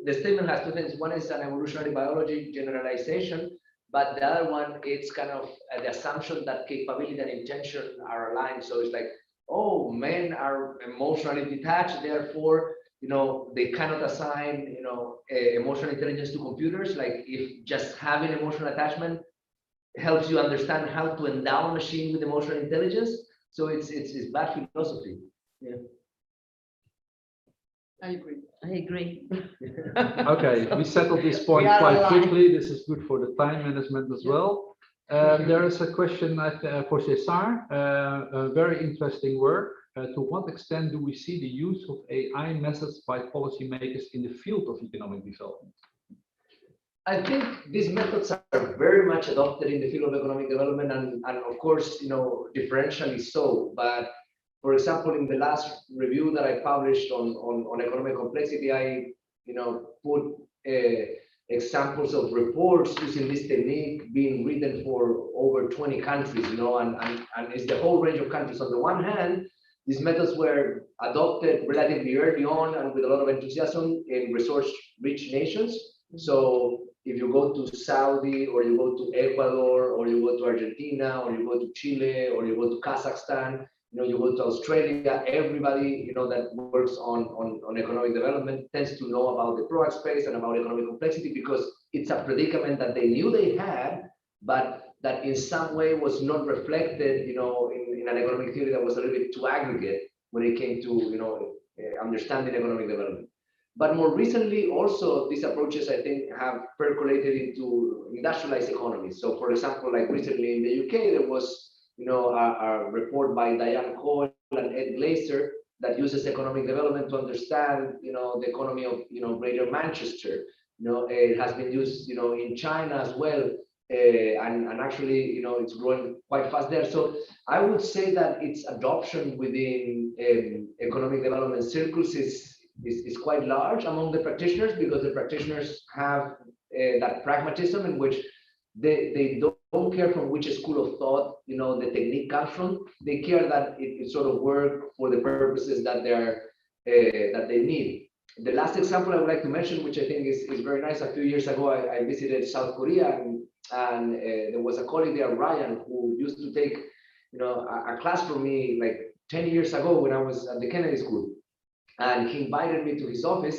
The statement has two things. One is an evolutionary biology generalization, but the other one, it's kind of the assumption that capability and intention are aligned. So it's like, oh, men are emotionally detached, therefore, they cannot assign, emotional intelligence to computers. Like if just having emotional attachment helps you understand how to endow a machine with emotional intelligence. So it's bad philosophy. Yeah. I agree. I agree. Okay, we settled this point quite quickly. This is good for the time management as well. There is a question for Cesar. Very interesting work. To what extent do we see the use of AI methods by policymakers in the field of economic development? I think these methods are very much adopted in the field of economic development, and of course, differentially so. But for example, in the last review that I published on economic complexity, I put examples of reports using this technique being written for over 20 countries, and it's the whole range of countries. On the one hand, these methods were adopted relatively early on and with a lot of enthusiasm in resource-rich nations. So if you go to Saudi, or you go to Ecuador, or you go to Argentina, or you go to Chile, or you go to Kazakhstan, you go to Australia, everybody that works on economic development tends to know about the PROAC space and about economic complexity, because it's a predicament that they knew they had, but that in some way was not reflected, in an economic theory that was a little bit too aggregate when it came to understanding economic development. But more recently, also, these approaches, I think, have percolated into industrialized economies. So, for example, like recently in the UK, there was a report by Diane Cole and Ed Glaser that uses economic development to understand, the economy of, Greater Manchester. It has been used, in China as well, and actually, it's growing quite fast there. So I would say that its adoption within economic development circles is quite large among the practitioners, because the practitioners have that pragmatism in which they don't care from which school of thought the technique comes from. They care that it sort of work for the purposes that they need. The last example I would like to mention, which I think is very nice, a few years ago I visited South Korea, and there was a colleague there, Ryan, who used to take a class from me like 10 years ago when I was at the Kennedy School, and he invited me to his office.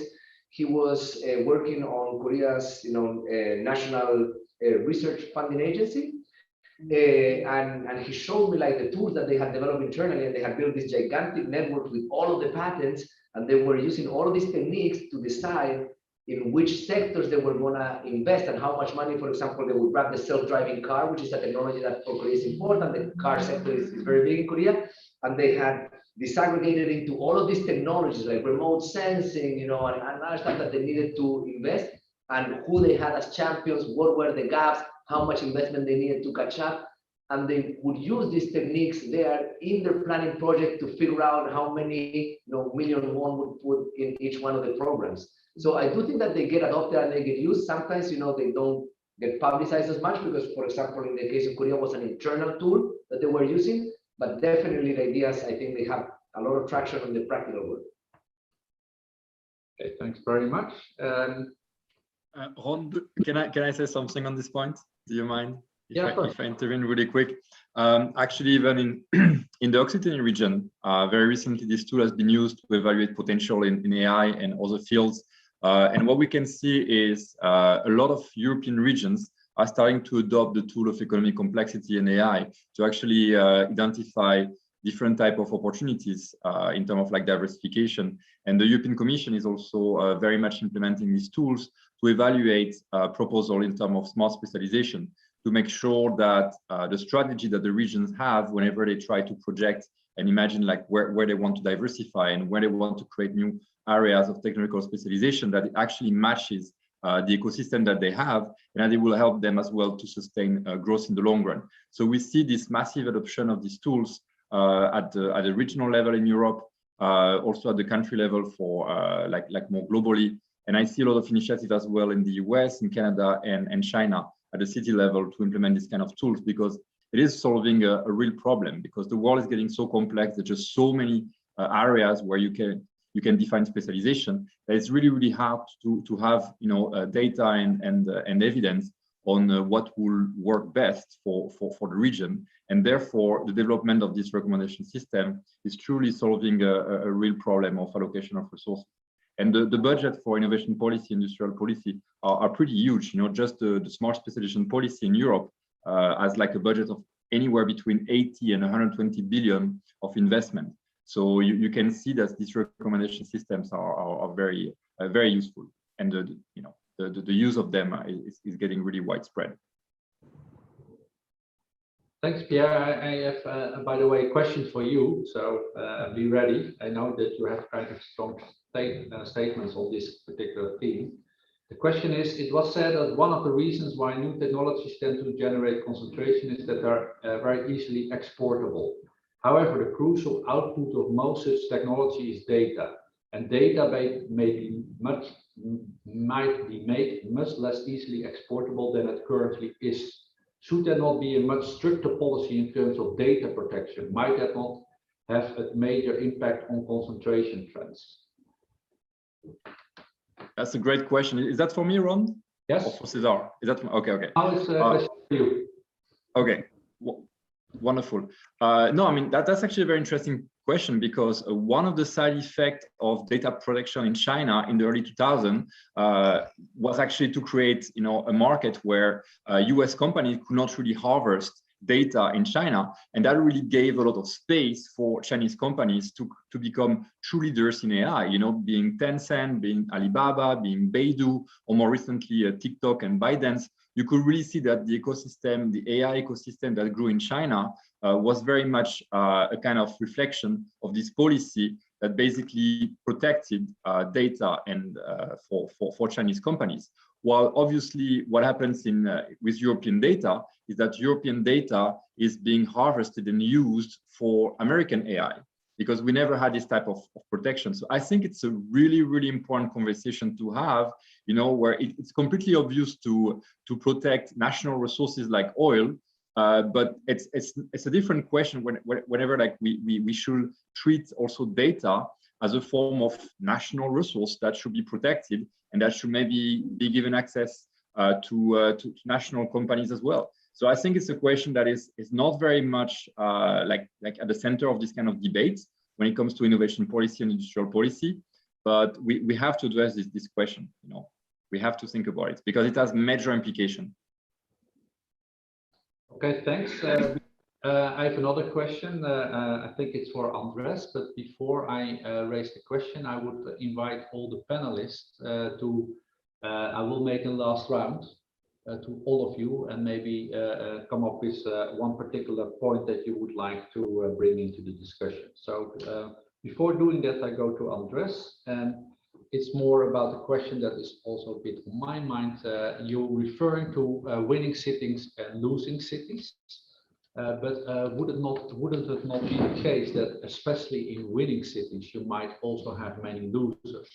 He was working on Korea's national research funding agency, and he showed me like the tools that they had developed internally, and they had built this gigantic network with all of the patents, and they were using all of these techniques to decide in which sectors they were going to invest and how much money. For example, they would grab the self-driving car, which is a technology that for Korea is important. The car sector is very big in Korea, and they had disaggregated into all of these technologies like remote sensing, and other stuff that they needed to invest, and who they had as champions, what were the gaps, how much investment they needed to catch up. And they would use these techniques there in their planning project to figure out how many million won would put in each one of the programs. So I do think that they get adopted and they get used. Sometimes they don't get publicized as much because, for example, in the case of Korea, was an internal tool that they were using. But definitely the ideas, I think they have a lot of traction on the practical world. Okay, thanks very much. Ron, can I say something on this point? Do you mind? If I intervene really quick. Actually, even in the Occitanie region, very recently, this tool has been used to evaluate potential in AI and other fields. And what we can see is a lot of European regions are starting to adopt the tool of economic complexity and AI to actually identify different type of opportunities in terms of like diversification. And the European Commission is also very much implementing these tools to evaluate proposal in terms of smart specialization, to make sure that the strategy that the regions have whenever they try to project and imagine like where they want to diversify and where they want to create new areas of technical specialization, that it actually matches the ecosystem that they have, and that it will help them as well to sustain growth in the long run. So we see this massive adoption of these tools at the regional level in Europe, also at the country level for like more globally. And I see a lot of initiatives as well in the US, in Canada, and China at the city level to implement this kind of tools, because it is solving a real problem, because the world is getting so complex. There's just so many areas where you can define specialization that it's really hard to have data and evidence on what will work best for the region. And therefore, the development of this recommendation system is truly solving a real problem of allocation of resources. And the budget for innovation policy, industrial policy are pretty huge. Just the smart specialization policy in Europe has like a budget of anywhere between 80 and 120 billion of investment. So you can see that these recommendation systems are very useful, and the use of them is getting really widespread. Thanks, Pierre. I have, by the way, questions for you. So be ready. I know that you have kind of strong statements on this particular theme. The question is, it was said that one of the reasons why new technologies tend to generate concentration is that they're very easily exportable. However, the crucial output of most such technology is data, and data might be made much less easily exportable than it currently is. Should there not be a much stricter policy in terms of data protection? Might that not have a major impact on concentration trends? That's a great question. Is that for me, Ron? Yes. Or for Cesar? Is that okay? Now it's for you. Okay. Wonderful. No, I mean, that's actually a very interesting question, because one of the side effects of data protection in China in the early 2000s was actually to create, a market where US companies could not really harvest data in China, and that really gave a lot of space for Chinese companies to become true leaders in AI, being Tencent, being Alibaba, being Baidu, or more recently TikTok and ByteDance, you could really see that the ecosystem, the AI ecosystem that grew in China was very much a kind of reflection of this policy that basically protected data and for Chinese companies. While obviously what happens with European data is that European data is being harvested and used for American AI, because we never had this type of protection. So I think it's a really, really important conversation to have, where it's completely obvious to protect national resources like oil, but it's a different question whenever like we should treat also data as a form of national resource that should be protected and that should maybe be given access to national companies as well. So I think it's a question that is not very much like at the center of this kind of debate when it comes to innovation policy and industrial policy, but we have to address this question. We have to think about it because it has major implication. Okay, thanks. I have another question. I think it's for Andres, but before I raise the question, I would invite all the panelists I will make a last round to all of you and maybe come up with one particular point that you would like to bring into the discussion. So before doing that, I go to Andres, and it's more about a question that is also a bit on my mind. You're referring to winning cities and losing cities. But wouldn't it not be the case that especially in winning cities, you might also have many losers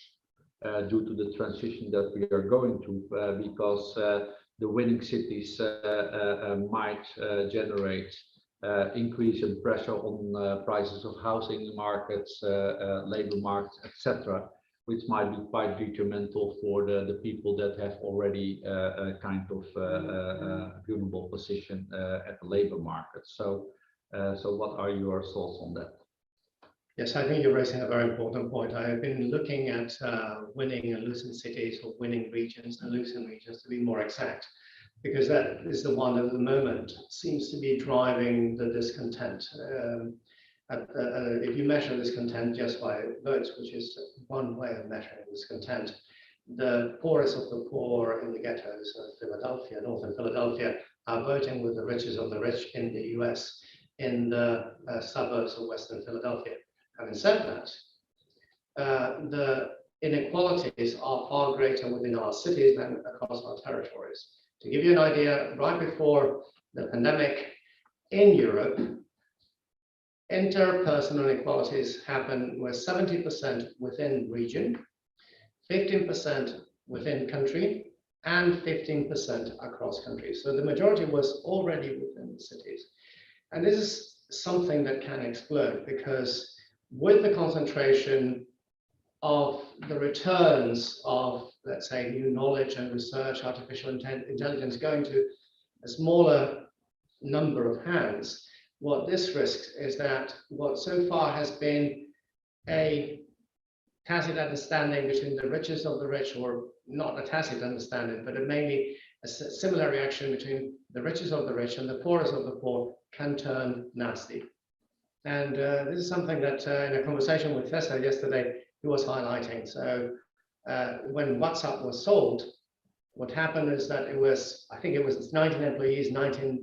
due to the transition that we are going through, because the winning cities might generate increase in pressure on prices of housing markets, labor markets, etc., which might be quite detrimental for the people that have already a kind of vulnerable position at the labor market. So what are your thoughts on that? Yes, I think you're raising a very important point. I have been looking at winning and losing cities, or winning regions and losing regions, to be more exact, because that is the one at the moment seems to be driving the discontent. If you measure discontent just by votes, which is one way of measuring discontent, the poorest of the poor in the ghettos of Philadelphia, northern Philadelphia, are voting with the richest of the rich in the US, in the suburbs of Western Philadelphia. Having said that, the inequalities are far greater within our cities than across our territories. To give you an idea, right before the pandemic in Europe, interpersonal inequalities happen with 70% within region, 15% within country, and 15% across countries. So the majority was already within the cities. And this is something that can explode, because with the concentration of the returns of, let's say, new knowledge and research, artificial intelligence going to a smaller number of hands, what this risks is that what so far has been a tacit understanding between the richest of the rich, or not a tacit understanding, but mainly a similar reaction between the richest of the rich and the poorest of the poor, can turn nasty. And this is something that in a conversation with Cesar yesterday, he was highlighting. So when WhatsApp was sold, what happened is that it was, I think it was 19 employees, $19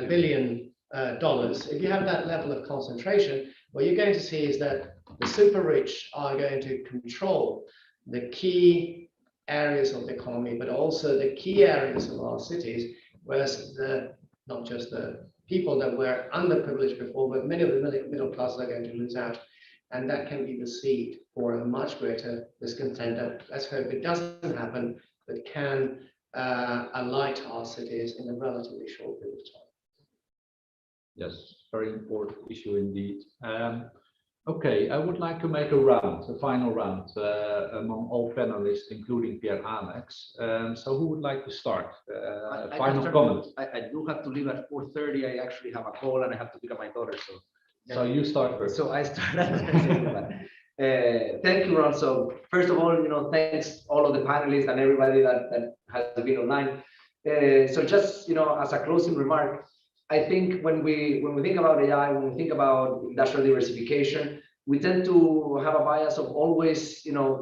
billion. If you have that level of concentration, what you're going to see is that the super rich are going to control the key areas of the economy, but also the key areas of our cities, whereas not just the people that were underprivileged before, but many of the middle classes are going to lose out. And that can be the seed for a much greater discontent that, let's hope it doesn't happen, but can alight our cities in a relatively short period of time. Yes, very important issue indeed. Okay, I would like to make a final round among all panelists, including Pierre-Alex. So who would like to start? Final comment. I do have to leave at 4:30. I actually have a call and I have to pick up my daughter. So you start first. So I start. Thank you, Ron. So first of all, thanks all of the panelists and everybody that has been online. So just as a closing remark, I think when we think about AI, when we think about industrial diversification, we tend to have a bias of always,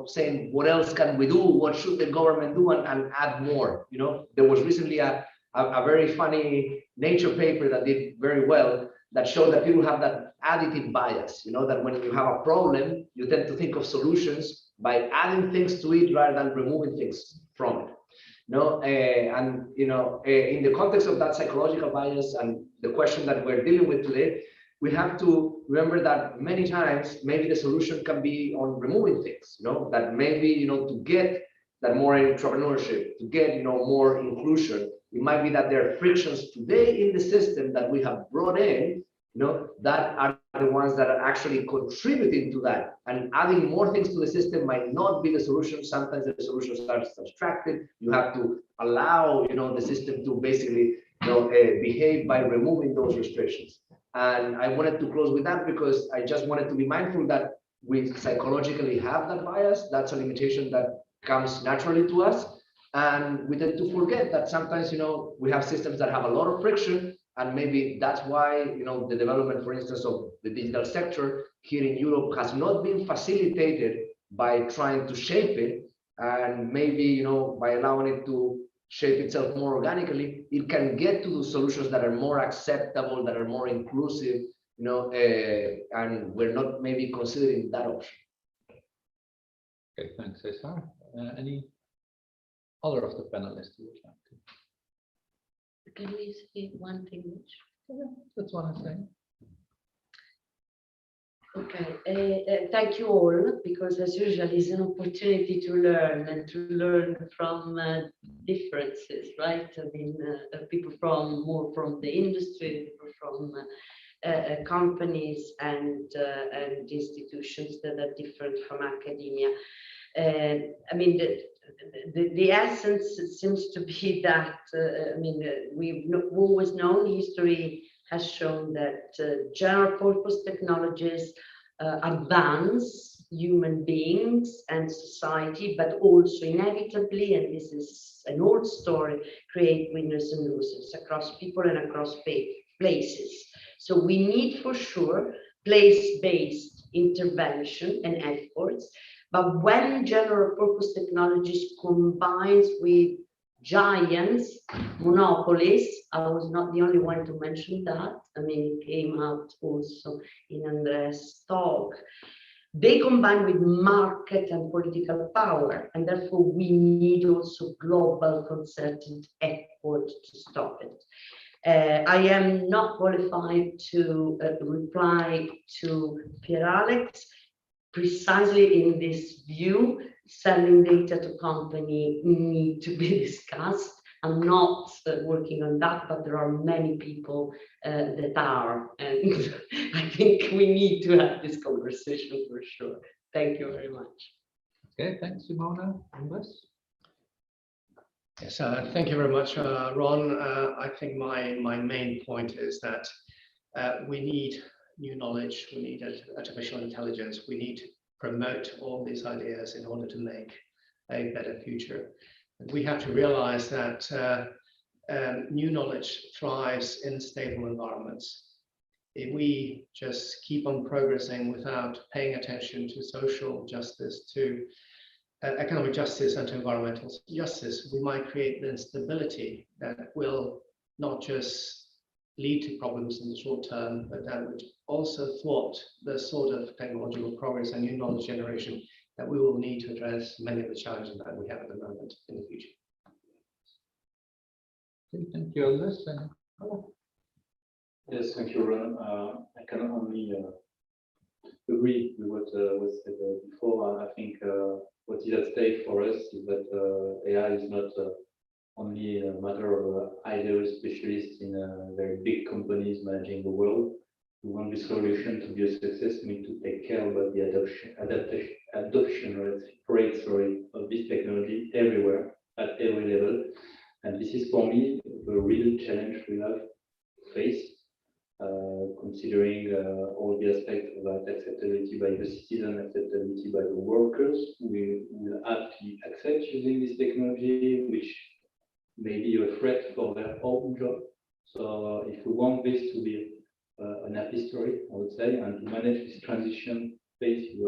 saying, what else can we do? What should the government do? And add more. There was recently a a very funny Nature paper that did very well, that showed that people have that additive bias, that when you have a problem, you tend to think of solutions by adding things to it rather than removing things from it. In the context of that psychological bias and the question that we're dealing with today, we have to remember that many times maybe the solution can be on removing things, that maybe to get that more entrepreneurship, to get more inclusion, it might be that there are frictions today in the system that we have brought in, that are the ones that are actually contributing to that, and adding more things to the system might not be the solution. Sometimes the solutions are abstracted. You have to allow the system to basically behave by removing those restrictions. And I wanted to close with that because I just wanted to be mindful that we psychologically have that bias. That's a limitation that comes naturally to us, and we tend to forget that sometimes we have systems that have a lot of friction. And maybe that's why, the development, for instance, of the digital sector here in Europe has not been facilitated by trying to shape it. And maybe, by allowing it to shape itself more organically, it can get to the solutions that are more acceptable, that are more inclusive, and we're not maybe considering that option. Okay, thanks, Cesar. Any other of the panelists who would like to? Can we say one thing? That's what I'm saying. Okay, thank you all, because as usual, it's an opportunity to learn and to learn from differences, right? I mean, people more from the industry, people from companies and institutions that are different from academia. I mean, the essence seems to be that, we've always known, history has shown that general purpose technologies advance human beings and society, but also inevitably, and this is an old story, create winners and losers across people and across places. So we need for sure place-based intervention and efforts. But when general purpose technologies combines with giants, monopolies, I was not the only one to mention that. I mean, it came out also in Andre's talk. They combine with market and political power, and therefore we need also global concerted effort to stop it. I am not qualified to reply to Pierre Alex. Precisely in this view, selling data to company need to be discussed. I'm not working on that, but there are many people that are, and I think we need to have this conversation for sure. Thank you very much. Okay, thanks, Simona. Andres? Yes, thank you very much, Ron. I think my main point is that we need new knowledge, we need artificial intelligence, we need to promote all these ideas in order to make a better future. And we have to realize that new knowledge thrives in stable environments. If we just keep on progressing without paying attention to social justice, to economic justice and to environmental justice, we might create the instability that will not just lead to problems in the short term, but that would also thwart the sort of technological progress and new knowledge generation that we will need to address many of the challenges that we have at the moment in the future. Okay, thank you, Andres. Yes, thank you, Ron. I can only agree with what was said before. I think what is at stake for us is that AI is not only a matter of idle specialists in very big companies managing the world. We want this solution to be a success. We need to take care about the adoption rate of this technology everywhere, at every level. And this is for me the real challenge we have faced, considering all the aspects about acceptability by the citizen, acceptability by the workers. We will have to accept using this technology, which may be a threat for their own job. So if we want this to be an happy story, I would say, and to manage this transition phase you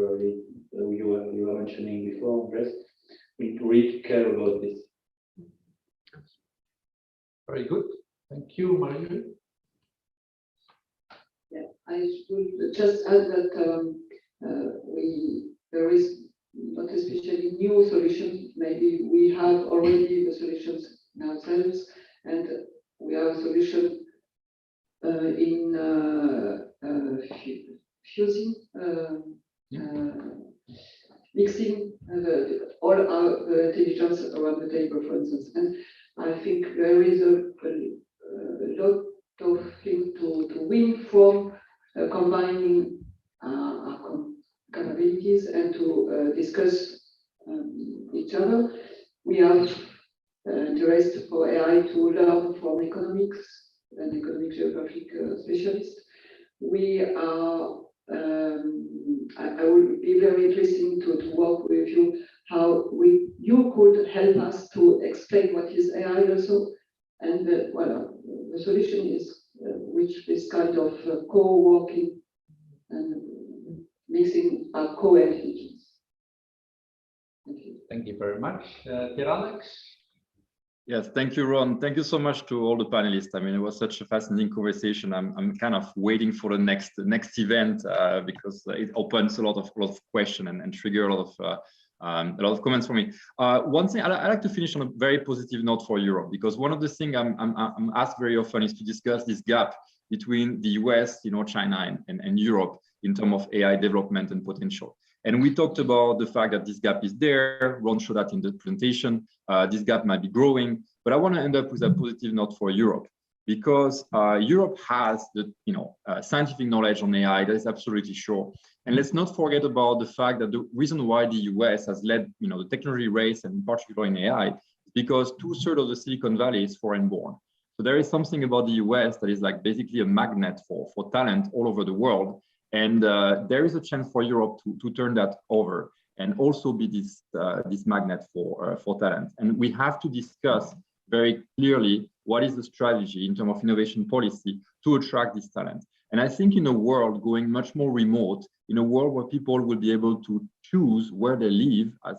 were mentioning before, Andres, we need to really care about this. Very good. Thank you, Marie. Yeah, I would just add that there is not especially new solutions. Maybe we have already the solutions in ourselves, and we have a solution in fusing, mixing all our intelligence around the table, for instance. And I think there is a lot of things to win from combining our capabilities and to discuss each other. We have interest for AI to learn from economics and economic geographic specialists. We are, I would be very interesting to work with you, how you could help us to explain what is AI also. And well, the solution is which is kind of co-working and mixing our co-intelligence. Thank you. Thank you very much. Alex. Yes, thank you, Ron. Thank you so much to all the panelists. I mean, it was such a fascinating conversation. I'm kind of waiting for the next event because it opens a lot of questions and trigger a lot of comments for me. One thing I like to finish on a very positive note for Europe, because one of the things I'm asked very often is to discuss this gap between the US, China and Europe in terms of AI development and potential. And we talked about the fact that this gap is there. Ron showed that in the presentation. This gap might be growing, but I want to end up with a positive note for Europe, because Europe has the scientific knowledge on AI. That is absolutely sure. And let's not forget about the fact that the reason why the US has led the technology race, and in particular in AI, is because 2/3 of the Silicon Valley is foreign born. So there is something about the US that is like basically a magnet for talent all over the world. And there is a chance for Europe to turn that over and also be this magnet for talent. And we have to discuss very clearly what is the strategy in terms of innovation policy to attract this talent. And I think in a world going much more remote, in a world where people will be able to choose where they live, as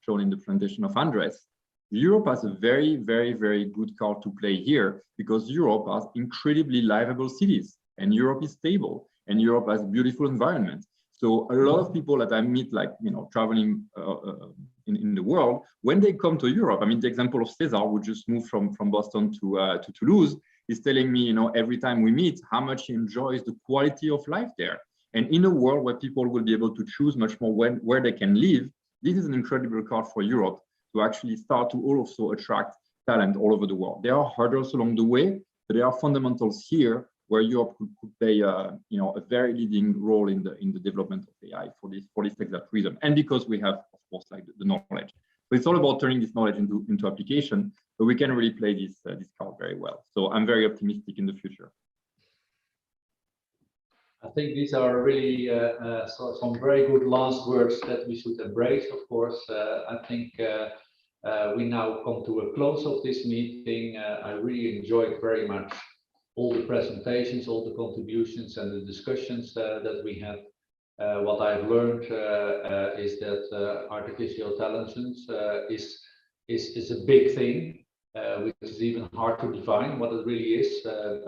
shown in the presentation of Andres, Europe has a very, very, very good card to play here, because Europe has incredibly livable cities, and Europe is stable. And Europe has a beautiful environment. So a lot of people that I meet, like, traveling in the world, when they come to Europe, I mean, the example of Cesar, who just moved from Boston to Toulouse, is telling me, every time we meet, how much he enjoys the quality of life there. And in a world where people will be able to choose much more where they can live, this is an incredible card for Europe to actually start to also attract talent all over the world. There are hurdles along the way, but there are fundamentals here where Europe could play a very leading role in the development of AI for this exact reason, and because we have, of course, like the knowledge. So it's all about turning this knowledge into application, but we can really play this card very well. So I'm very optimistic in the future. I think these are really some very good last words that we should embrace. Of course, I think we now come to a close of this meeting. I really enjoyed very much all the presentations, all the contributions and the discussions that we had. What I've learned is that artificial intelligence is a big thing, which is even hard to define what it really is,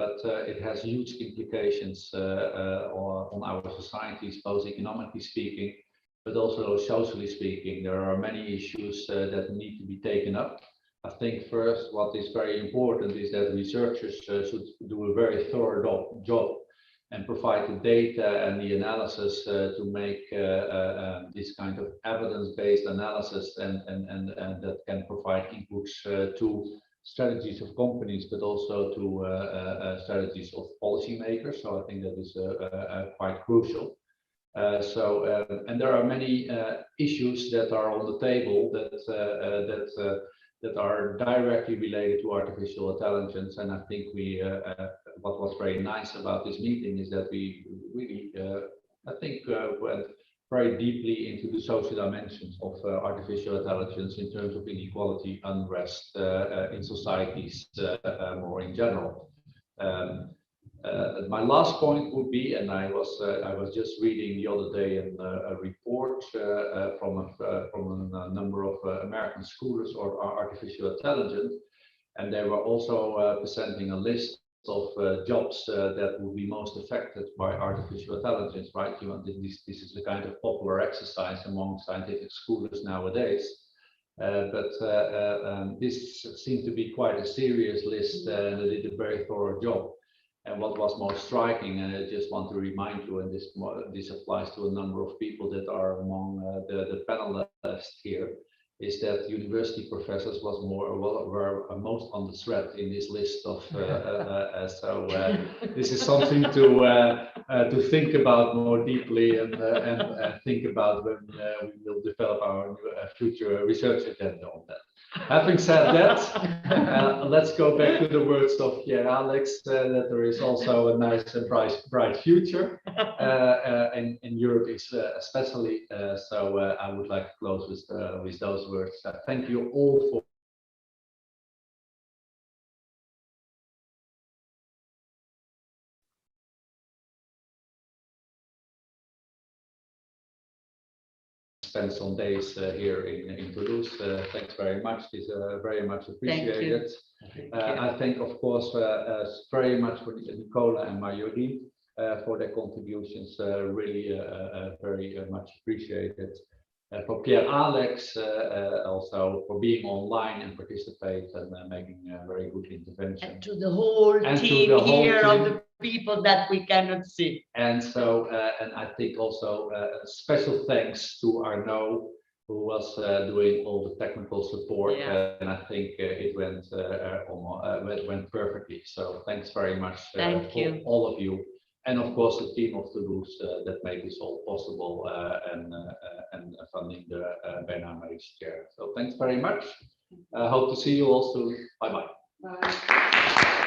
but it has huge implications on our societies, both economically speaking, but also socially speaking. There are many issues that need to be taken up. I think first, what is very important is that researchers should do a very thorough job and provide the data and the analysis to make this kind of evidence-based analysis and that can provide inputs to strategies of companies, but also to strategies of policymakers. So I think that is quite crucial. And there are many issues that are on the table that are directly related to artificial intelligence. And I think what was very nice about this meeting is that we really, I think, went very deeply into the social dimensions of artificial intelligence in terms of inequality, unrest in societies more in general. My last point would be, and I was just reading the other day a report from a number of American scholars on artificial intelligence, And they were also presenting a list of jobs that would be most affected by artificial intelligence, right? You know, this is the kind of popular exercise among scientific scholars nowadays. This seemed to be quite a serious list, and they did a very thorough job. And what was most striking, and I just want to remind you, and this applies to a number of people that are among the panelists here, is that university professors were most on the thread in this list of. This is something to think about more deeply and think about when we will develop our future research agenda on that. Having said that, let's go back to the words of Pierre-Alex, that there is also a nice and bright future in Europe, especially. I would like to close with those words. Thank you all for spend some days here in Toulouse. Thanks very much. It's very much appreciated. I thank, of course, very much for Nicola and Marjorie for their contributions. Really very much appreciated. For Pierre-Alex, also for being online and participate and making a very good intervention. And to the whole team here, of the people that we cannot see. And so, and I think also special thanks to Arnaud, who was doing all the technical support, and I think it went perfectly. So thanks very much for all of you. And of course, the team of Toulouse that made this all possible and funding the Bernard Maris Chair. So thanks very much. Hope to see you all soon. Bye-bye. Bye.